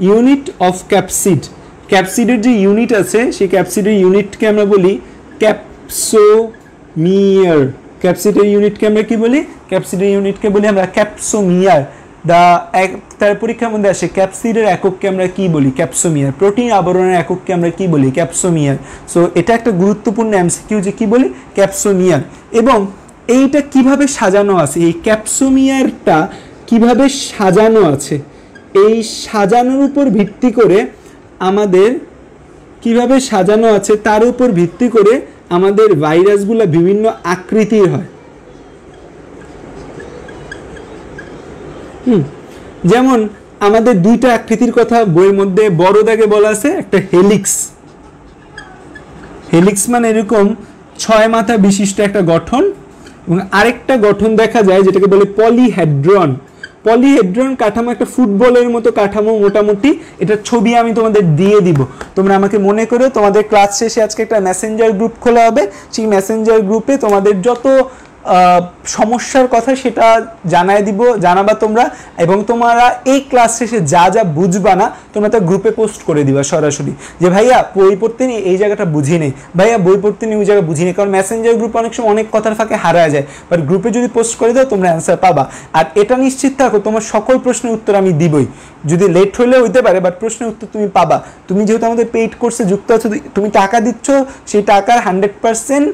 A: ইউনিট অফ ক্যাপসিড, ক্যাপসিডের যে ইউনিট আছে সেই ক্যাপসিডের ইউনিটকে আমরা বলি ক্যাপসোমিয়ার। ক্যাপসিডের ইউনিটকে আমরা কি বলি? ক্যাপসিডের ইউনিটকে বলি আমরা ক্যাপসোমিয়ার। তার পরীক্ষার মধ্যে আসে ক্যাপসিডের একককে আমরা কি বলি? ক্যাপসোমিয়ার। প্রোটিন আবরণের একককে আমরা কি বলি? ক্যাপসোমিয়ার। সো এটা একটা গুরুত্বপূর্ণ এমসিকিউ যে কি বলি? ক্যাপসোমিয়ার। এবং এইটা কিভাবে সাজানো আছে, এই ক্যাপসোমিয়ারটা কিভাবে সাজানো আছে, এই সাজানোর উপর ভিত্তি করে আমাদের কিভাবে সাজানো আছে তার উপর ভিত্তি করে আমাদের ভাইরাসগুলো বিভিন্ন আকৃতির হয়। যেমন আমাদের দুইটা আকৃতির কথা বইয়ের মধ্যে বড় দাগে বলা আছে। একটা হেলিক্স, হেলিক্স মানে এরকম 6 মাথা বিশিষ্ট একটা গঠন, এবং আরেকটা গঠন দেখা যায় যেটাকে বলে পলিহেড্রন। পলিহেড্রন কাঠামো একটা ফুটবলের মতো কাঠামো মোটামুটি। এটার ছবি আমি তোমাদের দিয়ে দিব, তোমরা আমাকে মনে করো। তোমাদের ক্লাস শেষে আজকে একটা মেসেঞ্জার গ্রুপ খোলা হবে, সেই মেসেঞ্জার গ্রুপে তোমাদের যত সমস্যার কথা সেটা জানাবা তোমরা, এবং তোমরা এই ক্লাস শেষে যা যা বুঝবা না তোমরা তা গ্রুপে পোস্ট করে দিবা সরাসরি, যে ভাইয়া বই পড়তে নিয়ে এই জায়গাটা বুঝি নেই, ভাইয়া বই পড়তে নিয়ে ওই জায়গা বুঝি নেই। কারণ মেসেঞ্জার গ্রুপে অনেক সময় অনেক কথার ফাঁকে হারা যায়, বাট গ্রুপে যদি পোস্ট করে দাও তোমরা অ্যান্সার পাবা। আর এটা নিশ্চিত থাকো তোমার সকল প্রশ্নের উত্তর আমি দিবই, যদি লেট হলেও হইতে পারে, বাট প্রশ্নের উত্তর তুমি পাবা। তুমি যেহেতু আমাদের পেইড কোর্সে যুক্ত আছো, তুমি টাকা দিচ্ছ, সেই টাকার 100%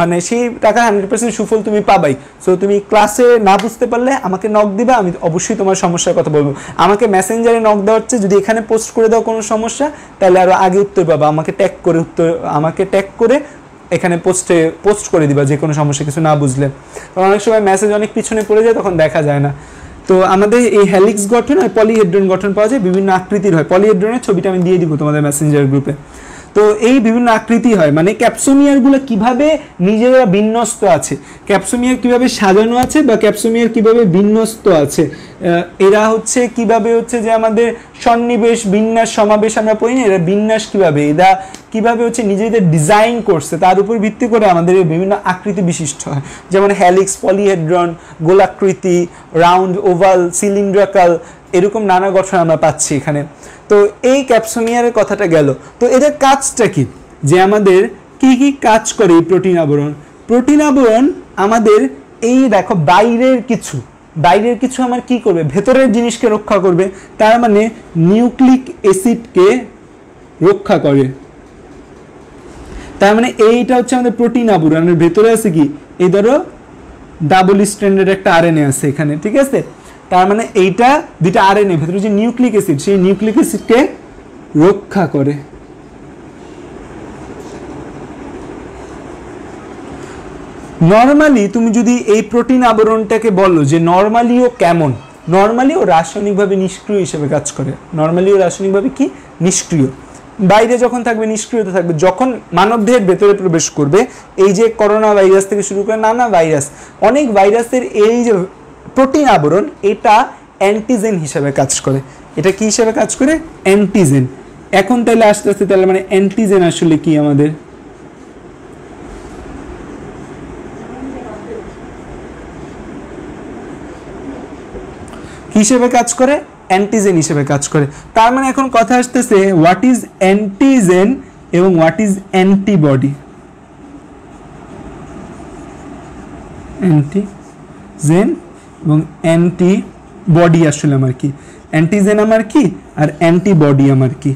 A: মানে সেই টাকার 100% সুফল তুমি পাবাই। সো তুমি ক্লাসে না বুঝতে পারলে আমাকে নক দিবা, আমি অবশ্যই তোমার সমস্যার কথা বলবো। আমাকে মেসেঞ্জারে নক দেওয়া হচ্ছে, যদি এখানে পোস্ট করে দাও কোনো সমস্যা তাহলে আরও আগে উত্তর পাবা। আমাকে ট্যাগ করে এখানে পোস্ট করে দিবা যে কোনো সমস্যা কিছু না বুঝলে, কারণ অনেক সময় মেসেজ অনেক পিছনে পড়ে যায়, তখন দেখা যায় না। তো আমাদের এই হেলিক্স গঠন আর পলিহেড্রন গঠন পাওয়া যায়, বিভিন্ন আকৃতির হয়। পলিহেড্রনের ছবিটা আমি দিয়ে দিব তোমাদের মেসেঞ্জার গ্রুপে। তো এই বিভিন্ন আকৃতি হয়, মানে ক্যাপসোমিয়ারগুলো কিভাবে নিজেরা বিন্যস্ত আছে, ক্যাপসোমিয়ার কিভাবে সাজানো আছে বা ক্যাপসোমিয়ার কিভাবে বিন্যস্ত আছে, এরা হচ্ছে কিভাবে হচ্ছে যে আমাদের সন্নিবেশ বিন্যাস সমাবেশ আমরা পড়ি না, এরা বিন্যাস কিভাবে, এরা কিভাবে হচ্ছে নিজেদের ডিজাইন করছে তার উপর ভিত্তি করে আমাদের বিভিন্ন আকৃতি বিশিষ্ট হয়। যেমন হ্যালিক্স, পলিহেড্রন, গোলাকৃতি, রাউন্ড, ওভাল, সিলিন্ড্রাকাল, এরকম নানা গঠন আমরা পাচ্ছি এখানে। তো এই ক্যাপসোমিয়ারের কথাটা গেল। তো এদের কাজটা কি, যে আমাদের কি কি কাজ করে এই প্রোটিন আবরণ? প্রোটিন আবরণ আমাদের এই দেখো বাইরের কিছু আমার কি করবে, ভেতরের জিনিসকে রক্ষা করবে, তার মানে নিউক্লিক অ্যাসিডকে রক্ষা করে। তার মানে এইটা হচ্ছে আমাদের প্রোটিন আবরণের ভেতরে আছে কি, এই ধরো ডাবল স্ট্র্যান্ডেড একটা আরএনএ আছে এখানে, ঠিক আছে। তার মানে এইটা দুইটা আরএনএ ভেতরে যে নিউক্লিক অ্যাসিড, সেই নিউক্লিক অ্যাসিডকে রক্ষা করে। নরমালি তুমি যদি এই প্রোটিন আবরণটাকে বলো যে নরমালিও কেমন, নরমালিও রাসায়নিকভাবে নিষ্ক্রিয় হিসেবে কাজ করে। নরমালিও রাসায়নিকভাবে কি নিষ্ক্রিয়, বাইরে যখন থাকবে নিষ্ক্রিয়তা থাকবে, যখন মানবদেহের ভেতরে প্রবেশ করবে, এই যে করোনা ভাইরাস থেকে শুরু করে নানা ভাইরাস, অনেক ভাইরাসের এই যে প্রোটিন আবরণ, এটা অ্যান্টিজেন হিসেবে কাজ করে। এটা কি হিসেবে কাজ করে? অ্যান্টিজেন। এখন তাহলে আস্তে আস্তে তাহলে মানে অ্যান্টিজেন আসলে কি আমাদের হিসেবে কাজ করে? অ্যান্টিজেন হিসেবে কাজ করে। তার মানে এখন কথা আসতেছে হোয়াট ইজ অ্যান্টিজেন এবং হোয়াট ইজ অ্যান্টিবডি। অ্যান্টিজেন এবং অ্যান্টিবডি আসলে আমার কি, অ্যান্টিজেন আমার কি আর অ্যান্টিবডি আমার কি।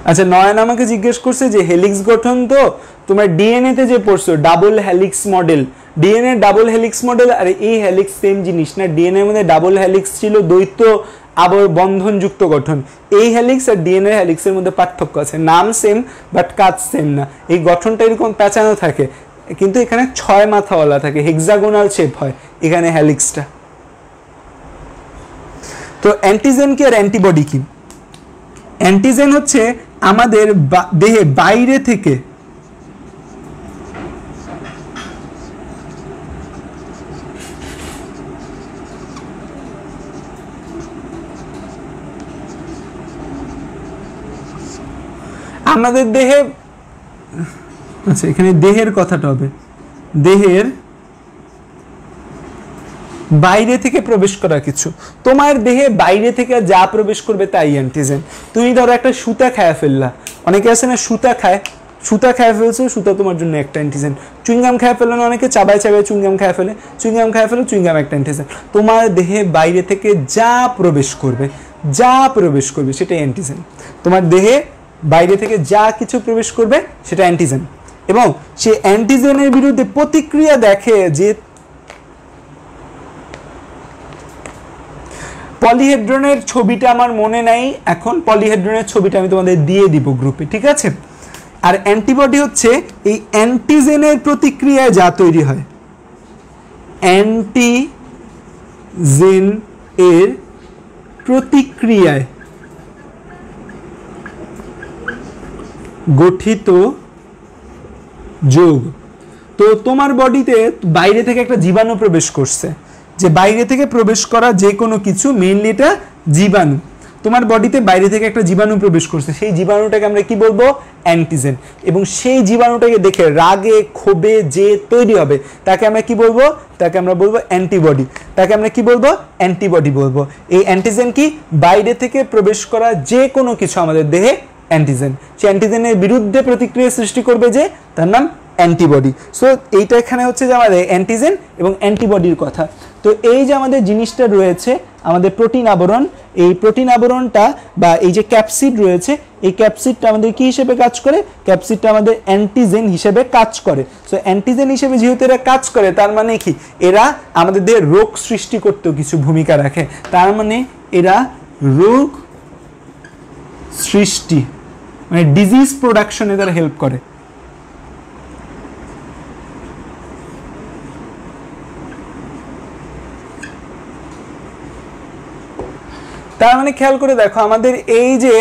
A: আচ্ছা, নয়ন আমাকে জিজ্ঞেস করছে যে হেলিক্স গঠন তো তোমার ডিএনএ তে যে পড়ছো double helix model, DNA double helix model আর এই হেলিক্স সেম জিনিস না। ডিএনএ এর মধ্যে ডাবল হেলিক্স ছিল দ্বৈত আবার বন্ধনযুক্ত গঠন। এই হেলিক্স আর ডিএনএ হেলিক্সের মধ্যে পার্থক্য আছে, নাম সেম বাট কাজ সেম না। এই গঠনটা এরকম পেঁচানো থাকে, কিন্তু এখানে 6 মাথাওয়ালা থাকে, হেক্সাগোনাল শেপ হয় এখানে হেলিক্সটা। তো অ্যান্টিজেন কি আর অ্যান্টিবডি কি? অ্যান্টিজেন হচ্ছে আমাদের দেহে বাইরে থেকে আমাদের দেহে, আচ্ছা এখানে দেহের কথাটা হবে, দেহের বাইরে থেকে প্রবেশ করা কিছু। তোমার দেহে বাইরে থেকে যা প্রবেশ করবে তাই অ্যান্টিজেন। তুমি ধরো একটা সুতা খায় ফেললা, অনেকে আছে না সুতা খায় ফেলছো, সুতা তোমার জন্য একটা অ্যান্টিজেন। চুইংগাম খায় ফেলো না, অনেকে চাবায় চুইংগাম খায় ফেলে, চুইংগাম একটা অ্যান্টিজেন। তোমার দেহে বাইরে থেকে যা প্রবেশ করবে সেটাই অ্যান্টিজেন। তোমার দেহে বাইরে থেকে যা কিছু প্রবেশ করবে সেটা অ্যান্টিজেন, এবং সে অ্যান্টিজেনের বিরুদ্ধে প্রতিক্রিয়া দেখে যে পলিহেড্রনের ছবিটা আমার মনে নাই এখন, পলিহেড্রনের ছবিটা আমি তোমাদের দিয়ে দিব গ্রুপে, ঠিক আছে। আর অ্যান্টিবডি হচ্ছে এই অ্যান্টিজেনের প্রতিক্রিয়ায় যা তৈরি হয়, অ্যান্টিজেন এর প্রতিক্রিয়ায় গঠিত যোগ। তো তোমার বডিতে বাইরে থেকে একটা জীবাণু প্রবেশ করছে, যে বাইরে থেকে প্রবেশ করা যে কোনো কিছু, মেইনলি এটা জীবাণু। তোমার বডিতে বাইরে থেকে একটা জীবাণু প্রবেশ করছে, সেই জীবাণুটাকে আমরা কি বলবো? অ্যান্টিজেন। এবং সেই জীবাণুটাকে দেখে রাগে ক্ষোভে যে তৈরি হবে তাকে আমরা কি বলবো? তাকে আমরা বলবো অ্যান্টিবডি। তাকে আমরা কি বলবো? অ্যান্টিবডি বলবো। এই অ্যান্টিজেন কি? বাইরে থেকে প্রবেশ করা যে কোনো কিছু আমাদের দেহে অ্যান্টিজেন, সেই অ্যান্টিজেনের বিরুদ্ধে প্রতিক্রিয়া সৃষ্টি করবে, যে তার নাম অ্যান্টিবডি। সো এইটা এখানে হচ্ছে যে আমাদের অ্যান্টিজেন এবং অ্যান্টিবডির কথা। তো এই যে আমাদের জিনিসটা রয়েছে আমাদের প্রোটিন আবরণ, এই প্রোটিন আবরণটা বা এই যে ক্যাপসিড রয়েছে, এই ক্যাপসিডটা আমাদের কি হিসেবে কাজ করে? ক্যাপসিডটা আমাদের অ্যান্টিজেন হিসেবে কাজ করে। সো অ্যান্টিজেন হিসেবে যেহেতু এরা কাজ করে, তার মানে কি এরা আমাদের দেহে রোগ সৃষ্টি করতেও কিছু ভূমিকা রাখে। তার মানে এরা রোগ সৃষ্টি মানে ডিজিজ প্রোডাকশনে তারা হেল্প করে। তার মানে খেয়াল করে দেখো আমাদের এই যে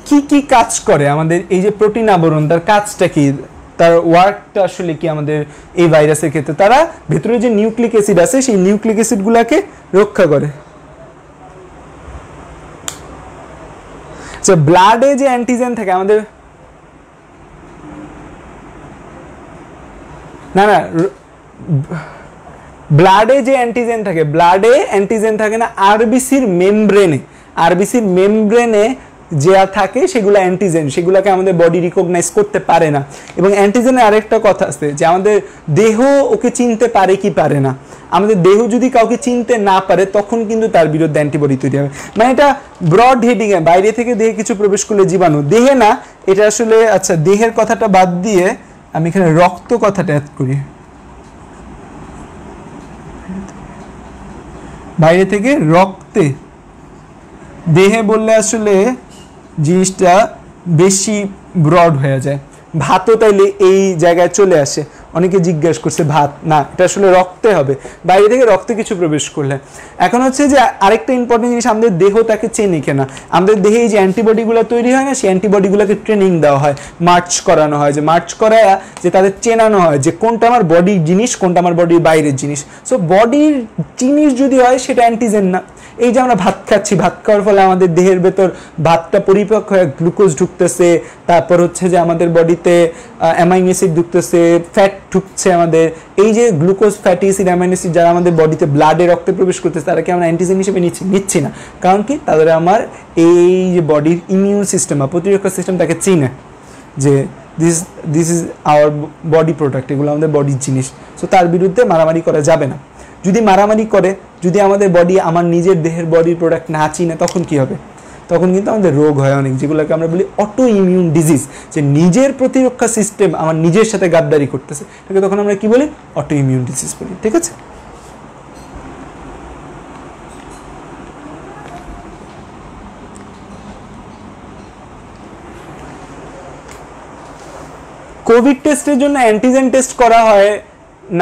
A: কি কি কাজ করে আমাদের এই যে প্রোটিন আবরণ, তার কাজটা কি, তার ওয়ার্কটা আসলে কি আমাদের এই ভাইরাসের ক্ষেত্রে? তারা ভেতরে যে নিউক্লিক অ্যাসিড আছে সেই নিউক্লিক অ্যাসিডগুলোকে রক্ষা করে। ব্লাডে যে অ্যান্টিজেন থাকে আমাদের, না না ব্লাডে যে অ্যান্টিজেন থাকে, ব্লাডে অ্যান্টিজেন থাকে না, আরবিসির মেমব্রেনে, আরবিসির মেমব্রেনে যা থাকে সেগুলো অ্যান্টিজেন, সেগুলোকে আমাদের বডি রিকগনাইজ করতে পারে না। এবং অ্যান্টিজেনের আরেকটা কথা আছে যে আমাদের দেহ ওকে চিনতে পারে কি পারে না। আমাদের দেহ যদি কাউকে চিনতে না পারে তখন কিন্তু তার বিরুদ্ধে অ্যান্টিবডি তৈরি হবে। মানে এটা ব্রড হেডিং এ, বাইরে থেকে দেহে কিছু প্রবেশ করলে জীবাণু, দেহে না এটা আসলে। আচ্ছা, দেহের কথাটা বাদ দিয়ে আমি এখানে রক্ত কথাটা অ্যাড করি। বাইরে থেকে রক্তে, দেহে বললে আসলে জিনিসটা বেশি ব্রড হয়ে যায়। ভাতও তাইলে এই জায়গায় চলে আসে। অনেকে জিজ্ঞাসা করছে ভাত না, এটা আসলে রক্তে হবে, বাইরে থেকে রক্তে কিছু প্রবেশ করলে। এখন হচ্ছে যে আরেকটা ইম্পর্টেন্ট জিনিস, আমাদের দেহ তাকে চেনে কেনা। আমাদের দেহে এই যে অ্যান্টিবডিগুলো তৈরি হয় না, সেই অ্যান্টিবডিগুলোকে ট্রেনিং দেওয়া হয়, মার্চ করানো হয়, যে মার্চ করায় যে তাদের চেনানো হয় যে কোনটা আমার বডির জিনিস, কোনটা আমার বডির বাইরের জিনিস। সো বডির জিনিস যদি হয় সেটা অ্যান্টিজেন না। এই যে আমরা ভাত খাচ্ছি, ভাত খাওয়ার ফলে আমাদের দেহের ভেতর ভাতটা পরিপক্ক হয়ে গ্লুকোজ ঢুকতেছে, তারপর হচ্ছে যে আমাদের বডিতে অ্যামাইনো অ্যাসিড ঢুকতেছে, ফ্যাট ঢুকছে আমাদের। এই যে glucose, fatty acid, amino acid যারা আমাদের বডিতে ব্লাডে রক্তে প্রবেশ করতেছে, তারাকে আমরা অ্যান্টিজেন হিসেবে নিচ্ছি না। কারণ কি? তাদের আমার এই যে বডির ইমিউন সিস্টেম বা প্রতিরক্ষা সিস্টেম তাকে চিনে যে this is our body product, এগুলো আমাদের বডির জিনিস। সো তার বিরুদ্ধে মারামারি করা যাবে না। যদি মারামারি করে, যদি আমাদের বডি আমার নিজের দেহের বডির প্রোডাক্ট না চিনে, তখন কি হবে? তখন কিন্তু আমাদের রোগ হয় অনেক, যেগুলোকে আমরা বলি অটো ইমিউন ডিজিজ, যে নিজের প্রতিরক্ষা সিস্টেম আমার নিজের সাথে গাদ্দারি করতেছে, এটাকে তখন আমরা কি বলি? অটো ইমিউন ডিজিজ বলি। ঠিক আছে? কোভিড টেস্টের জন্য অ্যান্টিজেন টেস্ট করা হয়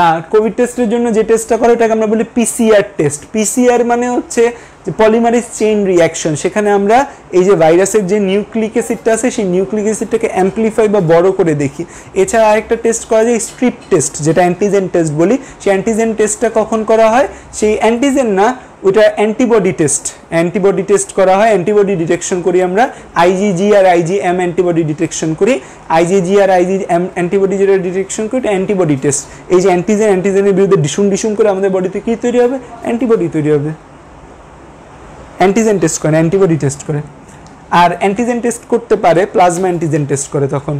A: না। কোভিড টেস্টের জন্য যে টেস্টটা করে এটাকে আমরা বলি পিসিআর টেস্ট। পিসিআর মানে হচ্ছে যে পলিমারেজ চেইন রিঅ্যাকশন। সেখানে আমরা এই যে ভাইরাসের যে নিউক্লিক অ্যাসিডটা আছে সেই নিউক্লিক অ্যাসিডটাকে অ্যাম্পলিফাই বা বড় করে দেখি। এছাড়া আরেকটা টেস্ট করা যায় স্ট্রিপ টেস্ট, যেটা অ্যান্টিজেন টেস্ট বলি। সেই অ্যান্টিজেন টেস্টটা কখন করা হয়? সেই অ্যান্টিজেন না, ওইটা অ্যান্টিবডি টেস্ট। অ্যান্টিবডি টেস্ট করা হয়, অ্যান্টিবডি ডিটেকশন করি আমরা। আইজিজি আর আইজিএম অ্যান্টিবডি ডিটেকশন করি। আইজিজি আর আইজিএম অ্যান্টিবডি যেটা ডিটেকশন করি, এটা অ্যান্টিবডি টেস্ট। এই যে অ্যান্টিজেনের বিরুদ্ধে ডিসুম করে আমাদের বডিতে কী তৈরি হবে? অ্যান্টিবডি তৈরি হবে। অ্যান্টিজেন টেস্ট করে, অ্যান্টিবডি টেস্ট করে। আর অ্যান্টিজেন টেস্ট করতে পারে, প্লাজমা অ্যান্টিজেন টেস্ট করে তখন।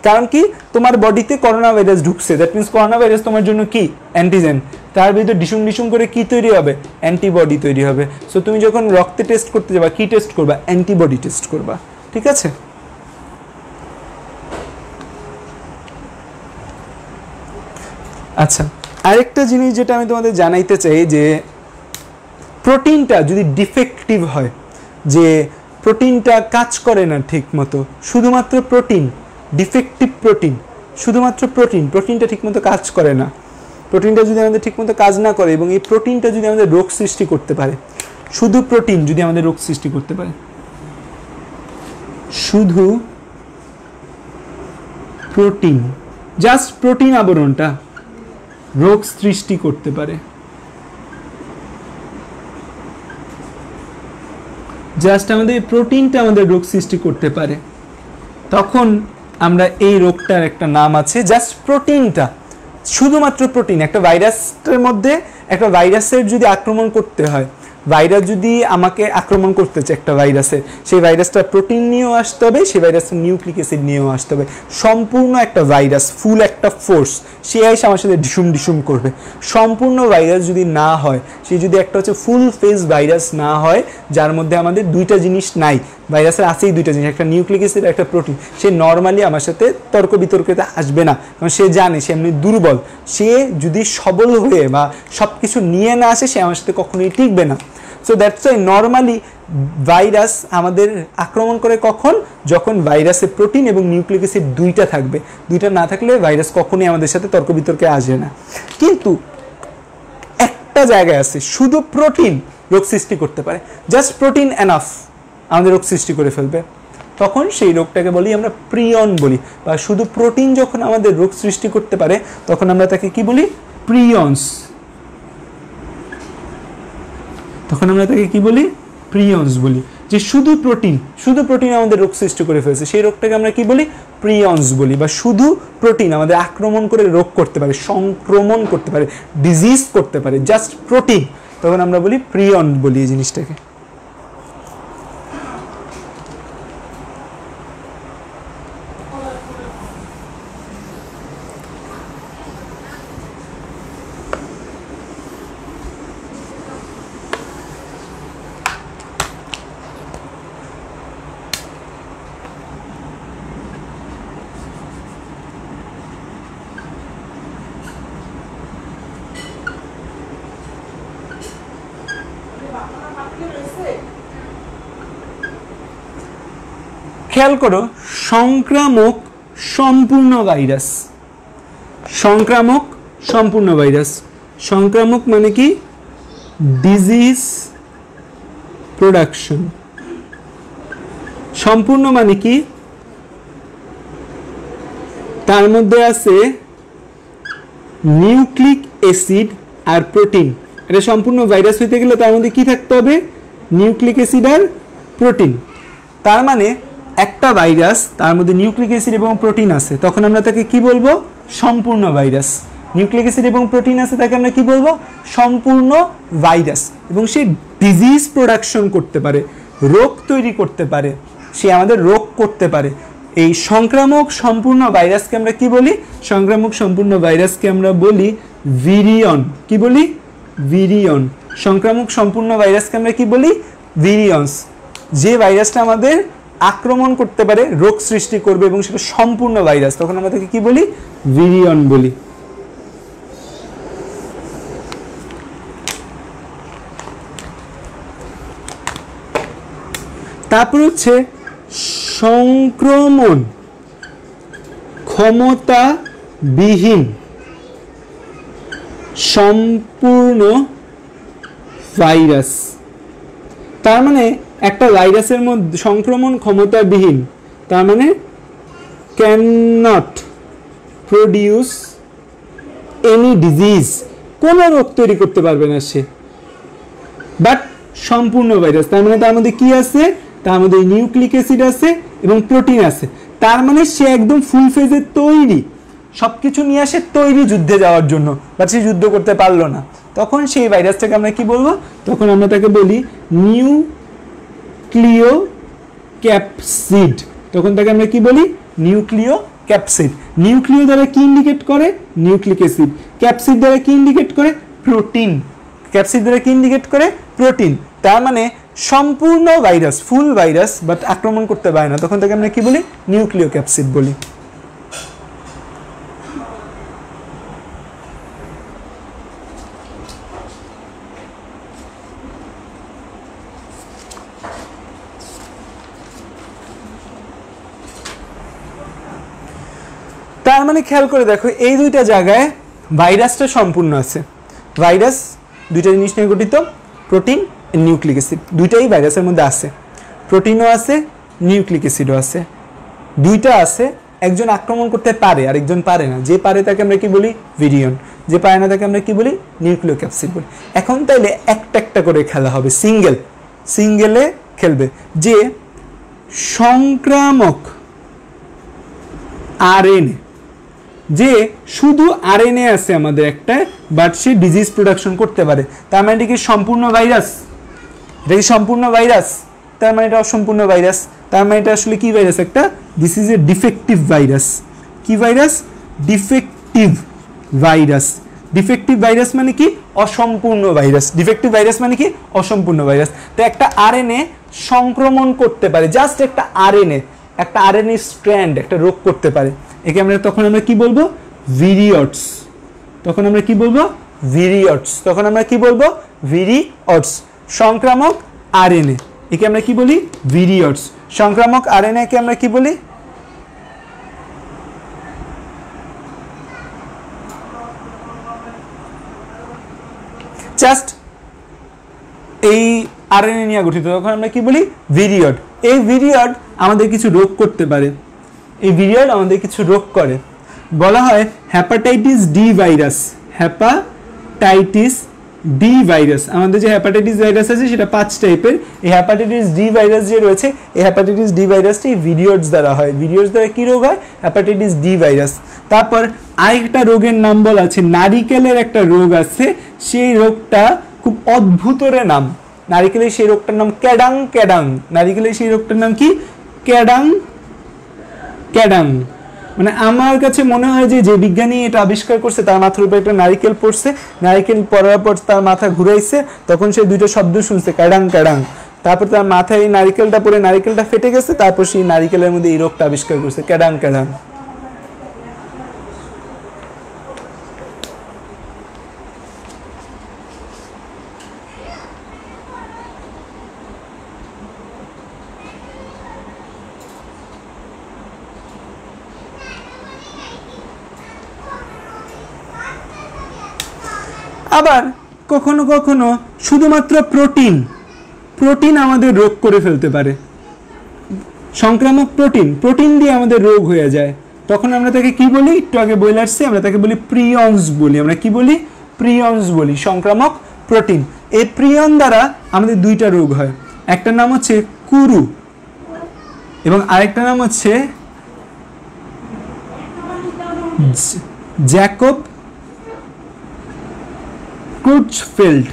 A: কারণ কি? তোমার বডিতে করোনা ভাইরাস ঢুকছে, দ্যাট মিনস করোনা ভাইরাস তোমার জন্য কি? অ্যান্টিজেন। তার ভিতরে ডিসুম করে কি তৈরি হবে? অ্যান্টিবডি তৈরি হবে। সো তুমি যখন রক্তে টেস্ট করতে যাবা, কি টেস্ট করবা? অ্যান্টিবডি টেস্ট করবা। ঠিক আছে? আচ্ছা, আরেকটা জিনিস যেটা আমি তোমাদের জানাইতে চাই, যে প্রোটিনটা যদি ডিফেক্টিভ হয়, যে প্রোটিনটা কাজ করে না ঠিক মতো, শুধুমাত্র প্রোটিন, ডিফেক্টিভ প্রোটিন, শুধুমাত্র প্রোটিনটা ঠিকমতো কাজ করে না, প্রোটিনটা যদি আমাদের ঠিকমতো কাজ না করে এবং এই প্রোটিনটা যদি আমাদের রোগ সৃষ্টি করতে পারে, শুধু প্রোটিন যদি আমাদের রোগ সৃষ্টি করতে পারে, শুধু প্রোটিন, জাস্ট প্রোটিন আবরণটা রোগ সৃষ্টি করতে পারে, জাস্ট আমাদের প্রোটিনটা আমাদের রোগ সৃষ্টি করতে পারে, তখন আমরা এই রোগটার একটা নাম আছে, জাস্ট প্রোটিনটা, শুধুমাত্র প্রোটিন। একটা ভাইরাসের মধ্যে, একটা ভাইরাসের যদি আক্রমণ করতে হয়, ভাইরাস যদি আমাকে আক্রমণ করতে চায় একটা ভাইরাসে, সেই ভাইরাসটা প্রোটিন নিয়েও আসতে হবে, সেই ভাইরাসটা নিউক্লিক অ্যাসিড নিয়েও আসতে হবে। সম্পূর্ণ একটা ভাইরাস, ফুল একটা ফোর্স, সে এসে আমার সাথে ডিসুম করবে। সম্পূর্ণ ভাইরাস যদি না হয়, সে যদি একটা হচ্ছে ফুল ফেজ ভাইরাস না হয়, যার মধ্যে আমাদের দুইটা জিনিস নাই, ভাইরাসের আছেই দুইটা জিনিস, একটা নিউক্লিক অ্যাসিড একটা প্রোটিন, সে নর্মালি আমার সাথে তর্ক বিতর্কতে আসবে না, কারণ সে জানে সে এমনি দুর্বল। সে যদি সবল হয়ে বা সব কিছু নিয়ে না আসে, সে আমার সাথে কখনোই টিকবে না। So that's why normally virus আমাদের আক্রমণ করে কখন, যখন ভাইরাসে প্রোটিন এবং নিউক্লিক অ্যাসিড দুইটা থাকবে। দুইটা না থাকলে ভাইরাস কখনোই আমাদের সাথে তর্ক বিতর্কে আসবে না। কিন্তু একটা জায়গায় আছে শুধু প্রোটিন রোগ সৃষ্টি করতে পারে, জাস্ট প্রোটিন এনাফ আমাদের রোগ সৃষ্টি করে ফেলবে, তখন সেই রোগটাকে বলি আমরা প্রিয়ন বলি। বা শুধু প্রোটিন যখন আমাদের রোগ সৃষ্টি করতে পারে, তখন আমরা তাকে কি বলি, প্রিয়ন্স। তখন আমরা তাকে কি বলি, প্রিয়ন্স বলি। যে শুধু প্রোটিন আমাদের রোগ সৃষ্টি করে ফেলছে, সেই রোগটাকে আমরা কি বলি, প্রিয়ন্স বলি। বা শুধু প্রোটিন আমাদের আক্রমণ করে রোগ করতে পারে, সংক্রমণ করতে পারে, ডিজিজ করতে পারে, জাস্ট প্রোটিন, তখন আমরা বলি প্রিয়ন বলি এই জিনিসটাকে। খেয়াল করো, সংক্রামক সম্পূর্ণ ভাইরাস, সংক্রামক সম্পূর্ণ ভাইরাস। সংক্রামক মানে কি, ডিজিজ প্রোডাকশন। সম্পূর্ণ মানে কি, তার মধ্যে আছে নিউক্লিক অ্যাসিড আর প্রোটিন। এটা সম্পূর্ণ ভাইরাস হইতে গেলে তার মধ্যে কি থাকতে হবে, নিউক্লিক অ্যাসিড আর প্রোটিন। তার মানে একটা ভাইরাস, তার মধ্যে নিউক্লিক অ্যাসিড এবং প্রোটিন আছে, তখন আমরা তাকে কি বলবো, সম্পূর্ণ ভাইরাস। নিউক্লিক অ্যাসিড এবং প্রোটিন আছে, তাকে আমরা কি বলবো, সম্পূর্ণ ভাইরাস। এবং সে ডিজিজ প্রোডাকশন করতে পারে, রোগ তৈরি করতে পারে, সে আমাদের রোগ করতে পারে। এই সংক্রামক সম্পূর্ণ ভাইরাসকে আমরা কি বলি, সংক্রামক সম্পূর্ণ ভাইরাসকে আমরা বলি ভিরিয়ন। কি বলি, ভিরিয়ন। সংক্রামক সম্পূর্ণ ভাইরাসকে আমরা কি বলি, ভিরিয়ন্স। যে ভাইরাসটা আমাদের আক্রমণ করতে পারে, রোগ সৃষ্টি করবে এবং সেটা সম্পূর্ণ ভাইরাস, তখন আমরা তাকে কি বলি, ভিরিয়ন বলি। তারপর হচ্ছে সংক্রমণ ক্ষমতাবিহীন সম্পূর্ণ ভাইরাস। তার মানে একটা ভাইরাসের মধ্যে সংক্রমণ ক্ষমতাবিহীন, তার মানে can not produce any disease, কোনো রোগ তৈরি করতে পারবে না সে, বাট সম্পূর্ণ ভাইরাস। তার মানে তার মধ্যে কি আছে, তার মধ্যে নিউক্লিক অ্যাসিড আছে এবং প্রোটিন আছে। তার মানে সে একদম ফুল ফেজে তৈরি, সবকিছু নিয়ে আসে তৈরি যুদ্ধে যাওয়ার জন্য, বাট সে যুদ্ধ করতে পারলো না। তখন সেই ভাইরাসটাকে আমরা কি বলবো, তখন আমরা তাকে বলি নিউক্লিও ক্যাপসিড। তখন তাকে আমরা কি বলি, নিউক্লিও ক্যাপসিড। নিউক্লিও দ্বারা কি ইন্ডিকেট করে, নিউক্লিক অ্যাসিড। ক্যাপসিড দ্বারা কি ইন্ডিকেট করে, প্রোটিন। ক্যাপসিড দ্বারা কি ইন্ডিকেট করে, প্রোটিন। তার মানে সম্পূর্ণ ভাইরাস, ফুল ভাইরাস, বাট আক্রমণ করতে পারে না, তখন তাকে আমরা কি বলি, নিউক্লিও ক্যাপসিড বলি। তার মানে খেয়াল করে দেখো, এই দুইটা জায়গায় ভাইরাসটা সম্পূর্ণ আছে। ভাইরাস দুইটা জিনিস নিয়ে গঠিত, প্রোটিন, নিউক্লিক অ্যাসিড, দুইটাই ভাইরাসের মধ্যে আছে। প্রোটিনও আছে, নিউক্লিক অ্যাসিডও আছে, দুইটা আছে। একজন আক্রমণ করতে পারে, আরেকজন পারে না। যে পারে তাকে আমরা কি বলি, ভিরিয়ন। যে পারে না তাকে আমরা কি বলি, নিউক্লিও ক্যাপসিড বলি। এখন তাইলে একটা একটা করে খেলা হবে, সিঙ্গেলে খেলবে। যে সংক্রামক আরএনএ, যে শুধু আরএনএ আছে আমাদের একটা, বাট সে ডিজিজ প্রোডাকশন করতে পারে, তার মানে কি সম্পূর্ণ ভাইরাস, এটা কি সম্পূর্ণ ভাইরাস? তার মানে এটা অসম্পূর্ণ ভাইরাস। তার মানে এটা আসলে কি ভাইরাস? একটা this is a defective virus. কি virus? Defective virus. Defective virus মানে কি? অসম্পূর্ণ ভাইরাস। ডিফেক্টিভ ভাইরাস মানে কি? অসম্পূর্ণ ভাইরাস। তো একটা আরএনএ সংক্রমণ করতে পারে, জাস্ট একটা আরএনএ, একটা আরএনএ স্ট্র্যান্ড একটা রোগ করতে পারে। একে আমরা তখন আমরা কি বলবো? ভিরিয়টস। তখন আমরা কি বলবো? ভিরিয়টস। তখন আমরা কি বলবো? ভিরিয়টস। সংক্রামক আরএনএ একে আমরা কি বলি? ভিরিয়টস। সংক্রামক আরএনএ কে আমরা কি বলি? জাস্ট এই আরএনএ নিয়ে গঠিত, তখন আমরা কি বলি? ভিরিয়ড। এই ভিরিয়ড আমাদের কিছু রোগ করতে পারে। এই ভিরিয়ড আমাদের কিছু রোগ করে, বলা হয় hepatitis D virus. Hepatitis D virus, আমাদের যে হেপাটাইটিস ভাইরাস আছে সেটা 5 টাইপের। এই হেপাটাইটিস ডি ভাইরাস যে রয়েছে, এই হেপাটাইটিস ডি ভাইরাসটি ভিরিয়ডস দ্বারা হয়। ভিরিয়ডস দ্বারা কি রোগ হয়? Hepatitis D virus. তারপর আরেকটা রোগের নাম বলা আছে, নারিকেলের একটা রোগ আছে, সেই রোগটা খুব অদ্ভুতরে নাম। নারিকেলের সেই রোগটার নাম ক্যাডাং ক্যাডাং। নারিকেলের সেই রোগটার নাম কি? ক্যাডাং ক্যাডাং। মানে আমার কাছে মনে হয় যে যে বিজ্ঞানী এটা আবিষ্কার করছে তার মাথার উপরে একটা নারিকেল পড়ছে, নারিকেল পড়ার পর তার মাথা ঘুরাইছে, তখন সে দুইটা শব্দ শুনছে, ক্যাডাং ক্যাডাং। তারপর তার মাথায় এই নারিকেলটা পড়ে নারিকেলটা ফেটে গেছে, তারপর সেই নারিকেলের মধ্যে এই রোগটা আবিষ্কার করছে, ক্যাডাং ক্যাডাং। আবার কখনো কখনো শুধুমাত্র প্রোটিন প্রোটিন আমাদের রোগ করে ফেলতে পারে। সংক্রামক প্রোটিন, প্রোটিন দিয়ে আমাদের রোগ হয়ে যায়, তখন আমরা তাকে কি বলি? একটু আগে বলে আসছি, আমরা তাকে বলি প্রিয়নস বলি। আমরা কি বলি? প্রিয়নস বলি। সংক্রামক প্রোটিন। এই প্রিয়ন দ্বারা আমাদের দুইটা রোগ হয়, একটা নাম হচ্ছে কুরু এবং আরেকটা নাম হচ্ছে জ্যাকব ক্রুটজফেল্ড।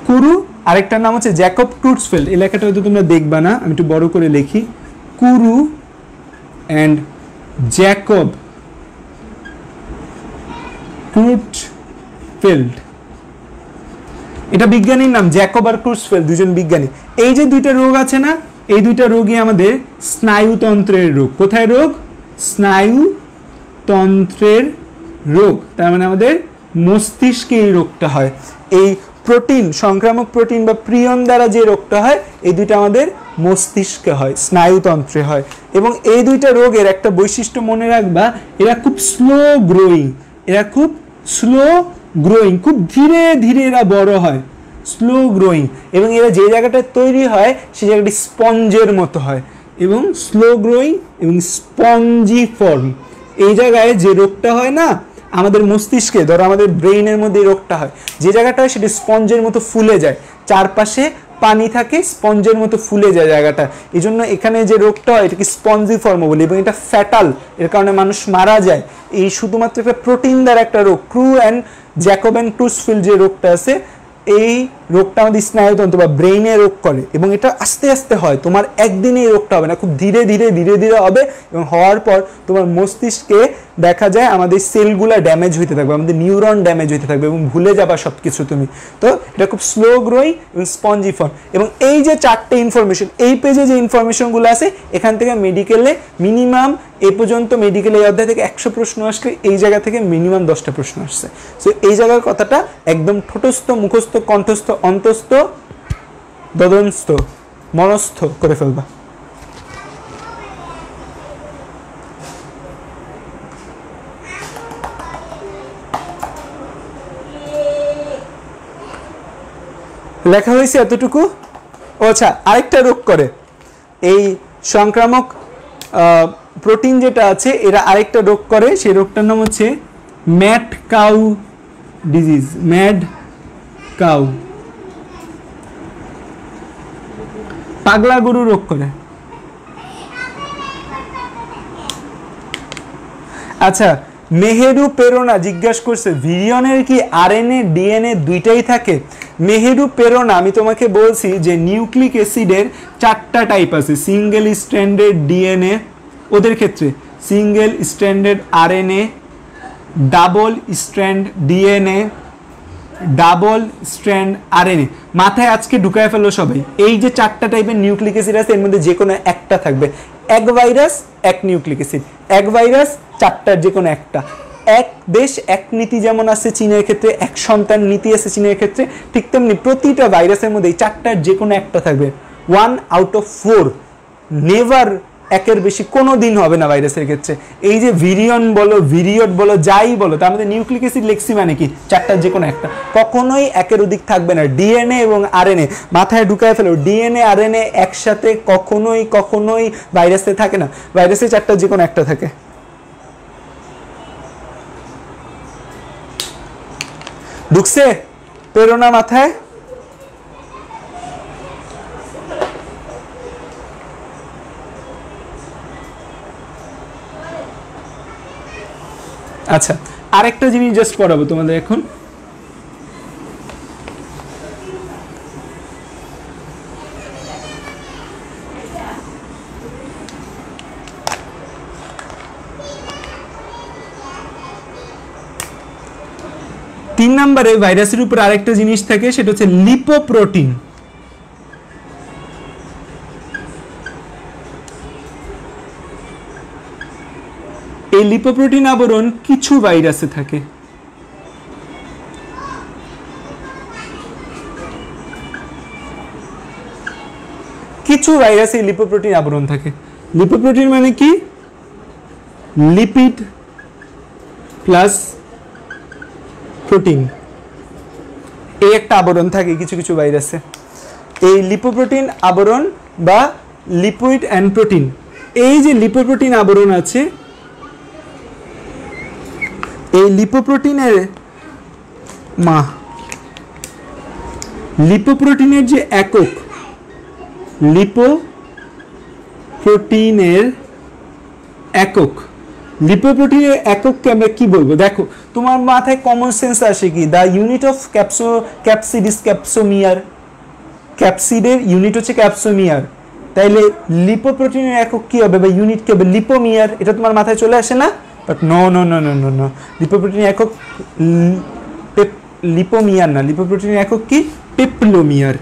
A: কুরু, আরেকটার নাম হচ্ছে জ্যাকব ক্রুটজফেল্ড। এই লেখাটা হয়তো তোমরা দেখবা না, আমি একটু বড় করে লিখি, কুরু অ্যান্ড জ্যাকব ক্রুটজফেল্ড। এটা বিজ্ঞানীর নাম, জ্যাকব আর ক্রুটজফেল্ড, দুজন বিজ্ঞানী। এই যে দুইটা রোগ আছে না, এই দুইটা রোগই আমাদের স্নায়ুতন্ত্রের রোগ। কোথায় রোগ? স্নায়ুতন্ত্রের রোগ। তার মানে আমাদের মস্তিষ্কে এই রোগটা হয়। এই প্রোটিন, সংক্রামক প্রোটিন বা প্রিয়ন দ্বারা যে রোগটা হয়, এই দুইটা আমাদের মস্তিষ্কে হয়, স্নায়ুতন্ত্রে হয়। এবং এই দুইটা রোগের একটা বৈশিষ্ট্য মনে রাখবা, এরা খুব স্লো গ্রোয়িং। এরা খুব স্লো গ্রোয়িং, খুব ধীরে ধীরে এরা বড় হয়, স্লো গ্রোয়িং। এবং এরা যে জায়গাটায় তৈরি হয় সেই জায়গাটি স্পঞ্জের মতো হয় এবং স্লো গ্রোয়িং এবং স্পঞ্জি ফর্ম। এই জায়গায় যে রোগটা হয় না আমাদের মস্তিষ্কে, ধরো আমাদের ব্রেইনের মধ্যে এই রোগটা হয়, যে জায়গাটা হয় সেটা স্পঞ্জের মতো ফুলে যায়, চারপাশে পানি থাকে, স্পঞ্জের মতো ফুলে যায় জায়গাটা। এই জন্য এখানে যে রোগটা হয় এটাকে স্পঞ্জি ফর্ম বলি এবং এটা ফ্যাটাল, এর কারণে মানুষ মারা যায়। এই শুধুমাত্র একটা প্রোটিন দ্বারা একটা রোগ, ক্রু অ্যান্ড জ্যাকব অ্যান্ড ক্রুটজফেল্ড যে রোগটা আছে, এই রোগটা আমাদের স্নায়ুতন্ত্র বা ব্রেইনে রোগ করে এবং এটা আস্তে আস্তে হয়। তোমার একদিনে এই রোগটা হবে না, খুব ধীরে ধীরে ধীরে ধীরে হবে এবং হওয়ার পর তোমার মস্তিষ্কে দেখা যায় আমাদের সেলগুলো ড্যামেজ হইতে থাকবে, আমাদের নিউরন ড্যামেজ হইতে থাকবে এবং ভুলে যাবা সব কিছু তুমি। তো এটা খুব স্লো গ্রোয়িং এবং স্পঞ্জি ফর্ম। এবং এই যে চারটে ইনফরমেশন, এই পেজে যে ইনফরমেশনগুলো আছে, এখান থেকে মেডিকেলে মিনিমাম এ পর্যন্ত মেডিকেল এই অধ্যায় থেকে 100 প্রশ্ন আসলে এই জায়গা থেকে মিনিমাম 10টা প্রশ্ন আসছে। সো এই জায়গার কথাটা একদম ঠোঁটস্থ, মুখস্থ, কণ্ঠস্থ, অন্তস্থ, দদনস্থ, মনস্থ করে ফেলবা। লেখা হয়েছে এতটুকু। আচ্ছা, আরেকটা রোগ করে এই সংক্রামক প্রোটিন যেটা আছে, এরা আরেকটা রোগ করে, সেই রোগটার নাম হচ্ছে mad cow disease. Mad cow, পাগলা গরু রোগ করে। আচ্ছা, মেহেরু প্রেরণা জিজ্ঞাসা করছে ভিরিয়নের কি আরএনএ ডিএনএ দুইটাই থাকে? মেহেরু প্রেরণা আমি তোমাকে বলছি যে নিউক্লিক অ্যাসিডের 4টা টাইপ আছে, সিঙ্গেল স্ট্র্যান্ডেড ডিএনএ ওদের ক্ষেত্রে, single stranded RNA, double strand DNA, double strand RNA. মাথায় আজকে ঢুকায় ফেলো সবাই, এই যে 4টা টাইপের নিউক্লিক অ্যাসিড আছে এর মধ্যে যে কোনো একটা থাকবে, এক ভাইরাস এক নিউক্লিক অ্যাসিড, এক ভাইরাস 4টার যে কোনো একটা। এক দেশ এক নীতি যেমন আছে চীনের ক্ষেত্রে, এক সন্তান নীতি আছে চীনের ক্ষেত্রে, ঠিক তেমনি প্রতিটা ভাইরাসের মধ্যে 4টার যে কোনো একটা থাকবে। 1 out of 4, নেভার একের বেশি কোনো দিন হবে না ভাইরাসের ক্ষেত্রে। এই যে ভিরিয়ন বলো, ভিরিয়ড বলো, যাই বলো, তার মধ্যে নিউক্লিক অ্যাসিড লেক্সি মানে কি 4টার যে কোনো একটা, কখনোই একের অধিক থাকবে না। ডিএনএ এবং আরএনএ মাথায় ঢুকায় ফেলো, ডিএনএ আরএনএ একসাথে কখনোই ভাইরাসে থাকে না, ভাইরাসে 4টার যে কোনো একটা থাকে। ঢুকছে প্রেরণা মাথায়? আচ্ছা, আরেকটা জিনিস জাস্ট পড়াবো তোমাদের এখন। তিন নম্বরে ভাইরাসের উপর আরেকটা জিনিস থাকে, সেটা হচ্ছে লিপোপ্রোটিন। এই লিপোপ্রোটিন আবরণ কিছু ভাইরাসে থাকে। কিছু ভাইরাসে লিপোপ্রোটিন আবরণ থাকে। লিপোপ্রোটিন মানে কি? লিপিড প্লাস প্রোটিন, এই একটা আবরণ থাকে কিছু কিছু ভাইরাসে। এই লিপোপ্রোটিন আবরণ বা লিপিড অ্যান্ড প্রোটিন, এই যে লিপোপ্রোটিন আবরণ আছে, এই লিপোপ্রোটিনের লিপোপ্রোটিনের যে একক, লিপোপ্রোটিনের একক, লিপোপ্রোটিনের একককে আমরা কি বলবো? দেখো তোমার মাথায় কমন সেন্স আসে কি, the unit of capsid is capsomere, ক্যাপসিডের ইউনিট হচ্ছে ক্যাপসোমিয়ার, তাইলে লিপোপ্রোটিনের একক কি হবে বা ইউনিট কি হবে? লিপোমিয়ার। এটা তোমার মাথায় চলে আসে না? বাট নো, লিপোপ্রোটিনের একক লিপোমিয়ার না, লিপোপ্রোটিনের একক কি? পেপলোমিয়ার।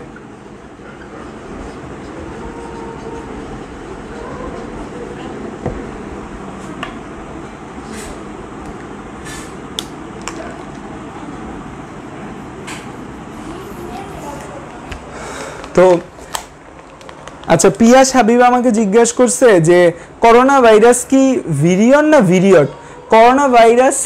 A: তো আচ্ছা, পিয়াস হাবিব আমাকে জিজ্ঞাসা করছে যে করোনা ভাইরাস কি ভিরিয়ন না ভিরিয়ড? করোনা ভাইরাস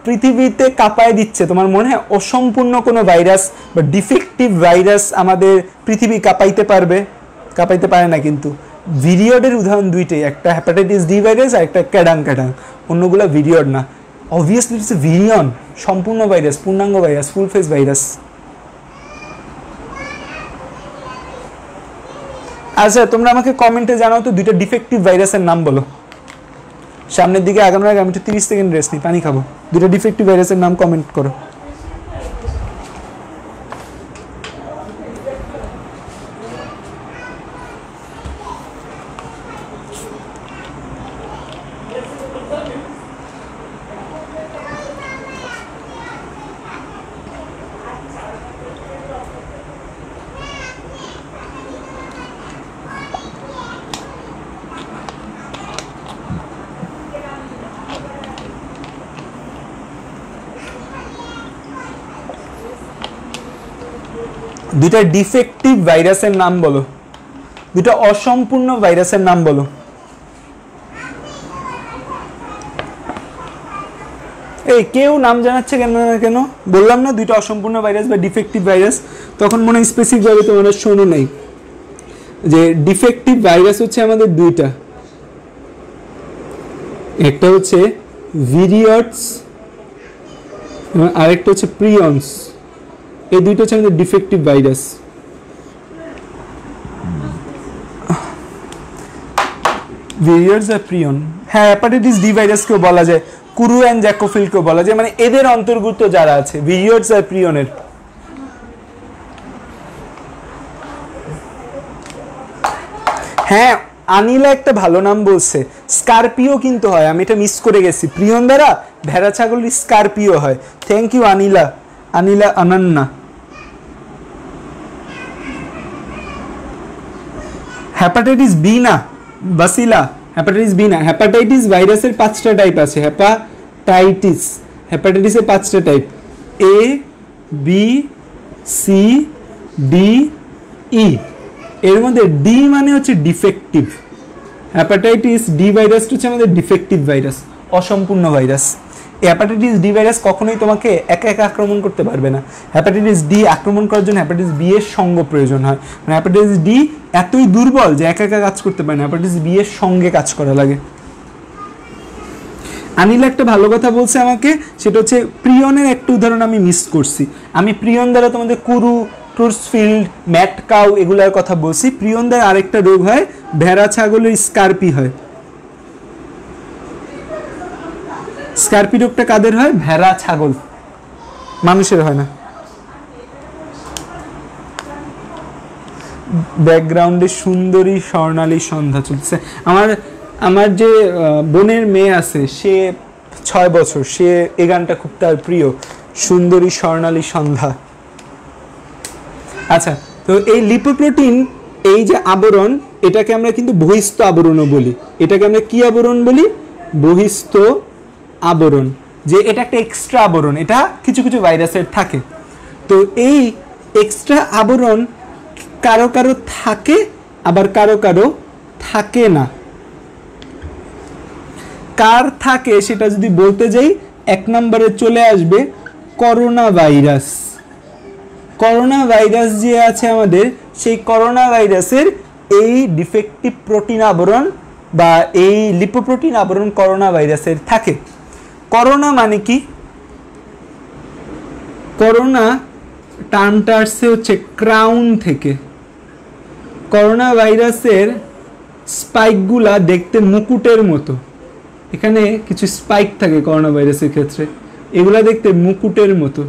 A: পৃথিবীতে কাঁপায় দিচ্ছে, তোমার মনে হয় অসম্পূর্ণ কোনো ভাইরাস বা ডিফেক্টিভ ভাইরাস আমাদের পৃথিবী কাঁপাইতে পারবে? কাঁপাইতে পারে না। কিন্তু ভিরিয়ডের উদাহরণ দুইটাই, একটা হ্যাপাটাইটিস ডি ভাইরাস আর একটা ক্যাডাং, অন্যগুলো ভিরিয়ড না। অবভিয়াসলি ইটস ভিরিয়ন, সম্পূর্ণ ভাইরাস, পূর্ণাঙ্গ ভাইরাস, ফুল ফেজ ভাইরাস। আচ্ছা, তোমরা আমাকে কমেন্টে জানাও তো দুইটা ডিফেক্টিভ ভাইরাসের নাম বলো। সামনের দিকে আগানোর আগে আমি একটু 30 সেকেন্ড রেস্ট নিই, পানি খাবো। দুইটা ডিফেক্টিভ ভাইরাসের নাম কমেন্ট করো। দুইটা ডিফেক্টিভ ভাইরাসের নাম বলো, দুইটা অসম্পূর্ণ ভাইরাসের নাম বলো। এই কেউ নাম জানাচ্ছে কেন? বললাম না দুইটা অসম্পূর্ণ ভাইরাস বা ডিফেক্টিভ ভাইরাস, তখন মনে হয় স্পেসিফিক ভাবে তোমরা শোনো নাই যে ডিফেক্টিভ ভাইরাস হচ্ছে আমাদের দুইটা, একটা হচ্ছে ভিরিয়ডস এবং আরেকটা হচ্ছে প্রিয়ন্স। এই দুইটা হচ্ছে আমাদের ডিফেক্টিভ ভাইরাস। ভিরিয়ডস আর প্রিয়ন, হ্যাঁ হ্যাপাটাইটিস ডি ভাইরাসকেও বলা যায়, কুরু অ্যান্ড জ্যাকোফিলকেও বলা যায়, মানে এদের অন্তর্ভুক্ত যারা আছে ভিরিয়ডস আর প্রিয়নের। হ্যাঁ, আনিলা একটা ভালো নাম বলছে, স্করপিও কিন্তু হয়, আমি এটা মিস করে গেছি। প্রিয়ন দ্বারা ভেড়া ছাগলের স্করপিও হয়। থ্যাংক ইউ আনিলা, আনিলা আনান্না। হ্যাপাটাইটিস বি না বাসিলা, হ্যাপাটাইটিস বি না। হ্যাপাটাইটিস ভাইরাসের 5টা টাইপ আছে। হ্যাপাটাইটিসের 5টা type, A B C D E. এর মধ্যে ডি মানে হচ্ছে ডিফেক্টিভ। হ্যাপাটাইটিস ডি ভাইরাসটা হচ্ছে আমাদের ডিফেক্টিভ ভাইরাস, অসম্পূর্ণ ভাইরাস। হ্যাপাটাইটিস ডি ভাইরাস কখনোই তোমাকে একা একা আক্রমণ করতে পারবে না। হ্যাপাটাইটিস ডি আক্রমণ করার জন্য হ্যাপাটাইটিস বি এর সঙ্গ প্রয়োজন হয়। মানে হ্যাপাটাইটিস ডি এতই দুর্বল যে একা একা কাজ করতে পারে না, হ্যাপাটাইটিস বি এর সঙ্গে কাজ করা লাগে। আনিলা একটা ভালো কথা বলছে আমাকে, সেটা হচ্ছে প্রিয়নের একটা উদাহরণ আমি মিস করছি। আমি প্রিয়ন দ্বারা তোমাদের কুরু, টুর্সফিল্ড, ম্যাটকাউ এগুলার কথা বলছি। প্রিয়ন দ্বারা আরেকটা রোগ হয়, ভেড়া ছাগলের স্কার্পি হয়। স্কার্পি রোগটা কাদের হয়? ভেড়া ছাগল, মানুষের হয় না। ব্যাকগ্রাউন্ডে সুন্দরী স্বর্ণালী সন্ধ্যা চলছে। আমার যে বোনের মেয়ে আছে, সে 6 বছর, সে এই গানটা খুব তার প্রিয়, সুন্দরী স্বর্ণালী সন্ধ্যা। আচ্ছা, তো এই লিপোপ্রোটিন, এই যে আবরণ, এটাকে আমরা কিন্তু বহিস্থ আবরণও বলি। এটাকে আমরা কি আবরণ বলি? বহিস্থ আবরণ। যে এটা একটা এক্সট্রা আবরণ, এটা কিছু কিছু ভাইরাসের থাকে। তো এই এক্সট্রা আবরণ কারো কারো থাকে, আবার কারো কারো থাকে না। কার থাকে সেটা যদি বলতে যাই, 1 নম্বরে চলে আসবে করোনা ভাইরাস। করোনা ভাইরাস যে আছে আমাদের, সেই করোনা ভাইরাসের এই ডিফেক্টিভ প্রোটিন আবরণ বা এই লিপোপ্রোটিন আবরণ করোনা ভাইরাসের থাকে। করোনা মানে কি? করোনা টার্মটা আসছে হচ্ছে ক্রাউন থেকে। করোনা ভাইরাসের স্পাইকগুলা দেখতে মুকুটের মতো। এখানে কিছু স্পাইক থাকে করোনা ভাইরাসের ক্ষেত্রে, এগুলা দেখতে মুকুটের মতো।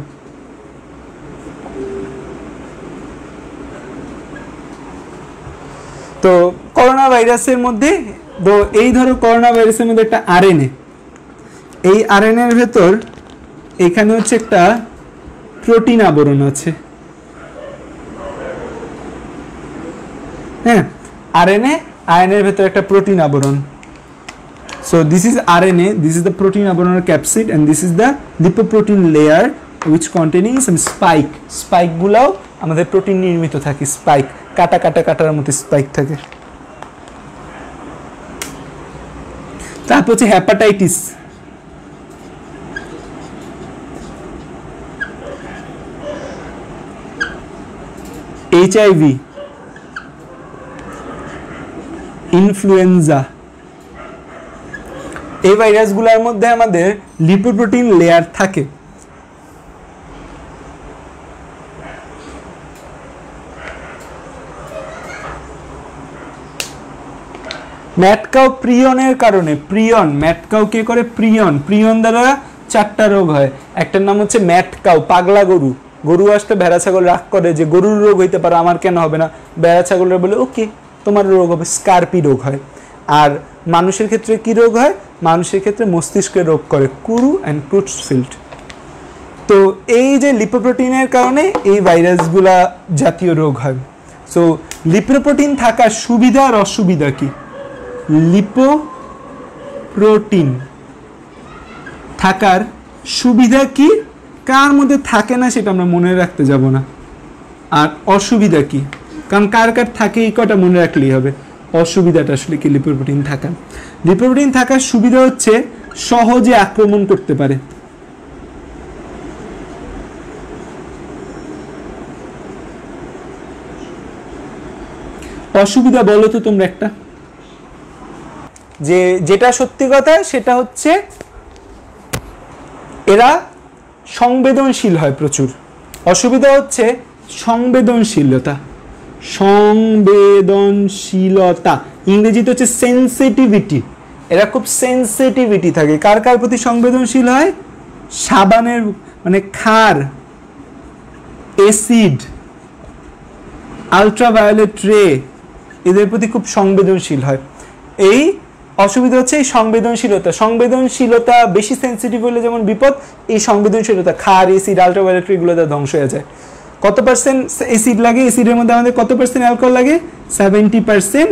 A: তো করোনা ভাইরাসের মধ্যে, তো এই ধরো করোনা ভাইরাসের মধ্যে একটা আরএনএ, এই আরএনএর ভেতর এখানে হচ্ছে একটা প্রোটিন আবরণ আছে। হ্যাঁ, আরএনএ এর ভেতর একটা প্রোটিন আবরণ। So this is RNA, this is the protein aborron capsid, and this is the lipoprotein layer which containing some spike. Spike গুলাও আমাদের প্রোটিন নির্মিত থাকে, স্পাইক, কাটা কাটা কাটার মতো স্পাইক থাকে। তারপর হচ্ছে হ্যাপাটাইটিস। HIV, ইনফ্লুয়েঞ্জা, এই ভাইরাসগুলোর মধ্যে আমাদের লিপোপ্রোটিন লেয়ার থাকে। ম্যাটকাউ প্রিয়নের কারণে, প্রিয়ন, ম্যাটকাউ কে করে? প্রিয়ন। প্রিয়ন দ্বারা 4টা রোগ হয়। একটার নাম হচ্ছে ম্যাটকাউ, পাগলা গরু। গরু আসতে ভেড়া ছাগল রাগ করে যে গরুর রোগ হইতে পারে, আমার কেন হবে না? ভেড়া ছাগলের বলে ওকে তোমার রোগ হবে, স্কার্পি রোগ হয়। আর মানুষের ক্ষেত্রে কি রোগ হয়? মানুষের ক্ষেত্রে মস্তিষ্কের রোগ করে, কুরু অ্যান্ড ক্রুটসফিল্ড। তো এই যে লিপোপ্রোটিনের কারণে এই ভাইরাসগুলা জাতীয় রোগ হয়। সো লিপোপ্রোটিন থাকার সুবিধা আর অসুবিধা কি? লিপোপ্রোটিন থাকার সুবিধা কি, কার মধ্যে থাকে না সেটা আমরা মনে রাখতে যাব না। আর অসুবিধা কি, কারণ কার কার থাকে এই কটা মনে রাখলেই হবে। অসুবিধাটা আসলে কি? লিপোপ্রোটিন থাকা, লিপোপ্রোটিন থাকার সুবিধা হচ্ছে সহজে আক্রমণ করতে পারে। অসুবিধা বলো তো তোমরা একটা, যেটা সত্যি কথা সেটা হচ্ছে এরা সংবেদনশীল হয় প্রচুর। অসুবিধা হচ্ছে সংবেদনশীলতা, সংবেদনশীলতা, ইংরেজিতে হচ্ছে সেন্সিটিভিটি। এরা খুব সেন্সিটিভিটি থাকে। কার কার প্রতি সংবেদনশীল হয়? সাবানের মানে ক্ষার, অ্যাসিড, আলট্রাভায়োলেট রে, এদের প্রতি খুব সংবেদনশীল হয়। এই অসুবিধা হচ্ছে এই সংবেদনশীলতা বেশি সেন্সিটিভ হলে যেমন বিপদ, এই সংবেদনশীলতা ক্ষার, এসিড, আল্ট্রাভায়োলেট এগুলো ধ্বংস হয়ে যায়। কত পার্সেন্ট অ্যাসিড লাগে? অ্যাসিডের মধ্যে আমাদের কত পার্সেন্ট অ্যালকোহল লাগে? 70%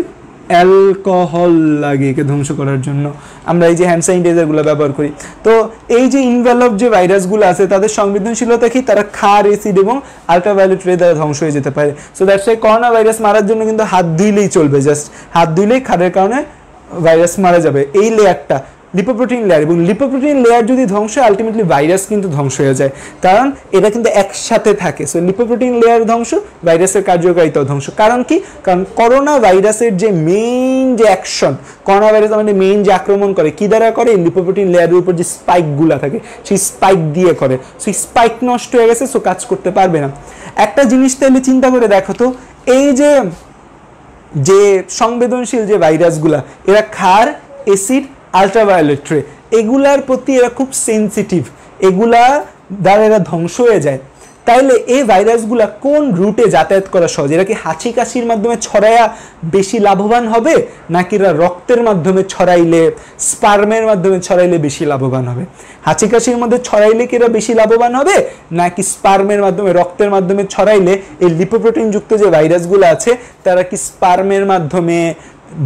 A: অ্যালকোহল লাগে একে ধ্বংস করার জন্য। আমরা এই যে হ্যান্ড স্যানিটাইজারগুলো ব্যবহার করি। তো এই যে ইনভেলপ যে ভাইরাসগুলো আছে তাদের সংবেদনশীলতা কি? তারা ক্ষার, অ্যাসিড এবং আল্ট্রাভায়োলেট রে দ্বারা ধ্বংস হয়ে যেতে পারে। So that's why corona virus মারার জন্য কিন্তু হাত ধুইলেই চলবে, জাস্ট হাত ধুইলেই ক্ষারের কারণে ভাইরাস মারা যাবে। এই লেয়ারটা লিপোপ্রোটিন লেয়ার, এবং লিপোপ্রোটিন লেয়ার যদি ধ্বংস হয় আলটিমেটলি ভাইরাস কিন্তু ধ্বংস হয়ে যায়, কারণ এটা কিন্তু একসাথে থাকে। সো লিপোপ্রোটিন লেয়ার ধ্বংস, ভাইরাসের কার্যকারিতাও ধ্বংস। কারণ কি? কারণ করোনা ভাইরাসের যে মেইন যে অ্যাকশন, করোনা ভাইরাস আমাদের মেইন যে আক্রমণ করে কি দ্বারা করে? লিপোপ্রোটিন লেয়ারের উপর যে স্পাইকগুলো থাকে সেই স্পাইক দিয়ে করে। সেই স্পাইক নষ্ট হয়ে গেছে, সো কাজ করতে পারবে না। একটা জিনিস তাহলে চিন্তা করে দেখো তো, এই যে সংবেদনশীল যে ভাইরাসগুলা, এরা ক্ষার, অ্যাসিড, আল্ট্রাভায়োলেট রে এগুলার প্রতি এরা খুব সেন্সিটিভ, এগুলা দ্বারা এরা ধ্বংস হয়ে যায়। তাইলে এই ভাইরাসগুলা কোন রুটে যাতায়াত করা সহজ? এরা কি হাঁচি কাশির মাধ্যমে ছড়ায়া বেশি লাভবান হবে, নাকি এরা রক্তের মাধ্যমে ছড়াইলে, স্পার্মের মাধ্যমে ছড়াইলে বেশি লাভবান হবে? হাঁচি কাশির মধ্যে ছড়াইলে কি এরা বেশি লাভবান হবে, নাকি স্পার্মের মাধ্যমে, রক্তের মাধ্যমে ছড়াইলে এই লিপোপ্রোটিন যুক্ত যে ভাইরাসগুলো আছে তারা কি স্পার্মের মাধ্যমে,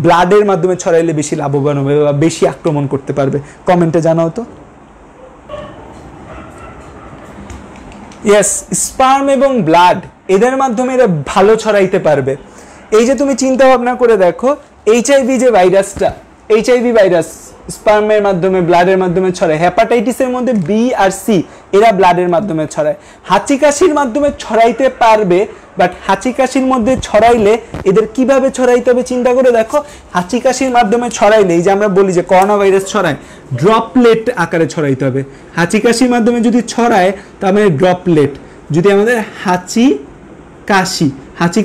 A: ব্লাডের মাধ্যমে ছড়াইলে বেশি লাভবান হবে বা বেশি আক্রমণ করতে পারবে? কমেন্টে জানাও তো। ইয়েস, স্পার্ম এবং ব্লাড এদের মাধ্যমে এরা ভালো ছড়াইতে পারবে। এই যে তুমি চিন্তা ভাবনা করে দেখো, এইচআইভি যে ভাইরাসটা, এইচআইভি ভাইরাস স্পার্মের মাধ্যমে, ব্লাডের মাধ্যমে ছড়ায়। হেপাটাইটিসের মধ্যে বি আর সি এরা ব্লাডের মাধ্যমে ছড়ায়। হাঁচি কাশির মাধ্যমে ছড়াইতে পারবে, বাট হাঁচি কাশির মধ্যে ছড়াইলে এদের কিভাবে ছড়াইতে হবে চিন্তা করে দেখো। হাঁচি কাশির মাধ্যমে ছড়াইলে, এই যে আমরা বলি যে করোনা ভাইরাস ছড়ায়, ড্রপলেট আকারে ছড়াইতে হবে। হাঁচি কাশির মাধ্যমে যদি ছড়ায় তার মানে ড্রপলেট। যদি আমাদের হাঁচি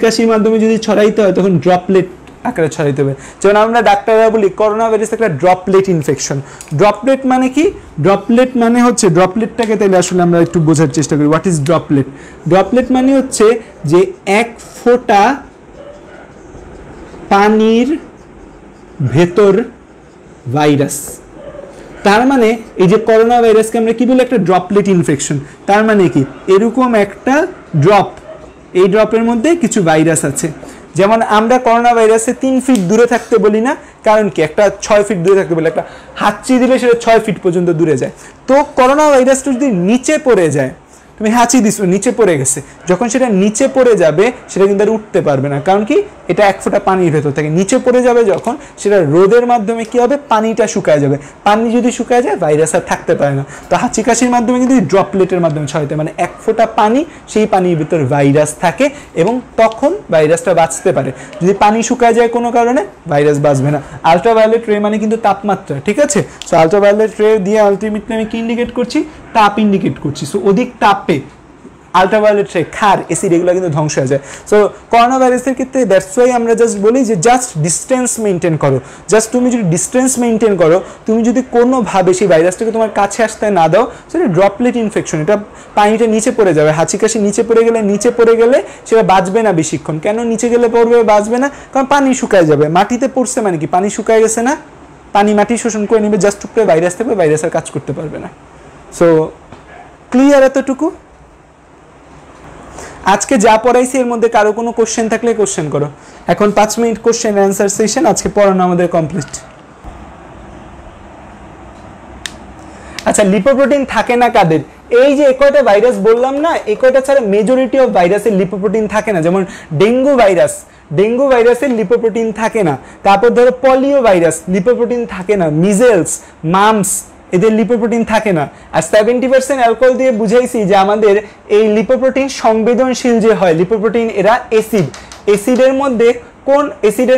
A: কাশির মাধ্যমে যদি ছড়াইতে হয় তখন ড্রপলেট আকারে ছড়াইতে হবে। যেমন আমরা ডাক্তাররা বলি করোনা ভাইরাস একটা ড্রপলেট ইনফেকশন। ড্রপলেট মানে কি? ড্রপলেট মানে হচ্ছে, ড্রপলেটটাকে তাহলে আসলে আমরা একটু বোঝার চেষ্টা করি। What is droplet? ড্রপলেট মানে হচ্ছে যে এক ফোঁটা পানির ভেতর ভাইরাস। তার মানে এই যে করোনা ভাইরাসকে আমরা কি বলি? একটা ড্রপলেট ইনফেকশন। তার মানে কি? এরকম একটা ড্রপ, এই ড্রপের মধ্যে কিছু ভাইরাস আছে। যেমন আমরা করোনা ভাইরাসে 3 ফিট দূরে থাকতে বলি না, কারণ কি? একটা 6 ফিট দূরে থাকতে বলি, একটা হাঁচি দিলে সেটা 6 ফিট পর্যন্ত দূরে যায়। তো করোনা ভাইরাসটা যদি নিচে পড়ে যায়, তুমি হাঁচি দিছো, নিচে পড়ে গেছে, যখন সেটা নিচে পড়ে যাবে সেটা কিন্তু আর উঠতে পারবে না। কারণ কি? এটা এক ফোঁটা পানির ভেতর থাকে, নিচে পড়ে যাবে যখন, সেটা রোদের মাধ্যমে কি হবে? পানিটা শুকায় যাবে। পানি যদি শুকায় যায় ভাইরাস আর থাকতে পারে না। তো হাঁচি কাশির মাধ্যমে কিন্তু ড্রপলেটের মাধ্যমে ছড়াইতে, মানে এক ফোঁটা পানি, সেই পানির ভিতর ভাইরাস থাকে এবং তখন ভাইরাসটা বাঁচতে পারে। যদি পানি শুকায় যায় কোনো কারণে, ভাইরাস বাঁচবে না। আল্ট্রাভায়োলেট রে মানে কিন্তু তাপমাত্রা, ঠিক আছে? সো আল্ট্রাভায়োলেট রে দিয়ে আলটিমেটলি আমি কি ইন্ডিকেট করছি? তাপ ইন্ডিকেট করছি। সো অধিক তাপে আল্ট্রাভায়োলেট রে, ক্ষার, অ্যাসিড এগুলো কিন্তু ধ্বংস হয়ে যায়। সো করোনা ভাইরাসের ক্ষেত্রে দ্যাটস ওয়াই আমরা জাস্ট বলি যে জাস্ট ডিস্টেন্স মেনটেন করো। জাস্ট তুমি যদি ডিস্টেন্স মেনটেন করো, তুমি যদি কোনোভাবে সেই ভাইরাসটাকে তোমার কাছে আসতে না দাও, সেটা ড্রপলেট ইনফেকশন, এটা পানিটা নিচে পড়ে যাবে। হাঁচি কাশি নিচে পড়ে গেলে সেটা বাঁচবে না বেশিক্ষণ। কেন নিচে গেলে পড়বে? বাঁচবে না, কারণ পানি শুকায় যাবে। মাটিতে পড়ছে মানে কি? পানি শুকায় গেছে না, পানি মাটি শোষণ করে নেবে, জাস্ট উপরে ভাইরাস থাকবে, ভাইরাস আর কাজ করতে পারবে না। সো ক্লিয়ার এতটুকু? আজকে যা পড়াইছি এর মধ্যে কারো কোনো কোশ্চেন থাকলে কোশ্চেন করো। এখন 5 মিনিট কোশ্চেন অ্যান্সার সেশন, আজকে পড়ানো আমাদের কমপ্লিট। আচ্ছা, লিপোপ্রোটিন থাকে না কাদের? এই যে কয়টা ভাইরাস বললাম না, এই কয়টা ছাড়া মেজরিটি অফ ভাইরাসের লিপোপ্রোটিন থাকে না। যেমন ডেঙ্গু ভাইরাসের লিপোপ্রোটিন থাকে না। তারপর ধরো পলিও ভাইরাস, লিপোপ্রোটিন থাকে না। মিজেলস, মাম্পস, এদের লিপোপ্রোটিন থাকে না। আর 70% অ্যালকোহল দিয়ে বুঝাইছি যে আমাদের এই লিপোপ্রোটিন সংবেদনশীল যে হয় লিপোপ্রোটিন, এরা অ্যাসিডের মধ্যে কোন অ্যাসিড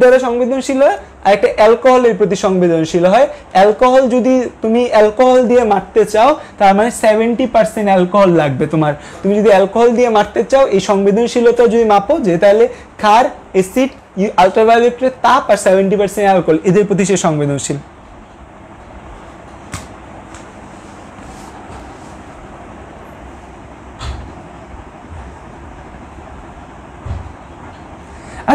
A: দ্বারা সংবেদনশীল হয়, আর একটা অ্যালকোহলের প্রতি সংবেদনশীল হয়। অ্যালকোহল যদি তুমি অ্যালকোহল দিয়ে মারতে চাও, তার মানে 70% অ্যালকোহল লাগবে তোমার। তুমি যদি অ্যালকোহল দিয়ে মারতে চাও, এই সংবেদনশীলতা যদি মাপো, যে তাহলে ক্ষার, অ্যাসিড, আল্ট্রাভায়োলেটের তাপ আর 70% অ্যালকোহল, এদের প্রতি সে সংবেদনশীল।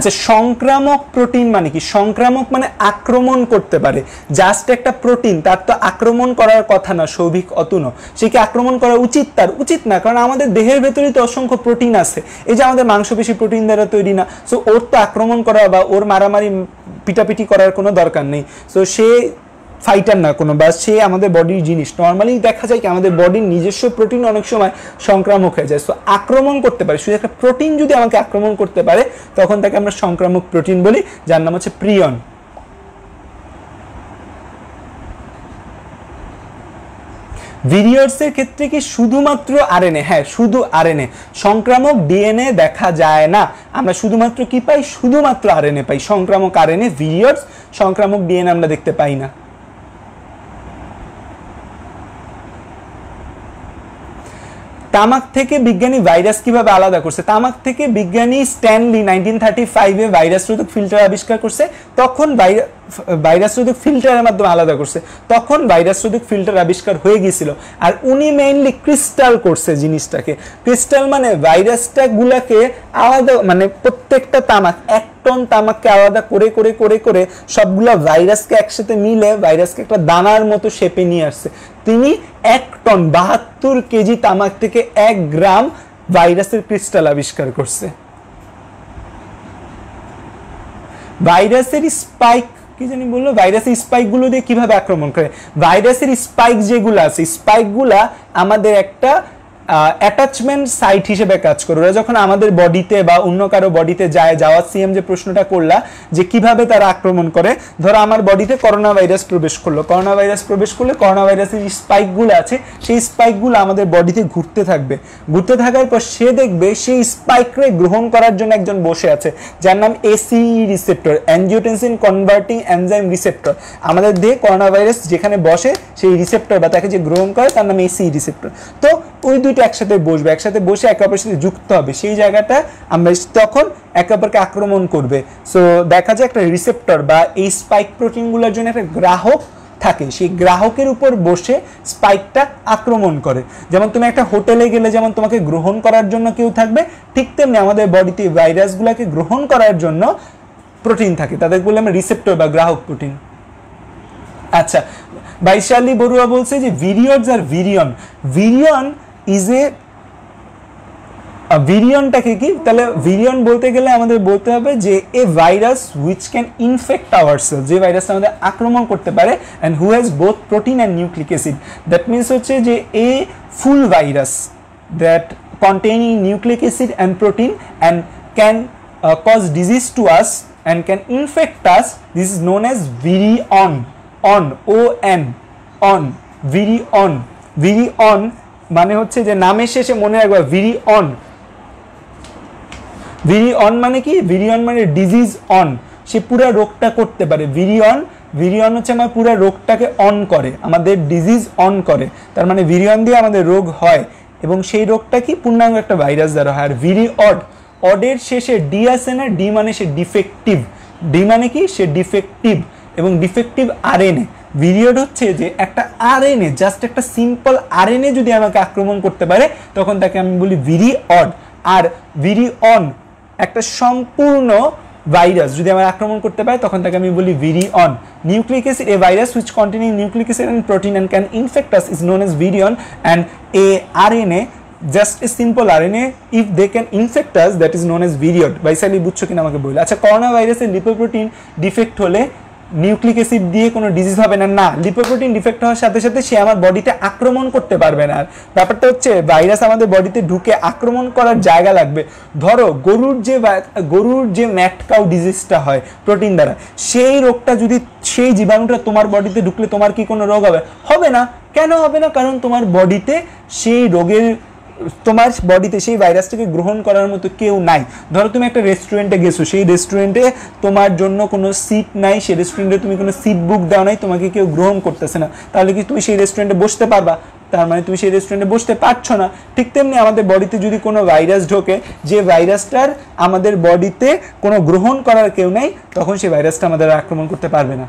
A: আচ্ছা, সংক্রামক প্রোটিন মানে কি? সংক্রামক মানে আক্রমণ করতে পারে। জাস্ট একটা প্রোটিন, তার তো আক্রমণ করার কথা না সৌভিক, অতুন। সে কি আক্রমণ করা উচিত? তার উচিত না, কারণ আমাদের দেহের ভেতরেই তো অসংখ্য প্রোটিন আছে। এই যে আমাদের মাংসপেশি প্রোটিন দ্বারা তৈরি না, সো ওর তো আক্রমণ করা বা ওর মারামারি পিটাপিটি করার কোনো দরকার নেই। সো সে ফাইটার না কোনো, বা সে আমাদের বডির জিনিস। নর্মালি দেখা যায় কি আমাদের বডির নিজস্ব প্রোটিন অনেক সময় সংক্রামক হয়ে যায়, সো আক্রমণ করতে পারে। শুধু একটা প্রোটিন যদি আমাকে আক্রমণ করতে পারে তখন তাকে আমরা সংক্রামক প্রোটিন বলি, যার নাম হচ্ছে প্রিয়ন। ভিরিয়ডসের ক্ষেত্রে কি শুধুমাত্র আরএনএ? হ্যাঁ, শুধু আরএনএ। সংক্রামক ডিএনএ দেখা যায় না। আমরা শুধুমাত্র কি পাই? শুধুমাত্র আরএনএ পাই, সংক্রামক আরএনএ। ভিরিয়ডস, সংক্রামক ডিএনএ আমরা দেখতে পাই না। তামাক থেকে বিজ্ঞানী ভাইরাস কিভাবে আলাদা করছে? তামাক থেকে বিজ্ঞানী স্ট্যানলি 1935-এ ভাইরাস রোধক ফিল্টার আবিষ্কার করছে। তখন ভাইরাস রোধক ফিল্টারের মাধ্যমে আলাদা করছে। তখন ভাইরাস রোধক ফিল্টার আবিষ্কার হয়ে গিয়েছিল। আর উনি মেইনলি ক্রিস্টাল করছে জিনিসটাকে। ক্রিস্টাল মানে ভাইরাসটা গুলাকে আলাদা, মানে প্রত্যেকটা তামাক, 1 টন তামাককে আলাদা করে করে করে করে সবগুলা ভাইরাসকে একসাথে মিলে ভাইরাসকে একটা দানার মতো শেপে নিয়ে আসছে। তিনি 1 টন 72 কেজি তামাক থেকে 1 গ্রাম ভাইরাসের ক্রিস্টাল আবিষ্কার করছে। ভাইরাসের স্পাইক কি জানি বললো, ভাইরাসের স্পাইক গুলো দিয়ে কিভাবে আক্রমণ করে? ভাইরাসের স্পাইক যেগুলো আছে, স্পাইক গুলা আমাদের একটা অ্যাটাচমেন্ট সাইট হিসেবে কাজ করে। ওরা যখন আমাদের বডিতে বা অন্য কারো বডিতে যায়, যাওয়ার সিএম যে প্রশ্নটা করলা যে কিভাবে তারা আক্রমণ করে, ধরো আমার বডিতে করোনা ভাইরাস প্রবেশ করলো, করোনা ভাইরাস প্রবেশ করলে করোনা ভাইরাসের স্পাইকগুলো আছে, সেই স্পাইকগুলো আমাদের বডিতে ঘুরতে থাকবে। ঘুরতে থাকার পর সে দেখবে সেই স্পাইককে গ্রহণ করার জন্য একজন বসে আছে, যার নাম এসিই receptor, angiotensin converting enzyme receptor. আমাদের দেহে করোনা ভাইরাস যেখানে বসে, সেই রিসেপ্টর বা তাকে যে গ্রহণ করে তার নাম এসিই রিসেপ্টর। তো ওই দুইটা একসাথে বসবে, একসাথে বসে একে অপরের সাথে যুক্ত হবে, সেই জায়গাটা আমরা তখন একে অপরকে আক্রমণ করবে। সো দেখা যায় একটা রিসেপ্টর বা এই স্পাইক প্রোটিনগুলোর জন্য একটা গ্রাহক থাকে, সেই গ্রাহকের উপর বসে স্পাইকটা আক্রমণ করে। যেমন তুমি একটা হোটেলে গেলে যেমন তোমাকে গ্রহণ করার জন্য কেউ থাকবে, ঠিক তেমনি আমাদের বডিতে ভাইরাসগুলোকে গ্রহণ করার জন্য প্রোটিন থাকে, তাদের বলে আমরা রিসেপ্টর বা গ্রাহক প্রোটিন। আচ্ছা, বৈশালী বড়ুয়া বলছে যে ভিরিয়ডস আর ভিরিয়ন, ভিরিয়ন ইজ এ, ভিরিয়নটাকে কি? তাহলে ভিরিয়ন বলতে গেলে আমাদের বলতে হবে যে a virus which can infect our cell, যে ভাইরাসটা আমাদের আক্রমণ করতে পারে, and who has both protein and nucleic acid. That means হচ্ছে যে a full virus that containing nucleic acid and protein and can cause disease to us and can infect us, this is known as virion. On, ও এন, অন, virion. Virion মানে হচ্ছে যে নামের শেষে মনে রাখবা ভিরিয়ন। ভিরিয়ন মানে কি? ভিরিয়ন মানে ডিজিজ অন, সে পুরো রোগটা করতে পারে। ভিরিয়ন, ভিরিয়ন হচ্ছে আমার পুরো রোগটাকে অন করে, আমাদের ডিজিজ অন করে, তার মানে ভিরিয়ন দিয়ে আমাদের রোগ হয়, এবং সেই রোগটা কি? পূর্ণাঙ্গ একটা ভাইরাস দ্বারা হয়। আর ভিরিয়ড, অডের শেষে ডি আছে না, ডি মানে সে ডিফেক্টিভ, ডি মানে কি? সে ডিফেক্টিভ, এবং ডিফেক্টিভ আরএনএ। ভিরিয়ড হচ্ছে যে একটা আরএনএ, জাস্ট একটা সিম্পল আরএনএ যদি আমাকে আক্রমণ করতে পারে তখন তাকে আমি বলি ভিরিয়ড। আর ভিরিয়ন একটা সম্পূর্ণ ভাইরাস যদি আমার আক্রমণ করতে পারে তখন তাকে আমি বলি virion. Nucleic acid, a virus which containing nucleic acid and protein and can infect us is known as virion, and a RNA, just a simple RNA, if they can infect us that is known as viroid. Baishali বুঝছো কিনা আমাকে বললো। আচ্ছা, corona ভাইরাসের lipoprotein defect হলে nucleic acid দিয়ে কোনো disease হবে না, না, লিপোপ্রোটিন ডিফেক্ট হওয়ার সাথে সাথে সে আমার বডিতে আক্রমণ করতে পারবে না। আর ব্যাপারটা হচ্ছে ভাইরাস আমাদের বডিতে ঢুকে আক্রমণ করার জায়গা লাগবে। ধরো গরুর যে ম্যাট কাউ ডিজিজটা হয় প্রোটিন দ্বারা, সেই রোগটা যদি, সেই জীবাণুটা তোমার বডিতে ঢুকলে তোমার কি কোনো রোগ হবে? হবে না। কেন হবে না? কারণ তোমার বডিতে সেই রোগের, তোমার বডিতে সেই ভাইরাসটাকে গ্রহণ করার মতো কেউ নাই। ধরো তুমি একটা রেস্টুরেন্টে গেছো, সেই রেস্টুরেন্টে তোমার জন্য কোনো সিট নাই, সেই রেস্টুরেন্টে তুমি কোনো সিট বুক দেওয়া নাই, তোমাকে কেউ গ্রহণ করতেছে না, তাহলে কি তুমি সেই রেস্টুরেন্টে বসতে পারবা? তার মানে তুমি সেই রেস্টুরেন্টে বসতে পারছো না। ঠিক তেমনি আমাদের বডিতে যদি কোনো ভাইরাস ঢোকে, যে ভাইরাসটার আমাদের বডিতে কোনো গ্রহণ করার কেউ নেই, তখন সেই ভাইরাসটা আমাদের আক্রমণ করতে পারবে না।